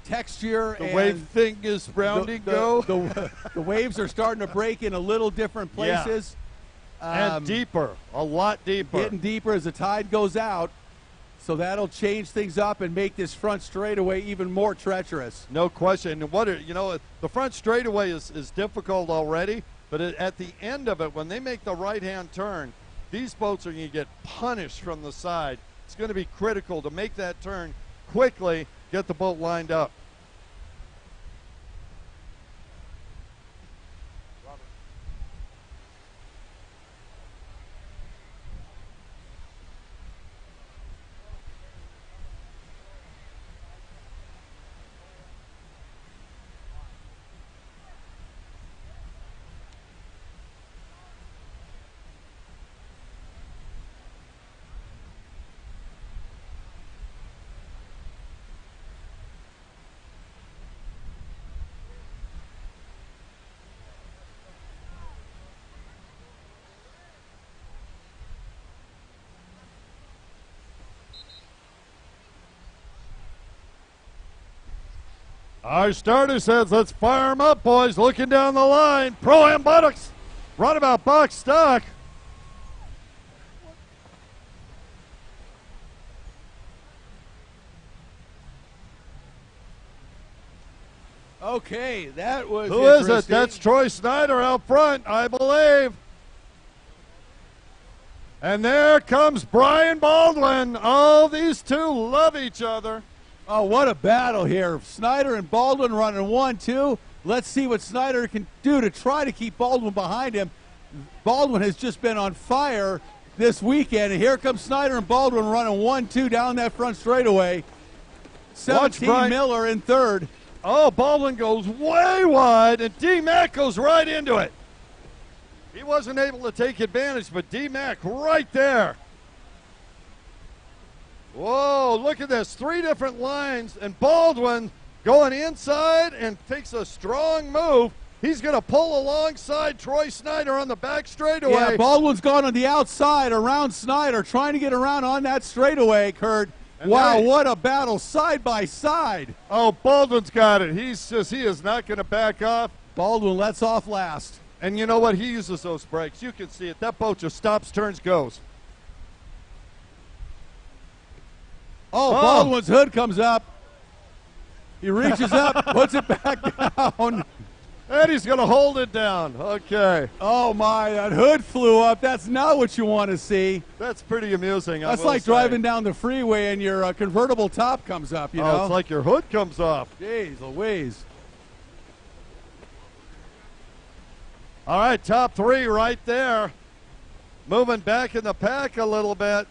texture The and wave thing is rounding go. The waves are starting to break in a little different places. And deeper, a lot deeper. Getting deeper as the tide goes out. So that'll change things up and make this front straightaway even more treacherous. No question. And the front straightaway is difficult already, but at the end of it, when they make the right-hand turn, these boats are going to get punished from the side. It's going to be critical to make that turn quickly, get the boat lined up. Our starter says, let's fire them up, boys. Looking down the line. Pro-Am buttocks. Runabout box stock. Okay, that was Who is it? interesting. That's Troy Snyder out front, I believe. And there comes Brian Baldwin. Oh, these two love each other. Oh, what a battle here. Snyder and Baldwin running 1-2. Let's see what Snyder can do to try to keep Baldwin behind him. Baldwin has just been on fire this weekend. And here comes Snyder and Baldwin running 1-2 down that front straightaway. 17 Miller in third. Oh, Baldwin goes way wide, and D-Mac goes right into it. He wasn't able to take advantage, but D-Mac right there. Whoa, look at this. 3 different lines, and Baldwin going inside and takes a strong move. He's going to pull alongside Troy Snyder on the back straightaway. Yeah, Baldwin's gone on the outside around Snyder, trying to get around on that straightaway, Kurt. And wow, what a battle side by side. Oh, Baldwin's got it. He is not going to back off. Baldwin lets off last. And you know what? He uses those brakes. You can see it. That boat just stops, turns, goes. Oh, Baldwin's hood comes up. He reaches up, puts it back down. And he's going to hold it down. Okay. Oh, my, that hood flew up. That's not what you want to see. That's pretty amusing. That's like driving down the freeway and your convertible top comes up, you know? It's like your hood comes off. Jeez Louise. All right, top 3 right there. Moving back in the pack a little bit.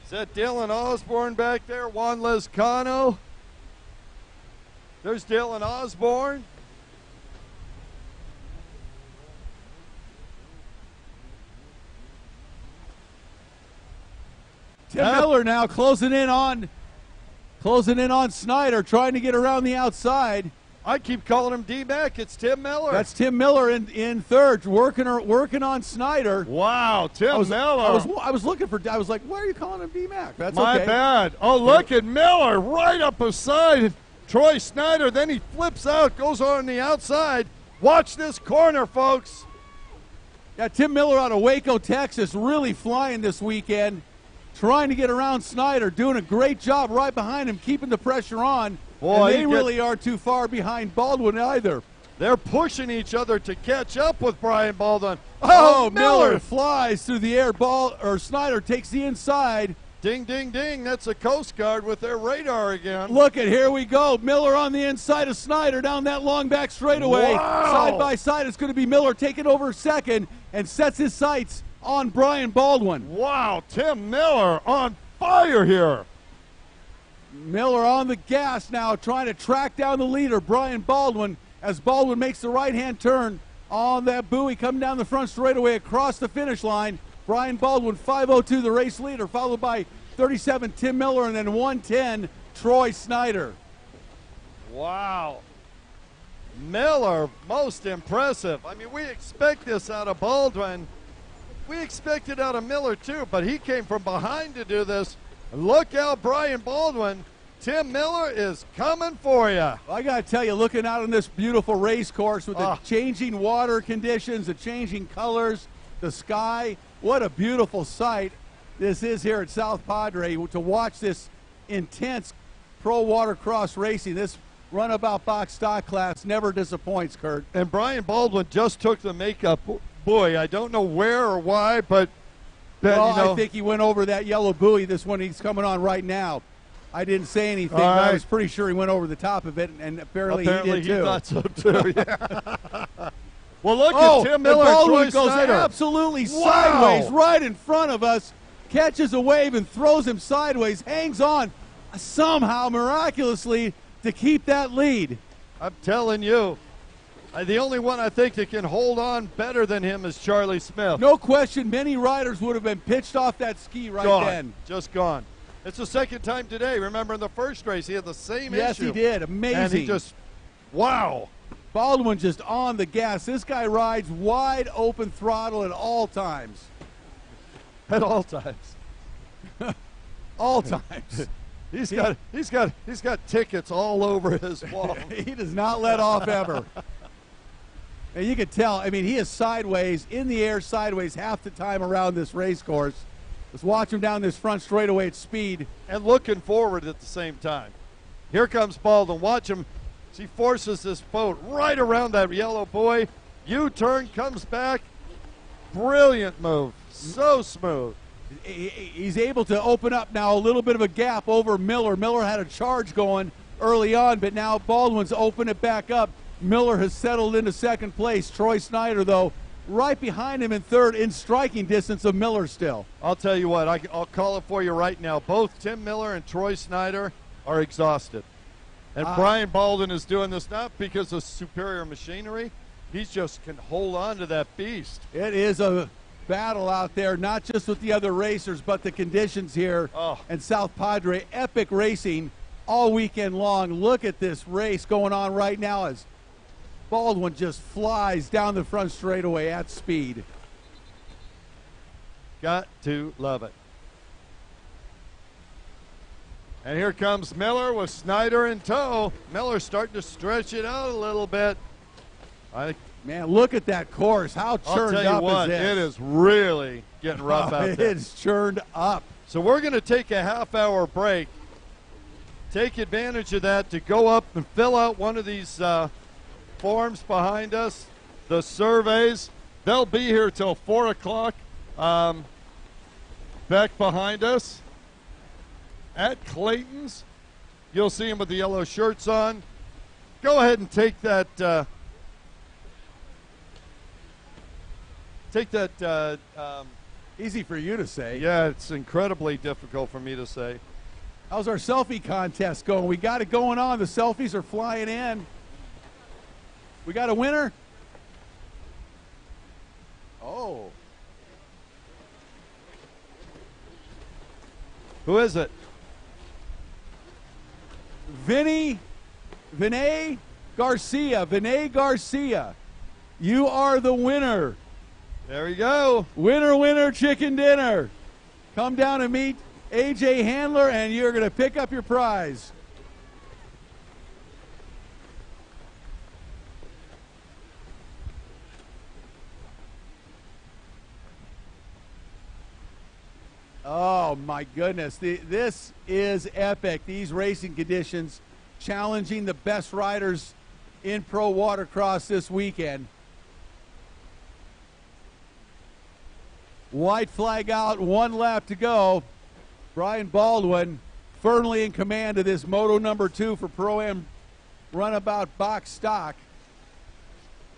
Is that Dylan Osborne back there? Juan Lescano. There's Dylan Osborne. Tim Miller now closing in on Snyder, trying to get around the outside. I keep calling him D-Mac. It's Tim Miller. That's Tim Miller in third, working on Snyder. Wow, Tim Miller. I was looking for. I was like, why are you calling him D-Mac? That's My okay. bad. Oh, look at Miller right up beside Troy Snyder. Then he flips out, goes on the outside. Watch this corner, folks. Yeah, Tim Miller out of Waco, Texas, really flying this weekend, trying to get around Snyder, doing a great job right behind him, keeping the pressure on. Boy, and they really aren't too far behind Baldwin either. They're pushing each other to catch up with Brian Baldwin. Oh, Miller flies through the air. Snyder takes the inside. Ding, ding, ding. That's a Coast Guard with their radar again. Look at, here we go. Miller on the inside of Snyder down that long back straightaway. Wow. Side by side, it's going to be Miller taking over second and sets his sights on Brian Baldwin. Wow, Tim Miller on fire here. Miller on the gas now, trying to track down the leader, Brian Baldwin, as Baldwin makes the right-hand turn on that buoy, coming down the front straightaway across the finish line. Brian Baldwin, 5:02, the race leader, followed by 37, Tim Miller, and then 1:10, Troy Snyder. Wow. Miller, most impressive. I mean, we expect this out of Baldwin. We expect it out of Miller, too, but he came from behind to do this. Look out, Brian Baldwin. Tim Miller is coming for you. Well, I got to tell you, looking out on this beautiful race course with the changing water conditions, the changing colors, the sky, what a beautiful sight this is here at South Padre to watch this intense pro watercross racing. This runabout box stock class never disappoints, Kurt. And Brian Baldwin just took the makeup buoy. I don't know where or why, but I think he went over that yellow buoy, this one he's coming on right now. I didn't say anything, but I was pretty sure he went over the top of it, and apparently he did too. He thought so too, yeah. Well, look at Tim Miller and Troy goes Snyder. Absolutely sideways right in front of us, catches a wave and throws him sideways, hangs on somehow miraculously to keep that lead. I'm telling you, the only one I think that can hold on better than him is Charlie Smith. No question, many riders would have been pitched off that ski then. Just gone. It's the second time today. Remember in the first race, he had the same issue. Yes, he did. Amazing. And he just, wow. Baldwin just on the gas. This guy rides wide open throttle at all times. At all times. All times. He's got tickets all over his wall. He does not let off ever. And you can tell, I mean, he is sideways, in the air sideways half the time around this race course. Let's watch him down this front straightaway at speed. And looking forward at the same time. Here comes Baldwin. Watch him. He forces this boat right around that yellow buoy. U-turn, comes back. Brilliant move. So smooth. He's able to open up now a little bit of a gap over Miller. Miller had a charge going early on, but now Baldwin's opened it back up. Miller has settled into second place. Troy Snyder, though, right behind him in third, in striking distance of Miller still. I'll tell you what, I'll call it for you right now. Both Tim Miller and Troy Snyder are exhausted. And Brian Baldwin is doing this not because of superior machinery. He just can hold on to that beast. It is a battle out there, not just with the other racers, but the conditions here in South Padre. Epic racing all weekend long. Look at this race going on right now as Baldwin just flies down the front straightaway at speed. Got to love it. And here comes Miller with Snyder in tow. Miller starting to stretch it out a little bit. Man, look at that course. How churned up is this? It is really getting rough out there. It's churned up. So we're going to take a half-hour break. Take advantage of that to go up and fill out one of these forms behind us, the surveys. They'll be here till 4 o'clock. Back behind us at Clayton's. You'll see them with the yellow shirts on. Go ahead and take that. Easy for you to say. Yeah, it's incredibly difficult for me to say. How's our selfie contest going? We got it going on. The selfies are flying in. We got a winner? Oh. Who is it? Vinay Garcia. Vinay Garcia. You are the winner. There we go. Winner, winner, chicken dinner. Come down and meet AJ Handler, and you're going to pick up your prize. Oh my goodness, this is epic. These racing conditions challenging the best riders in pro watercross this weekend. White flag out, one lap to go. Brian Baldwin firmly in command of this Moto number 2 for Pro-Am runabout box stock.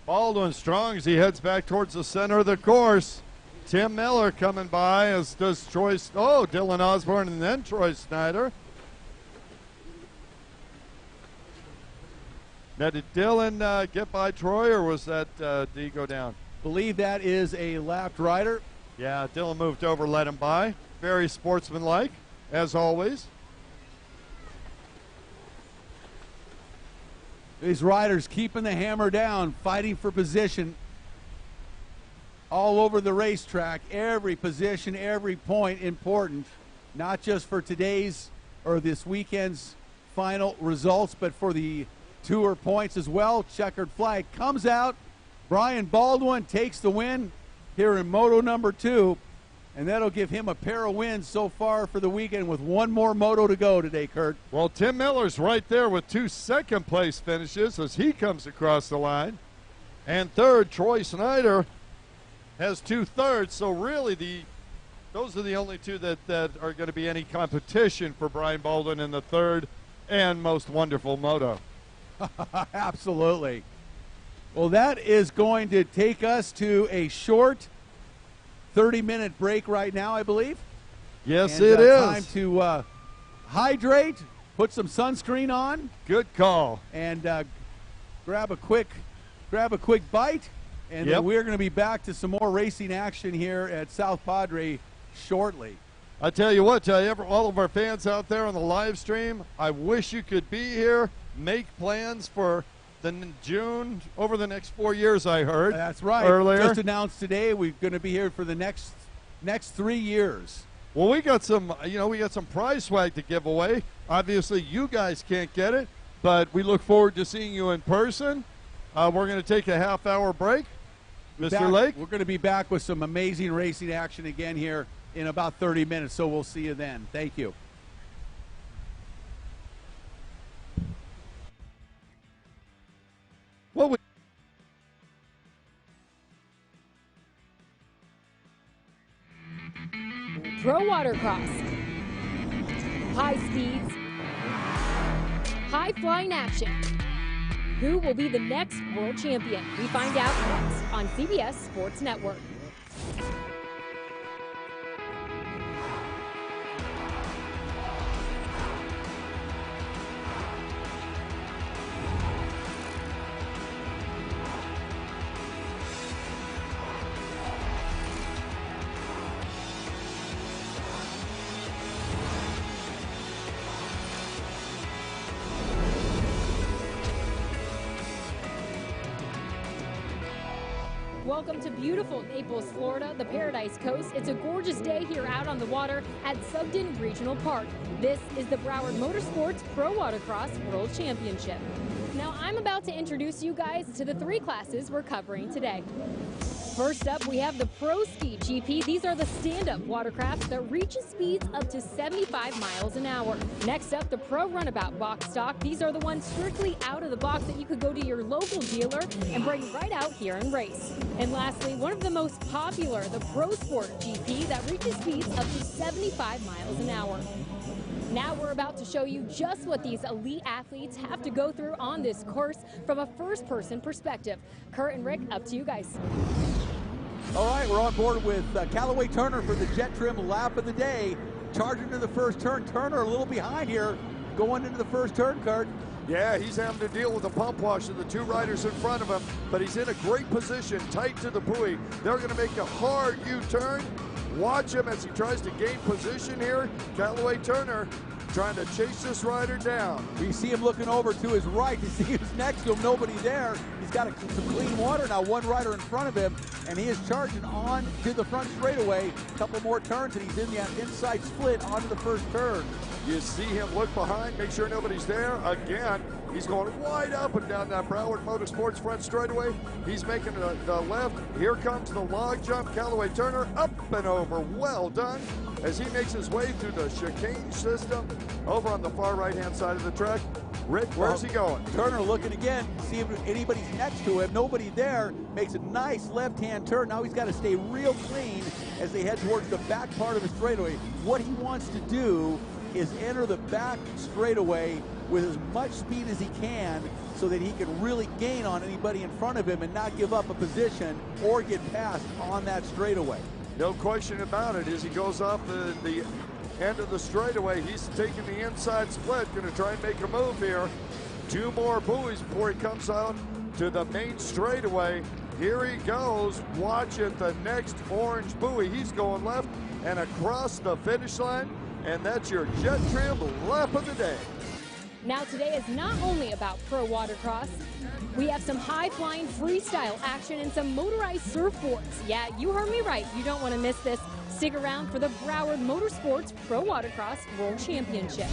Baldwin strong as he heads back towards the center of the course. Tim Miller coming by, as does Troy, Dylan Osborne and then Troy Snyder. Now, did Dylan get by Troy, or was that, did he go down? Believe that is a lapped rider. Yeah, Dylan moved over, let him by. Very sportsmanlike, as always. These riders keeping the hammer down, fighting for position all over the racetrack. Every position, every point important, not just for today's or this weekend's final results, but for the tour points as well. Checkered flag comes out. Brian Baldwin takes the win here in Moto number 2, and that'll give him a pair of wins so far for the weekend with one more Moto to go today, Kurt. Well, Tim Miller's right there with 2 second-place finishes as he comes across the line. And third, Troy Snyder has 2 thirds, so really those are the only 2 that are going to be any competition for Brian Baldwin in the third and most wonderful Moto. Absolutely. Well, that is going to take us to a short 30-minute break right now, I believe. Yes, and, it is. Time to hydrate, put some sunscreen on. Good call. And grab a quick bite. And then we're going to be back to some more racing action here at South Padre shortly. I tell you what, all of our fans out there on the live stream, I wish you could be here. Make plans for June over the next 4 years, I heard. That's right. Earlier. Just announced today we're going to be here for the next 3 years. Well, we got some prize swag to give away. Obviously, you guys can't get it, but we look forward to seeing you in person. We're going to take a half-hour break. Mr. Lake? We're going to be back with some amazing racing action again here in about 30 minutes, so we'll see you then. Thank you. Well, Pro Watercross. High speeds. High flying action. Who will be the next world champion? We find out next on CBS Sports Network. Welcome to beautiful Naples, Florida, the Paradise Coast. It's a gorgeous day here out on the water at Sugden Regional Park. This is the Broward Motorsports Pro Watercross World Championship. Now, I'm about to introduce you guys to the 3 classes we're covering today. First up, we have the Pro Ski GP. These are the stand-up watercrafts that reach speeds up to 75 miles an hour. Next up, the Pro Runabout box stock. These are the ones strictly out of the box that you could go to your local dealer and bring right out here and race. And lastly, one of the most popular, the Pro Sport GP that reaches speeds up to 75 miles an hour. Now we're about to show you just what these elite athletes have to go through on this course from a first-person perspective. Kurt and Rick, up to you guys. All right, we're on board with Callaway Turner for the Jet Trim Lap of the Day. charging to the first turn. Turner a little behind here, going into the first turn, Kurt. Yeah, he's having to deal with the pump wash of the two riders in front of him, but he's in a great position, tight to the buoy. They're going to make a hard U-turn. Watch him as he tries to gain position here. Callaway Turner trying to chase this rider down. We see him looking over to his right to see who's next to him. Nobody there. He's got some clean water now. One rider in front of him, and he is charging on to the front straightaway. A couple more turns, and he's in that inside split onto the first turn. You see him look behind, make sure nobody's there. Again, he's going wide up and down that Broward Motorsports front straightaway. He's making the left. Here comes the log jump. Callaway Turner up and over. Well done. As he makes his way through the chicane system over on the far right-hand side of the track. Rick, where's he going? Turner looking again, see if anybody's next to him. Nobody there. Makes a nice left-hand turn. Now he's got to stay real clean as they head towards the back part of the straightaway. What he wants to do is enter the back straightaway with as much speed as he can so that he can really gain on anybody in front of him and not give up a position or get passed on that straightaway. No question about it. As he goes off the end of the straightaway, he's taking the inside split, going to try and make a move here. Two more buoys before he comes out to the main straightaway. Here he goes. Watch it, the next orange buoy. He's going left and across the finish line, and that's your jet trim lap of the day. Now today is not only about pro watercross. We have some high-flying freestyle action and some motorized surfboards. Yeah, you heard me right. You don't want to miss this. Stick around for the Broward Motorsports Pro Watercross World Championship.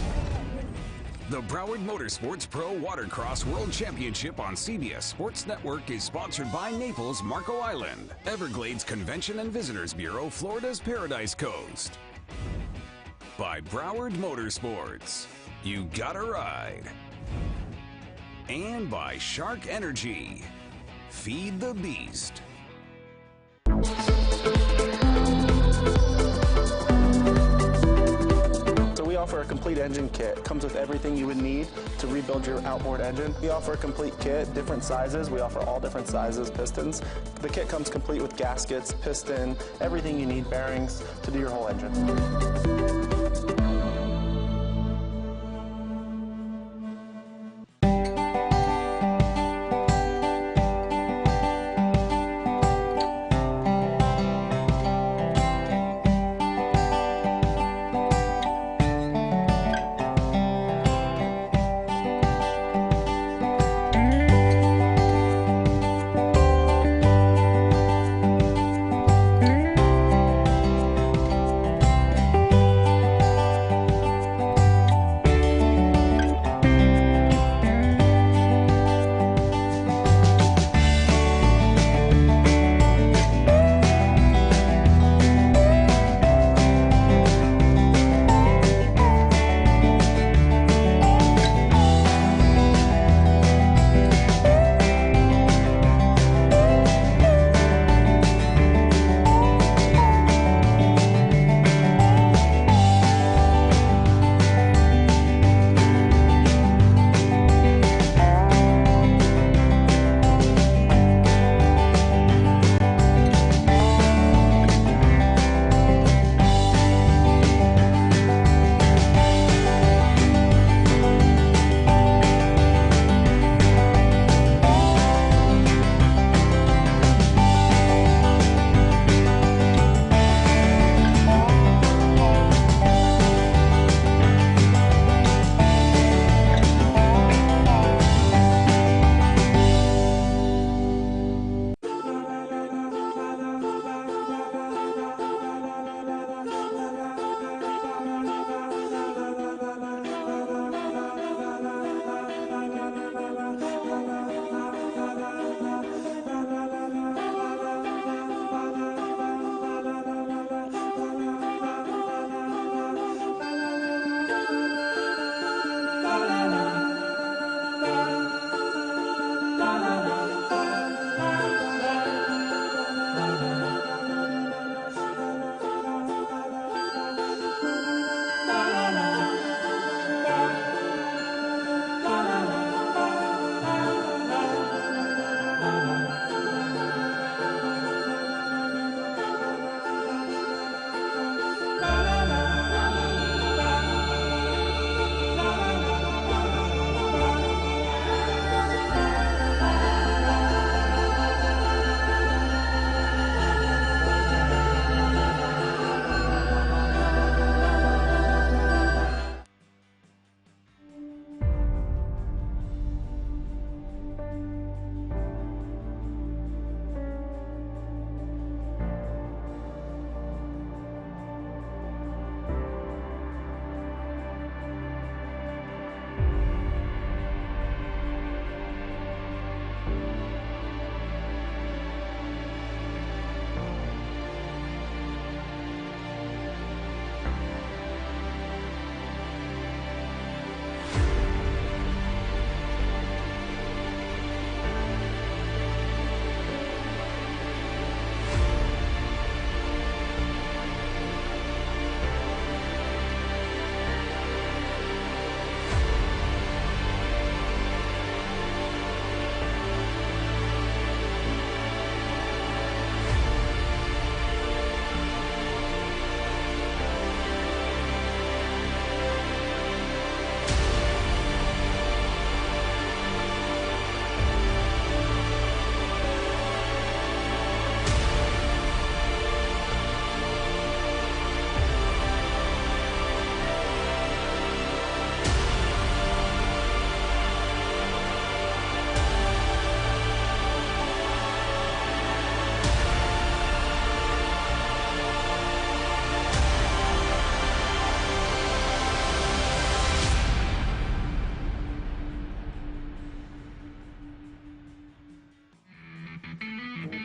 The Broward Motorsports Pro Watercross World Championship on CBS Sports Network is sponsored by Naples, Marco Island, Everglades Convention and Visitors Bureau, Florida's Paradise Coast. By Broward Motorsports, you gotta ride. And by Shark Energy, feed the beast. So we offer a complete engine kit. It comes with everything you would need to rebuild your outboard engine. We offer a complete kit, different sizes. We offer all different sizes, pistons. The kit comes complete with gaskets, piston, everything you need, bearings to do your whole engine.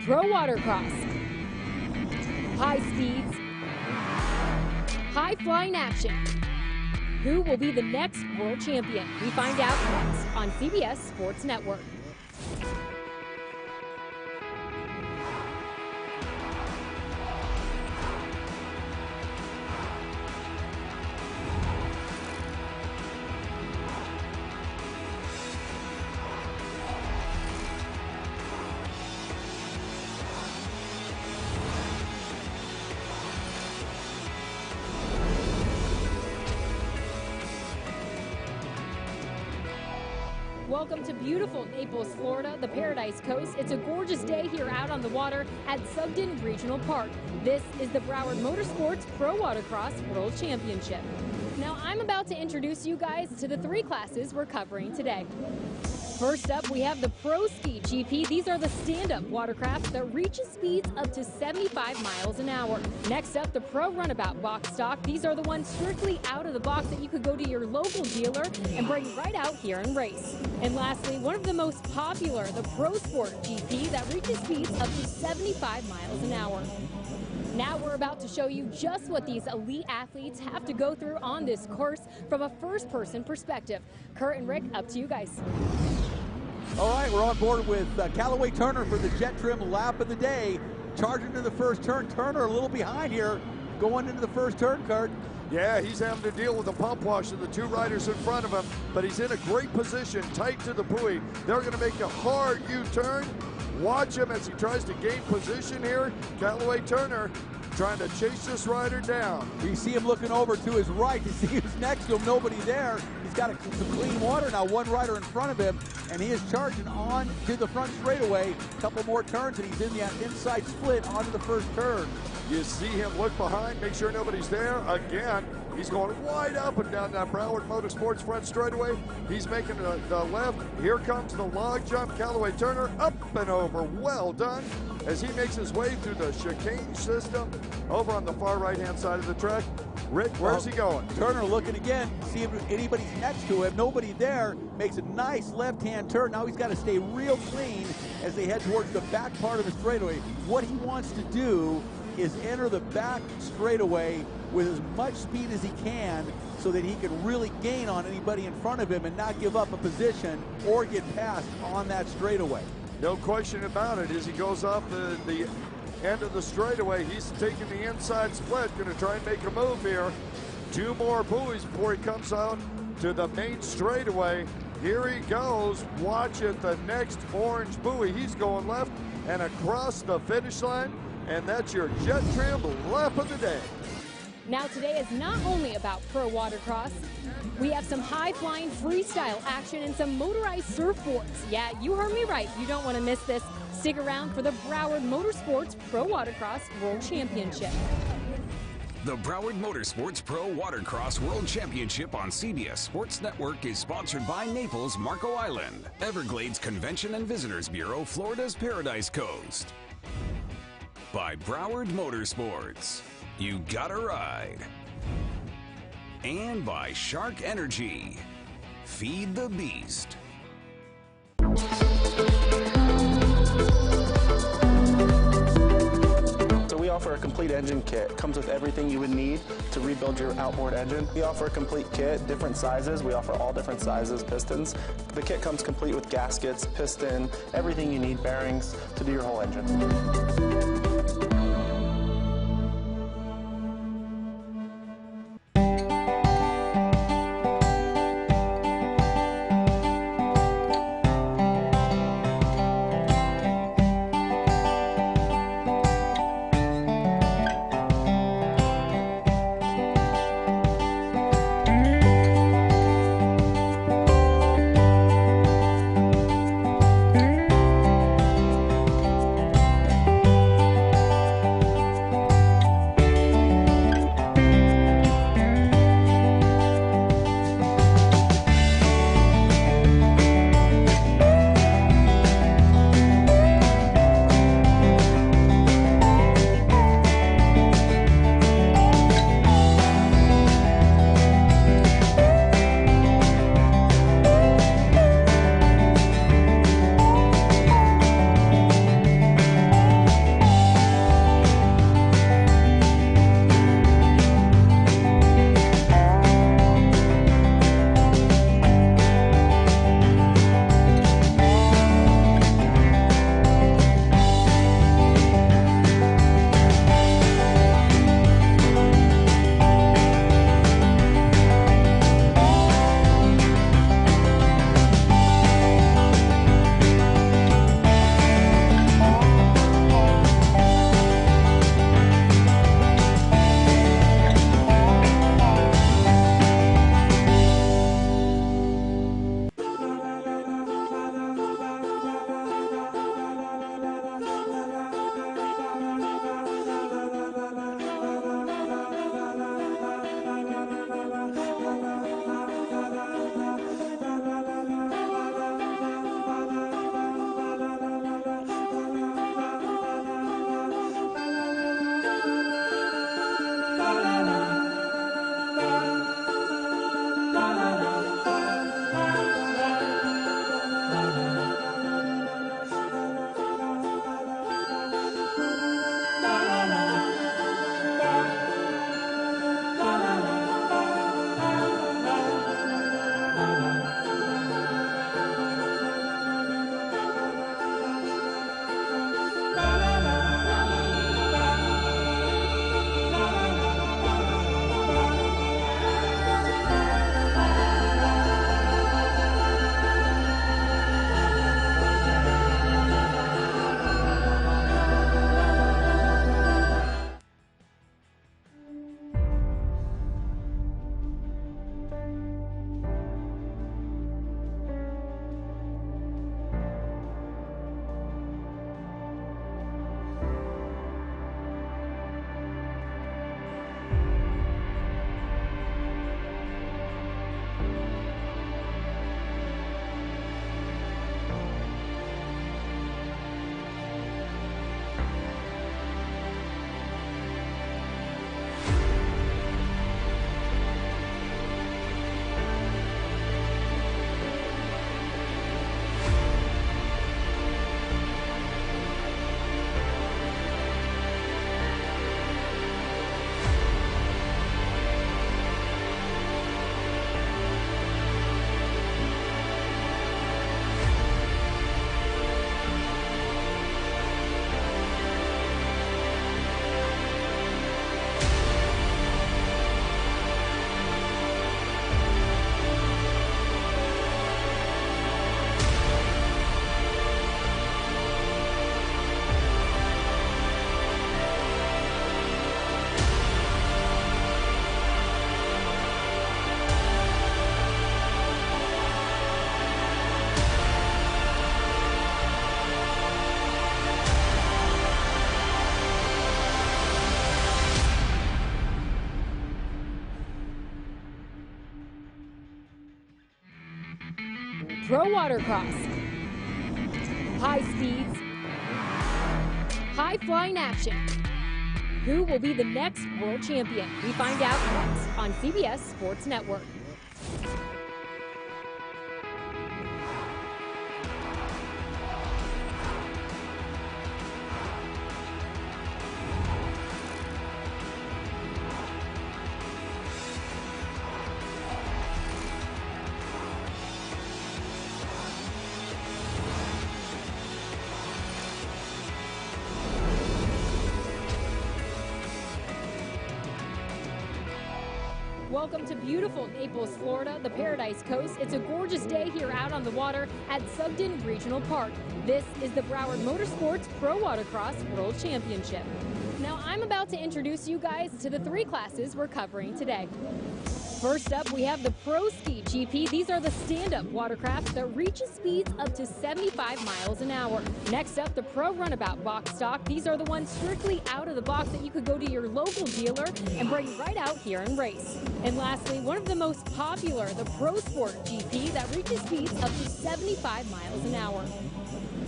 Pro Watercross. High speeds, high flying action. Who will be the next world champion? We find out next on CBS Sports Network. Welcome to beautiful Naples, Florida, the Paradise Coast. It's a gorgeous day here out on the water at Sugden Regional Park. This is the Broward Motorsports Pro Watercross World Championship. Now, I'm about to introduce you guys to the three classes we're covering today. First up, we have the Pro Ski GP. These are the stand-up watercrafts that reach speeds up to 75 miles an hour. Next up, the Pro Runabout box stock. These are the ones strictly out of the box that you could go to your local dealer and bring right out here and race. And lastly, one of the most popular, the Pro Sport GP that reaches speeds up to 75 miles an hour. Now we're about to show you just what these elite athletes have to go through on this course from a first-person perspective. Kurt and Rick, up to you guys. All right, we're on board with Callaway Turner for the jet trim lap of the day. Charging to the first turn. Turner a little behind here going into the first turn, Kurt. Yeah, he's having to deal with the pump wash of the two riders in front of him, but he's in a great position, tight to the buoy. They're going to make a hard U-turn. Watch him as he tries to gain position here. Callaway Turner trying to chase this rider down. You see him looking over to his right to see who's next to him. Nobody there. He's got some clean water now. One rider in front of him, and he is charging on to the front straightaway. A couple more turns, and he's in that inside split onto the first turn. You see him look behind, make sure nobody's there. Again, he's going wide up and down that Broward Motorsports front straightaway. He's making the left. Here comes the log jump. Callaway Turner up and over. Well done. As he makes his way through the chicane system over on the far right-hand side of the track. Rick, where's he going? Turner looking again, see if anybody's next to him. Nobody there. Makes a nice left-hand turn. Now he's got to stay real clean as they head towards the back part of the straightaway. What he wants to do is enter the back straightaway with as much speed as he can so that he can really gain on anybody in front of him and not give up a position or get passed on that straightaway. No question about it. As he goes off the end of the straightaway, he's taking the inside split, going to try and make a move here. Two more buoys before he comes out to the main straightaway. Here he goes. Watch it, the next orange buoy. He's going left and across the finish line, and that's your jet trim lap of the day. Now today is not only about pro watercross. We have some high-flying freestyle action and some motorized surfboards. Yeah, you heard me right. You don't want to miss this. Stick around for the Broward Motorsports Pro Watercross World Championship. The Broward Motorsports Pro Watercross World Championship on CBS Sports Network is sponsored by Naples, Marco Island, Everglades Convention and Visitors Bureau, Florida's Paradise Coast. By Broward Motorsports, you gotta ride. And by Shark Energy, feed the beast. We offer a complete engine kit. It comes with everything you would need to rebuild your outboard engine. We offer a complete kit, different sizes. We offer all different sizes pistons. The kit comes complete with gaskets, piston, everything you need, bearings to do your whole engine. Pro Watercross. High speeds, high flying action. Who will be the next world champion? We find out next on CBS Sports Network. Welcome to beautiful Naples, Florida, the Paradise Coast. It's a gorgeous day here out on the water at Sugden Regional Park. This is the Broward Motorsports Pro Watercross World Championship. Now, I'm about to introduce you guys to the three classes we're covering today. First up, we have the Pro Ski GP. These are the stand-up watercraft that reach speeds up to 75 miles an hour. Next up, the Pro Runabout box stock. These are the ones strictly out of the box that you could go to your local dealer and bring right out here and race. And lastly, one of the most popular, the Pro Sport GP that reaches speeds up to 75 miles an hour.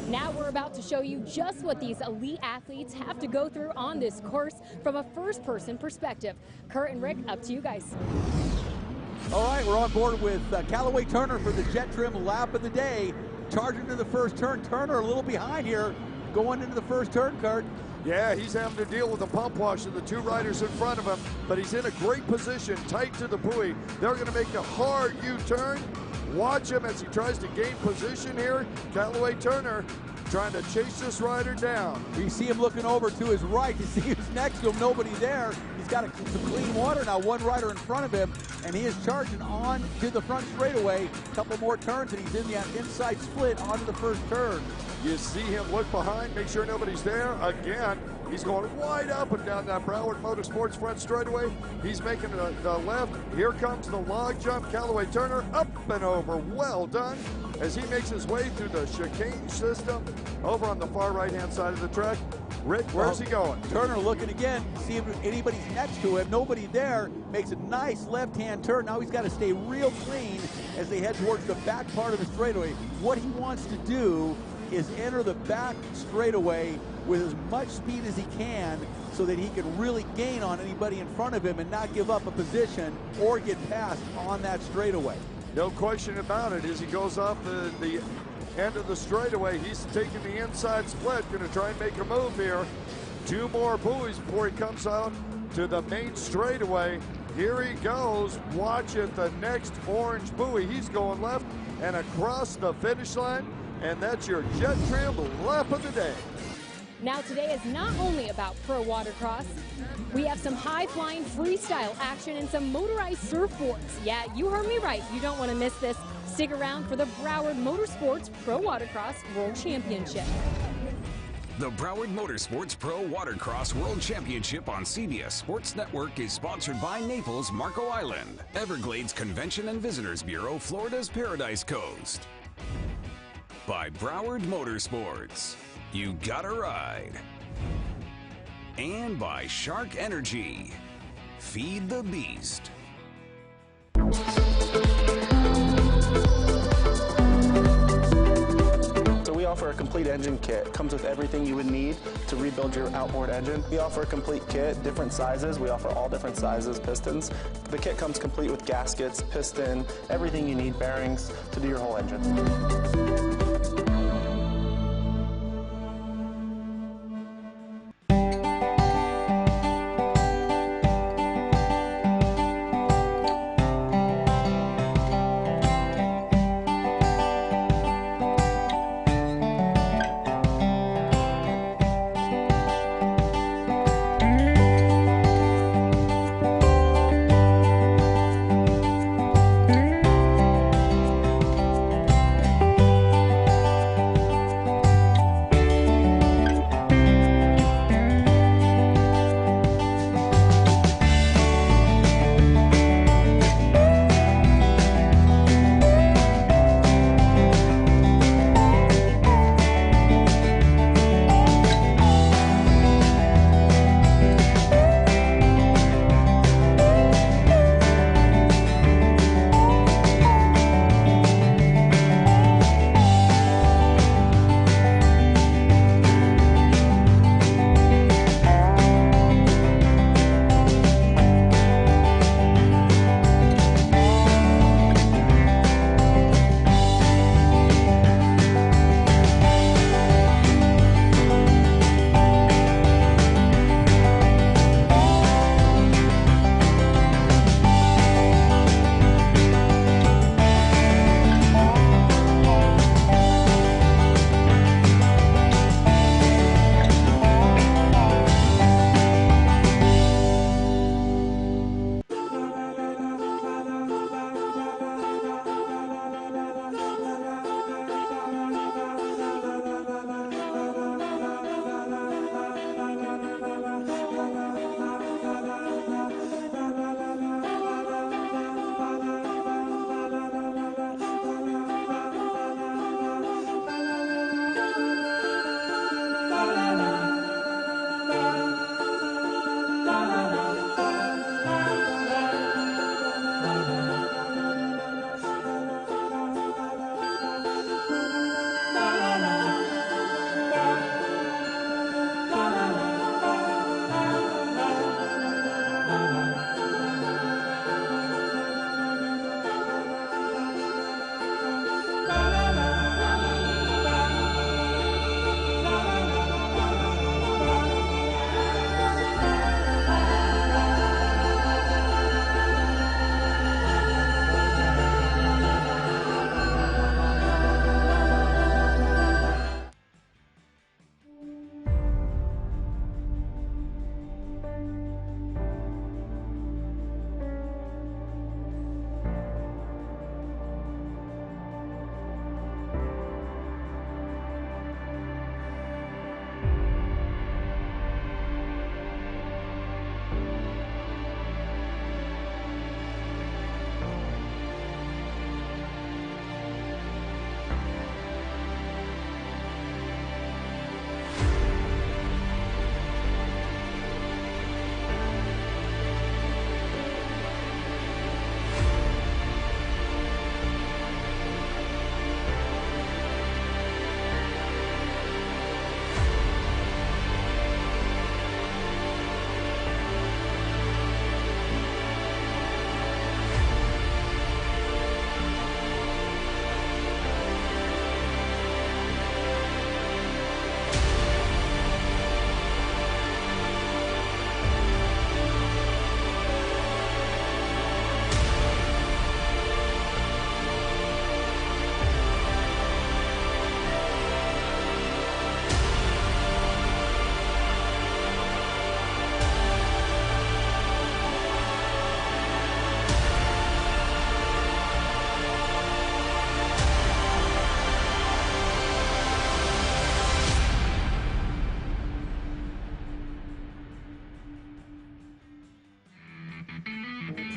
Now we're about to show you just what these elite athletes have to go through on this course from a first-person perspective. Kurt and Rick, up to you guys. All right, we're on board with Callaway Turner for the jet trim lap of the day. Charging to the first turn. Turner a little behind here going into the first turn, Kurt. Yeah, he's having to deal with the pump wash of the two riders in front of him, but he's in a great position, tight to the buoy. They're going to make a hard U-turn. Watch him as he tries to gain position here. Callaway Turner trying to chase this rider down. We see him looking over to his right to see who's next to him. Nobody there. He's got some clean water now. One rider in front of him, and he is charging on to the front straightaway. A couple more turns, and he's in that inside split onto the first turn. You see him look behind, make sure nobody's there. Again, he's going wide up and down that Broward Motorsports front straightaway. He's making the left. Here comes the log jump. Callaway Turner up and over. Well done as he makes his way through the chicane system over on the far right-hand side of the track. Rick, where's he going? Turner looking again, see if anybody's next to him. Nobody there. Makes a nice left-hand turn. Now he's got to stay real clean as they head towards the back part of the straightaway. What he wants to do is enter the back straightaway with as much speed as he can so that he can really gain on anybody in front of him and not give up a position or get passed on that straightaway. No question about it. As he goes off the end of the straightaway, he's taking the inside split, going to try and make a move here. Two more buoys before he comes out to the main straightaway. Here he goes. Watch it, the next orange buoy. He's going left and across the finish line. And that's your jet trim lap of the day. Now today is not only about pro watercross. We have some high-flying freestyle action and some motorized surfboards. Yeah, you heard me right. You don't want to miss this. Stick around for the Broward Motorsports Pro Watercross World Championship. The Broward Motorsports Pro Watercross World Championship on CBS Sports Network is sponsored by Naples, Marco Island, Everglades Convention and Visitors Bureau, Florida's Paradise Coast. By Broward Motorsports, you gotta ride. And by Shark Energy, feed the beast. So we offer a complete engine kit. Comes with everything you would need to rebuild your outboard engine. We offer a complete kit, different sizes. We offer all different sizes pistons. The kit comes complete with gaskets, piston, everything you need, bearings to do your whole engine.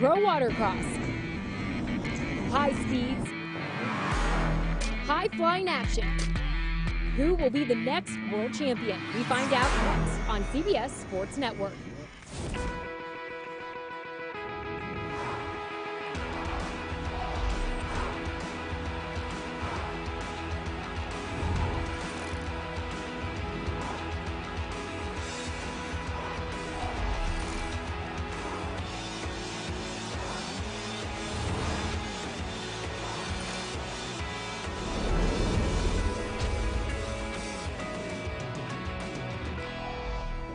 Pro Watercross. High speeds, high flying action. Who will be the next world champion? We find out next on CBS Sports Network.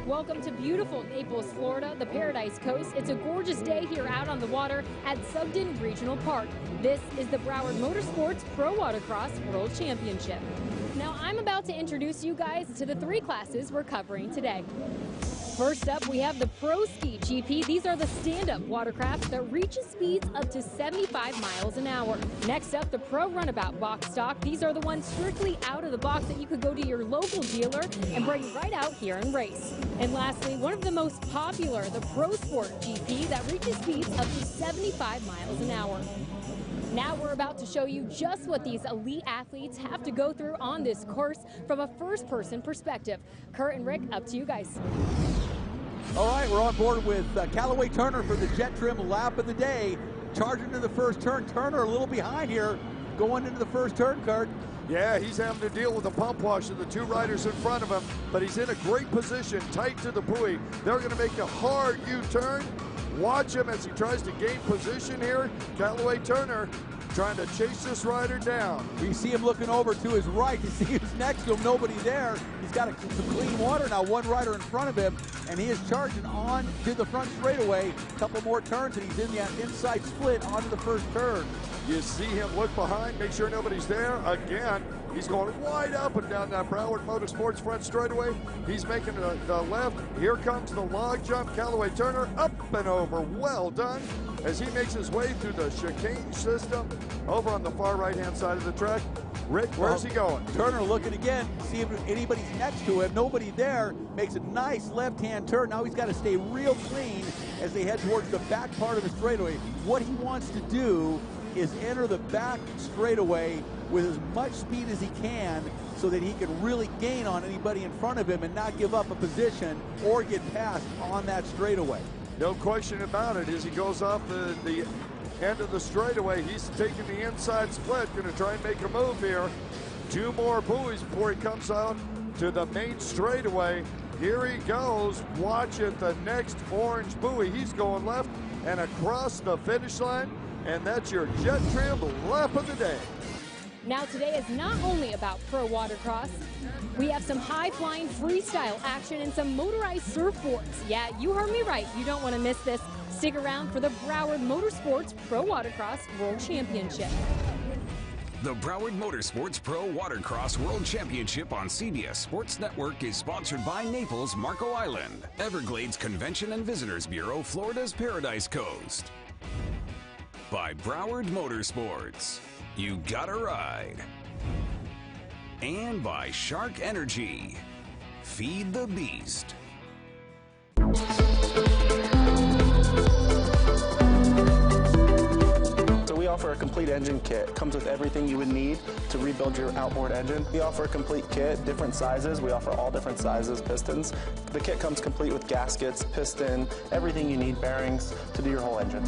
Welcome to beautiful Naples, Florida, the Paradise Coast. It's a gorgeous day here out on the water at Sugden Regional Park. This is the Broward Motorsports Pro Watercross World Championship. Now, I'm about to introduce you guys to the three classes we're covering today. First up, we have the Pro Ski GP. These are the stand-up watercraft that reaches speeds up to 75 miles an hour. Next up, the Pro Runabout box stock. These are the ones strictly out of the box that you could go to your local dealer and bring right out here and race. And lastly, one of the most popular, the Pro Sport GP that reaches speeds up to 75 miles an hour. Now we're about to show you just what these elite athletes have to go through on this course from a first-person perspective. Kurt and Rick, up to you guys. All right, we're on board with Callaway Turner for the jet trim lap of the day. Charging to the first turn. Turner a little behind here going into the first turn, Kurt. Yeah, he's having to deal with the pump wash of the two riders in front of him, but he's in a great position, tight to the buoy. They're going to make a hard U-turn. Watch him as he tries to gain position here. Callaway Turner trying to chase this rider down. We see him looking over to his right to see who's next to him. Nobody there. He's got some clean water now. One rider in front of him, and he is charging on to the front straightaway. A couple more turns, and he's in that inside split onto the first turn. You see him look behind, make sure nobody's there. Again, he's going wide up and down that Broward Motorsports front straightaway. He's making the left. Here comes the log jump. Callaway Turner up and over. Well done. As he makes his way through the chicane system over on the far right-hand side of the track. Rick, where's he going? Turner looking again, see if anybody's next to him. Nobody there. Makes a nice left-hand turn. Now he's got to stay real clean as they head towards the back part of the straightaway. What he wants to do is enter the back straightaway with as much speed as he can so that he can really gain on anybody in front of him and not give up a position or get past on that straightaway. No question about it. As he goes off the end of the straightaway, he's taking the inside split, going to try and make a move here. Two more buoys before he comes out to the main straightaway. Here he goes. Watch it, the next orange buoy. He's going left and across the finish line, and that's your jet trim lap of the day. Now today is not only about pro watercross. We have some high-flying freestyle action and some motorized surfboards. Yeah, you heard me right. You don't want to miss this. Stick around for the Broward Motorsports Pro Watercross World Championship. The Broward Motorsports Pro Watercross World Championship on CBS Sports Network is sponsored by Naples, Marco Island, Everglades Convention and Visitors Bureau, Florida's Paradise Coast. By Broward Motorsports, you gotta ride. And by Shark Energy, feed the beast. We offer a complete engine kit. It comes with everything you would need to rebuild your outboard engine. We offer a complete kit, different sizes. We offer all different sizes pistons. The kit comes complete with gaskets, piston, everything you need, bearings to do your whole engine.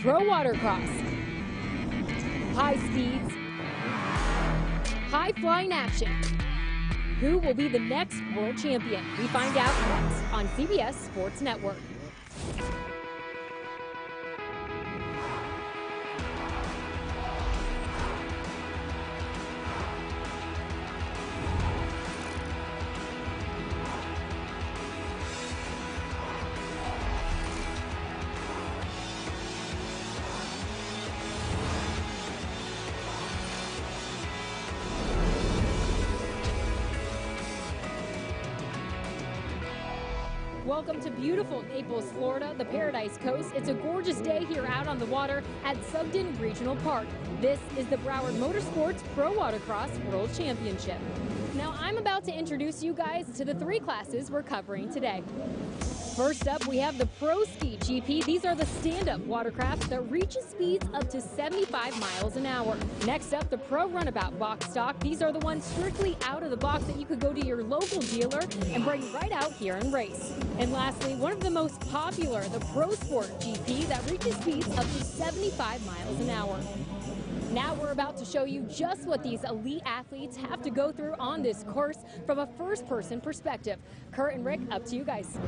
Pro Watercross. High speeds, high flying action. Who will be the next world champion? We find out next on CBS Sports Network. Welcome to beautiful Naples, Florida, the Paradise Coast. It's a gorgeous day here out on the water at Sugden Regional Park. This is the Broward Motorsports Pro Watercross World Championship. Now, I'm about to introduce you guys to the three classes we're covering today. First up, we have the Pro Ski GP. These are the stand-up watercraft that reach speeds up to 75 miles an hour. Next up, the Pro Runabout box stock. These are the ones strictly out of the box that you could go to your local dealer and bring right out here and race. And lastly, one of the most popular, the Pro Sport GP that reaches speeds up to 75 miles an hour. Now we're about to show you just what these elite athletes have to go through on this course from a first-person perspective. Kurt and Rick, up to you guys.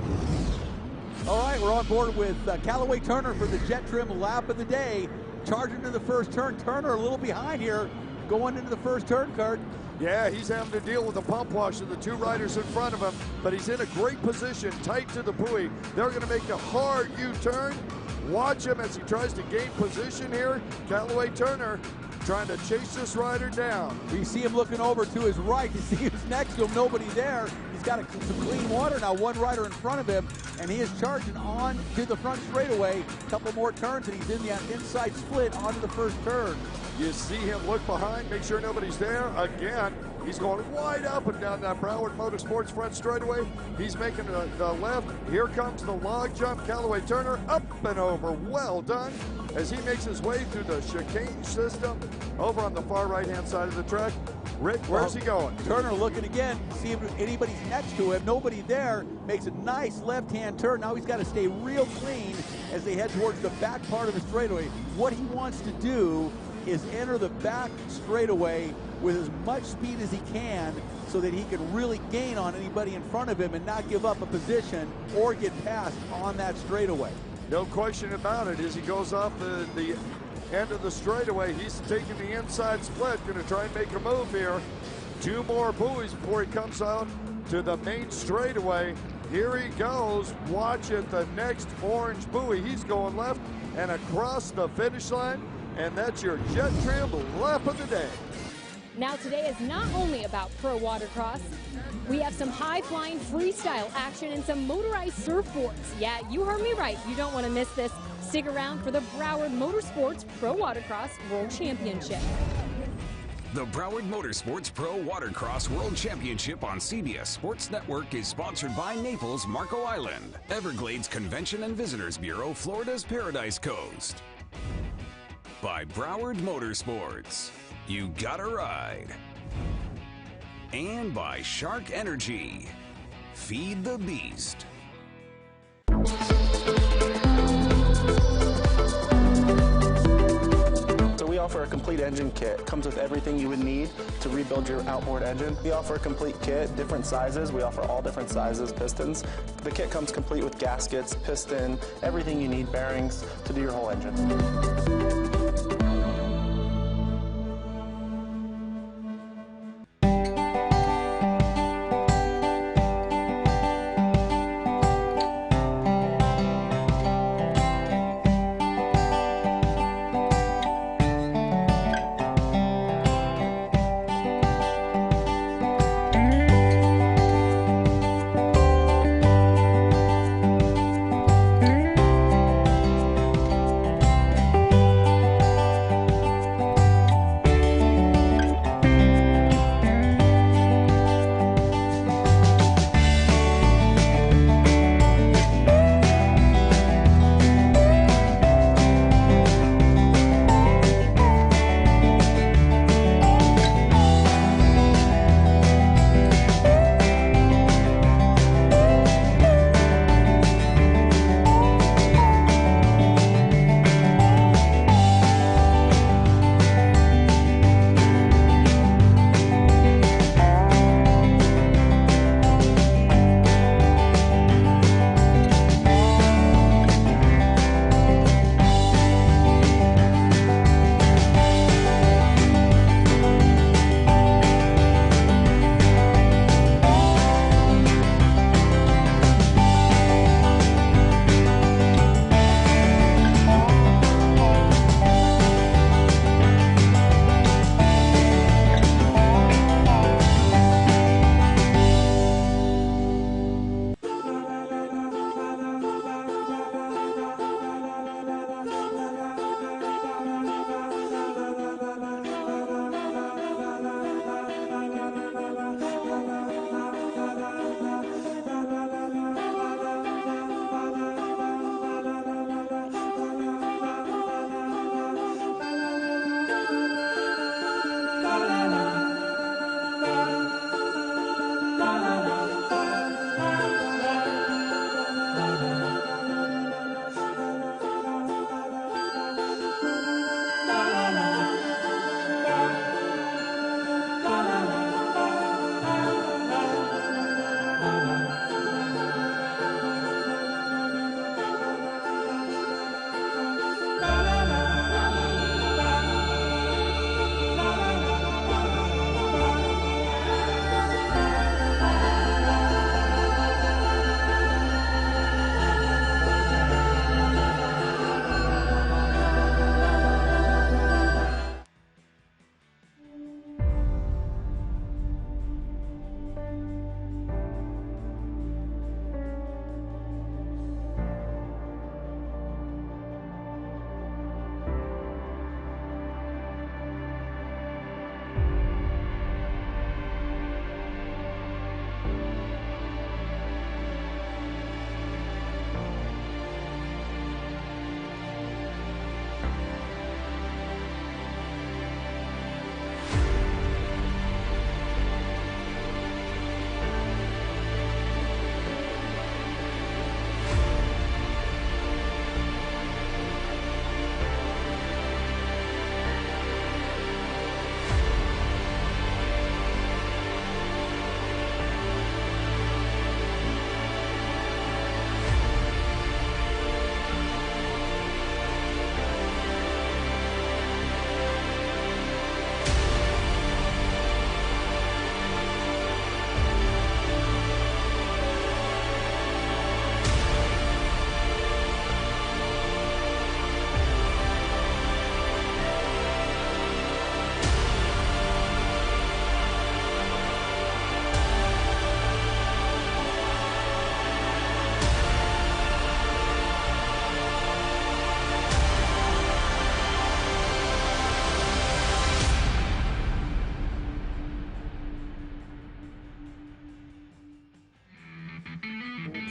All right, we're on board with Callaway Turner for the jet trim lap of the day. Charging to the first turn. Turner a little behind here, going into the first turn, Kurt. Yeah, he's having to deal with the pump wash of the two riders in front of him, but he's in a great position, tight to the buoy. They're going to make a hard U-turn. Watch him as he tries to gain position here. Callaway Turner trying to chase this rider down. We see him looking over to his right to see who's next to him. Nobody there. He's got some clean water now. One rider in front of him, and he is charging on to the front straightaway. A couple more turns, and he's in the inside split onto the first turn. You see him look behind, make sure nobody's there. Again, he's going wide up and down that Broward Motorsports front straightaway. He's making the left. Here comes the log jump. Callaway Turner up and over. Well done as he makes his way through the chicane system over on the far right-hand side of the track. Rick, where's he going? Turner looking again, see if anybody's next to him. Nobody there. Makes a nice left-hand turn. Now he's got to stay real clean as they head towards the back part of the straightaway. What he wants to do is enter the back straightaway with as much speed as he can so that he can really gain on anybody in front of him and not give up a position or get passed on that straightaway. No question about it. As he goes off the end of the straightaway, he's taking the inside split, going to try and make a move here. Two more buoys before he comes out to the main straightaway. Here he goes. Watch it, the next orange buoy. He's going left and across the finish line. And that's your jet trim lap of the day. Now today is not only about pro watercross. We have some high-flying freestyle action and some motorized surfboards. Yeah, you heard me right. You don't want to miss this. Stick around for the Broward Motorsports Pro Watercross World Championship. The Broward Motorsports Pro Watercross World Championship on CBS Sports Network is sponsored by Naples, Marco Island, Everglades Convention and Visitors Bureau, Florida's Paradise Coast. By Broward Motorsports, you gotta ride. And by Shark Energy, feed the beast. So we offer a complete engine kit. Comes with everything you would need to rebuild your outboard engine. We offer a complete kit, different sizes. We offer all different sizes pistons. The kit comes complete with gaskets, piston, everything you need, bearings to do your whole engine.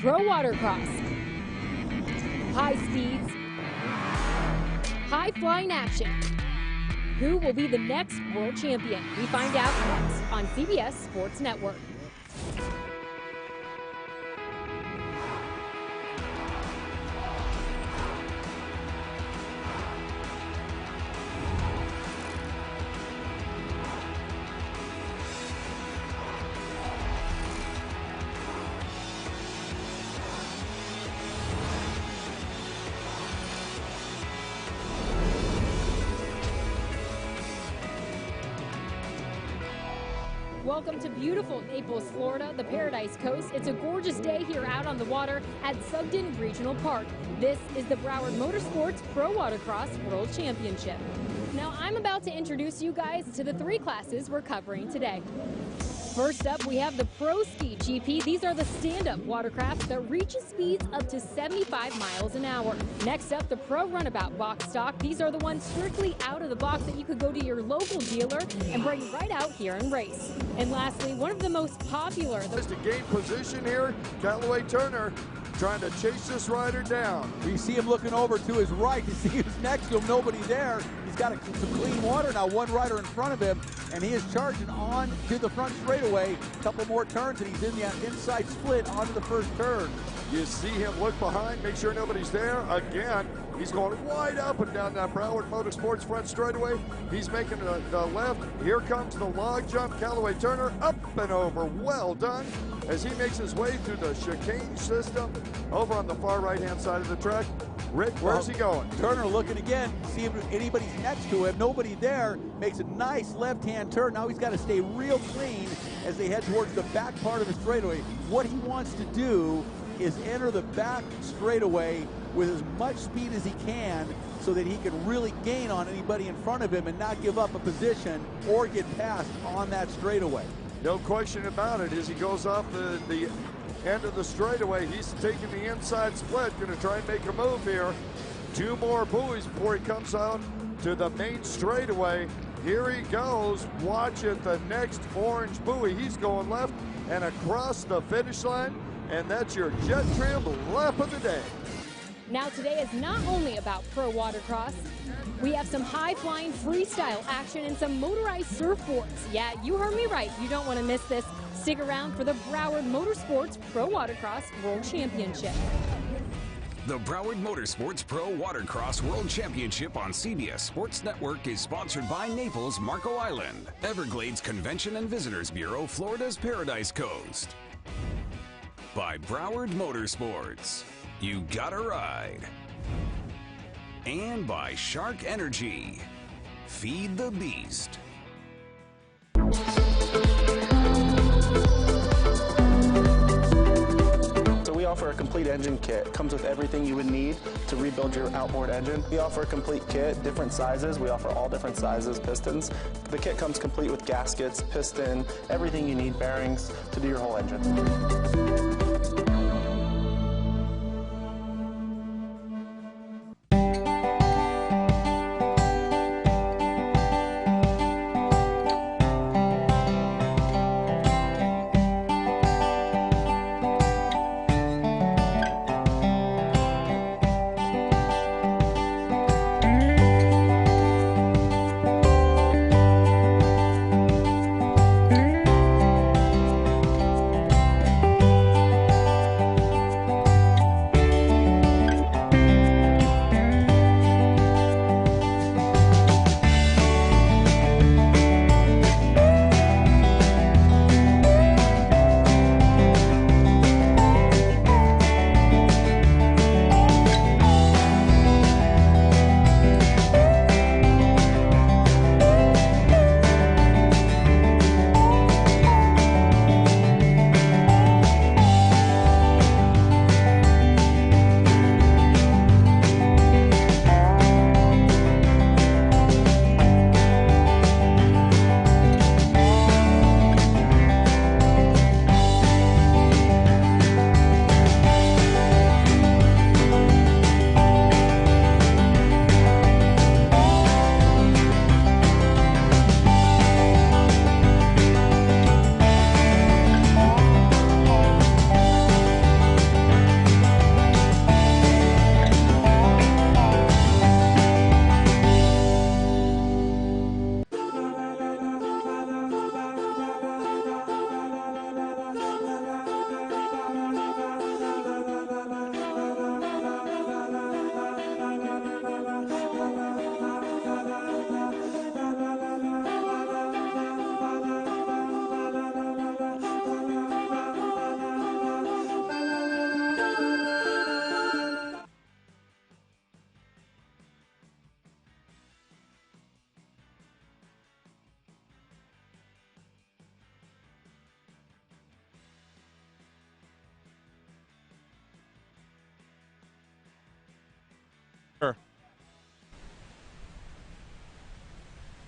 Pro Watercross. High speeds, high flying action. Who will be the next world champion? We find out next on CBS Sports Network. Welcome to beautiful Naples, Florida, the Paradise Coast. It's a gorgeous day here out on the water at Sugden Regional Park. This is the Broward Motorsports Pro Watercross World Championship. Now, I'm about to introduce you guys to the three classes we're covering today. First up, we have the Pro Ski GP. These are the stand-up watercraft that reach speeds up to 75 miles an hour. Next up, the Pro Runabout box stock. These are the ones strictly out of the box that you could go to your local dealer and bring right out here and race. And lastly, one of the most popular. Just to gain position here, Callaway Turner trying to chase this rider down. We see him looking over to his right to see who's next to him. Nobody there. He's got some clean water now. One rider in front of him, and he is charging on to the front straightaway. A couple more turns, and he's in the inside split onto the first turn. You see him look behind, make sure nobody's there. Again, he's going wide up and down that Broward Motorsports front straightaway. He's making the left. Here comes the log jump. Callaway Turner up and over. Well done. As he makes his way through the chicane system over on the far right-hand side of the track. Rick, where's he going? Turner looking again, see if anybody's next to him. Nobody there. Makes a nice left-hand turn. Now he's got to stay real clean as they head towards the back part of the straightaway. What he wants to do is enter the back straightaway with as much speed as he can so that he can really gain on anybody in front of him and not give up a position or get passed on that straightaway. No question about it. As he goes off the end of the straightaway, he's taking the inside split, going to try and make a move here. Two more buoys before he comes out to the main straightaway. Here he goes. Watch it, the next orange buoy. He's going left and across the finish line, and that's your jet trim lap of the day. Now today is not only about pro watercross. We have some high-flying freestyle action and some motorized surfboards. Yeah, you heard me right. You don't want to miss this. Stick around for the Broward Motorsports Pro Watercross World Championship. The Broward Motorsports Pro Watercross World Championship on CBS Sports Network is sponsored by Naples, Marco Island, Everglades Convention and Visitors Bureau, Florida's Paradise Coast. By Broward Motorsports, you gotta ride. And by Shark Energy, feed the beast. We offer a complete engine kit. It comes with everything you would need to rebuild your outboard engine. We offer a complete kit, different sizes. We offer all different sizes pistons. The kit comes complete with gaskets, piston, everything you need, bearings to do your whole engine.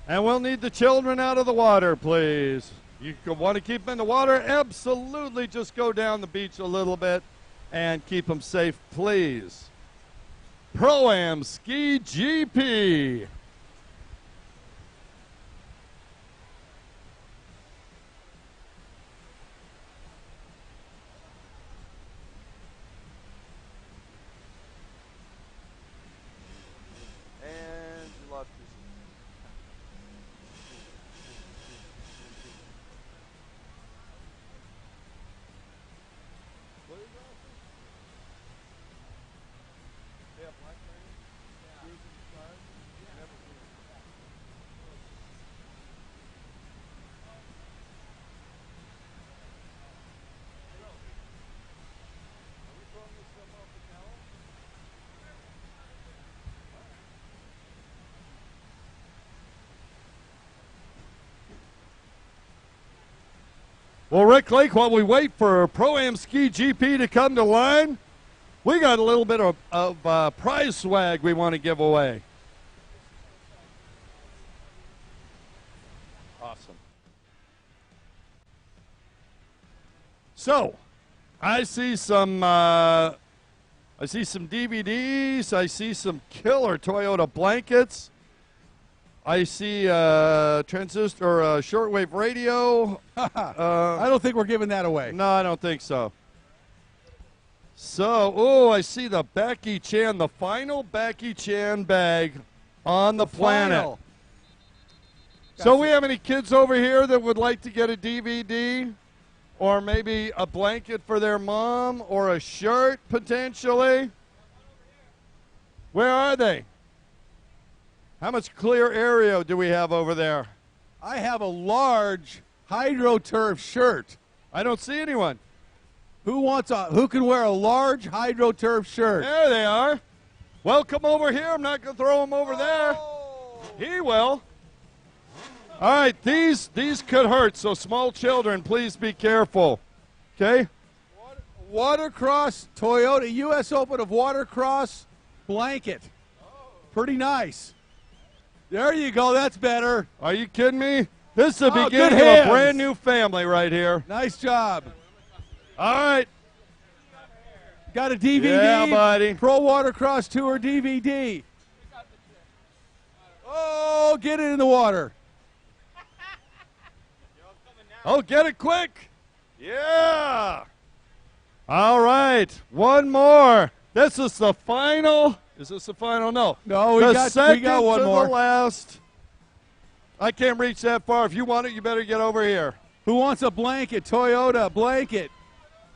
And we'll need the children out of the water, please. You want to keep them in the water? Absolutely. Just go down the beach a little bit and keep them safe, please. Pro-Am Ski GP. And you lost your Well, Rick Lake, while we wait for Pro-Am Ski GP to come to line, we got a little bit of prize swag we want to give away. Awesome. So, I see some DVDs. I see some killer Toyota blankets. I see transistor shortwave radio. I don't think we're giving that away. No, I don't think so. So, oh, I see the Becky Chan, the final Becky Chan bag on the planet. Final. So we have any kids over here that would like to get a DVD or maybe a blanket for their mom or a shirt potentially? Where are they? How much clear area do we have over there? I have a large HydroTurf shirt. I don't see anyone. Who can wear a large HydroTurf shirt? There they are. Well, come over here. I'm not going to throw them over there. He will. All right, these could hurt, so small children, please be careful. Okay? Watercross Toyota U.S. Open of Watercross blanket. Pretty nice. There you go. That's better. Are you kidding me? This is the good beginning of hands. a brand new family right here. Nice job. All right. Got a DVD. Yeah, buddy. Pro Watercross Tour DVD. Oh, get it in the water. Oh, get it quick. Yeah. All right. One more. This is the final. Is this the final? No. No, we got one to more. The last. I can't reach that far. If you want it, you better get over here. Who wants a blanket? Toyota blanket.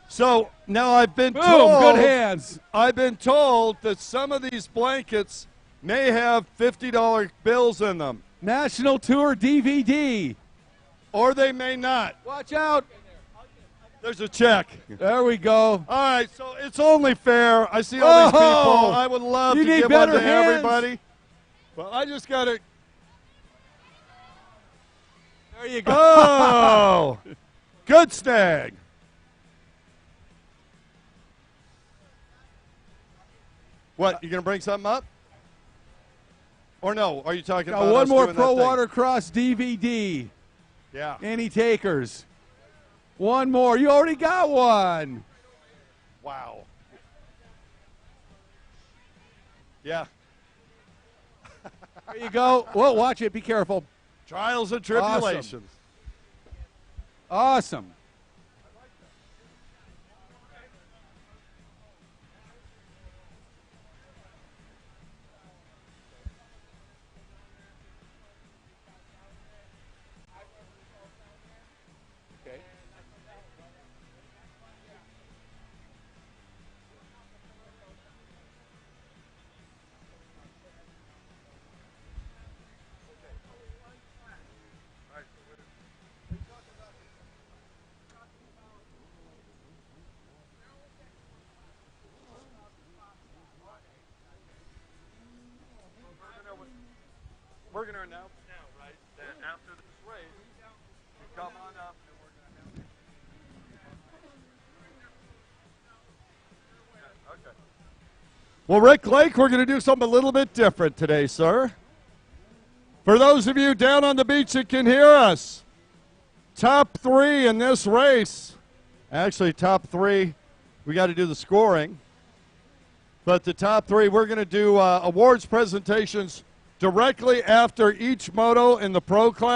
So now I've been Boom, told. good hands. I've been told that some of these blankets may have $50 bills in them. National Tour DVD. Or they may not. Watch out. There's a check. There we go. All right, so it's only fair. I see all these people. I would love to give one to everybody. Well, I just got to. There you go. Oh, good snag. What, you going to bring something up? Or no, are you talking about one us more doing Pro that thing? Watercross DVD. Yeah. Any takers? One more. You already got one. Wow. Yeah. There you go. Well, watch it. Be careful. Trials and tribulations. Awesome. We're going to announce now, right, that after this race, you come on up and we're going to announce it. Okay. Well, Rick Lake, we're going to do something a little bit different today, sir. For those of you down on the beach that can hear us, top 3 in this race. Actually, top 3, we got to do the scoring. But the top 3, we're going to do awards presentations directly after each moto in the pro class.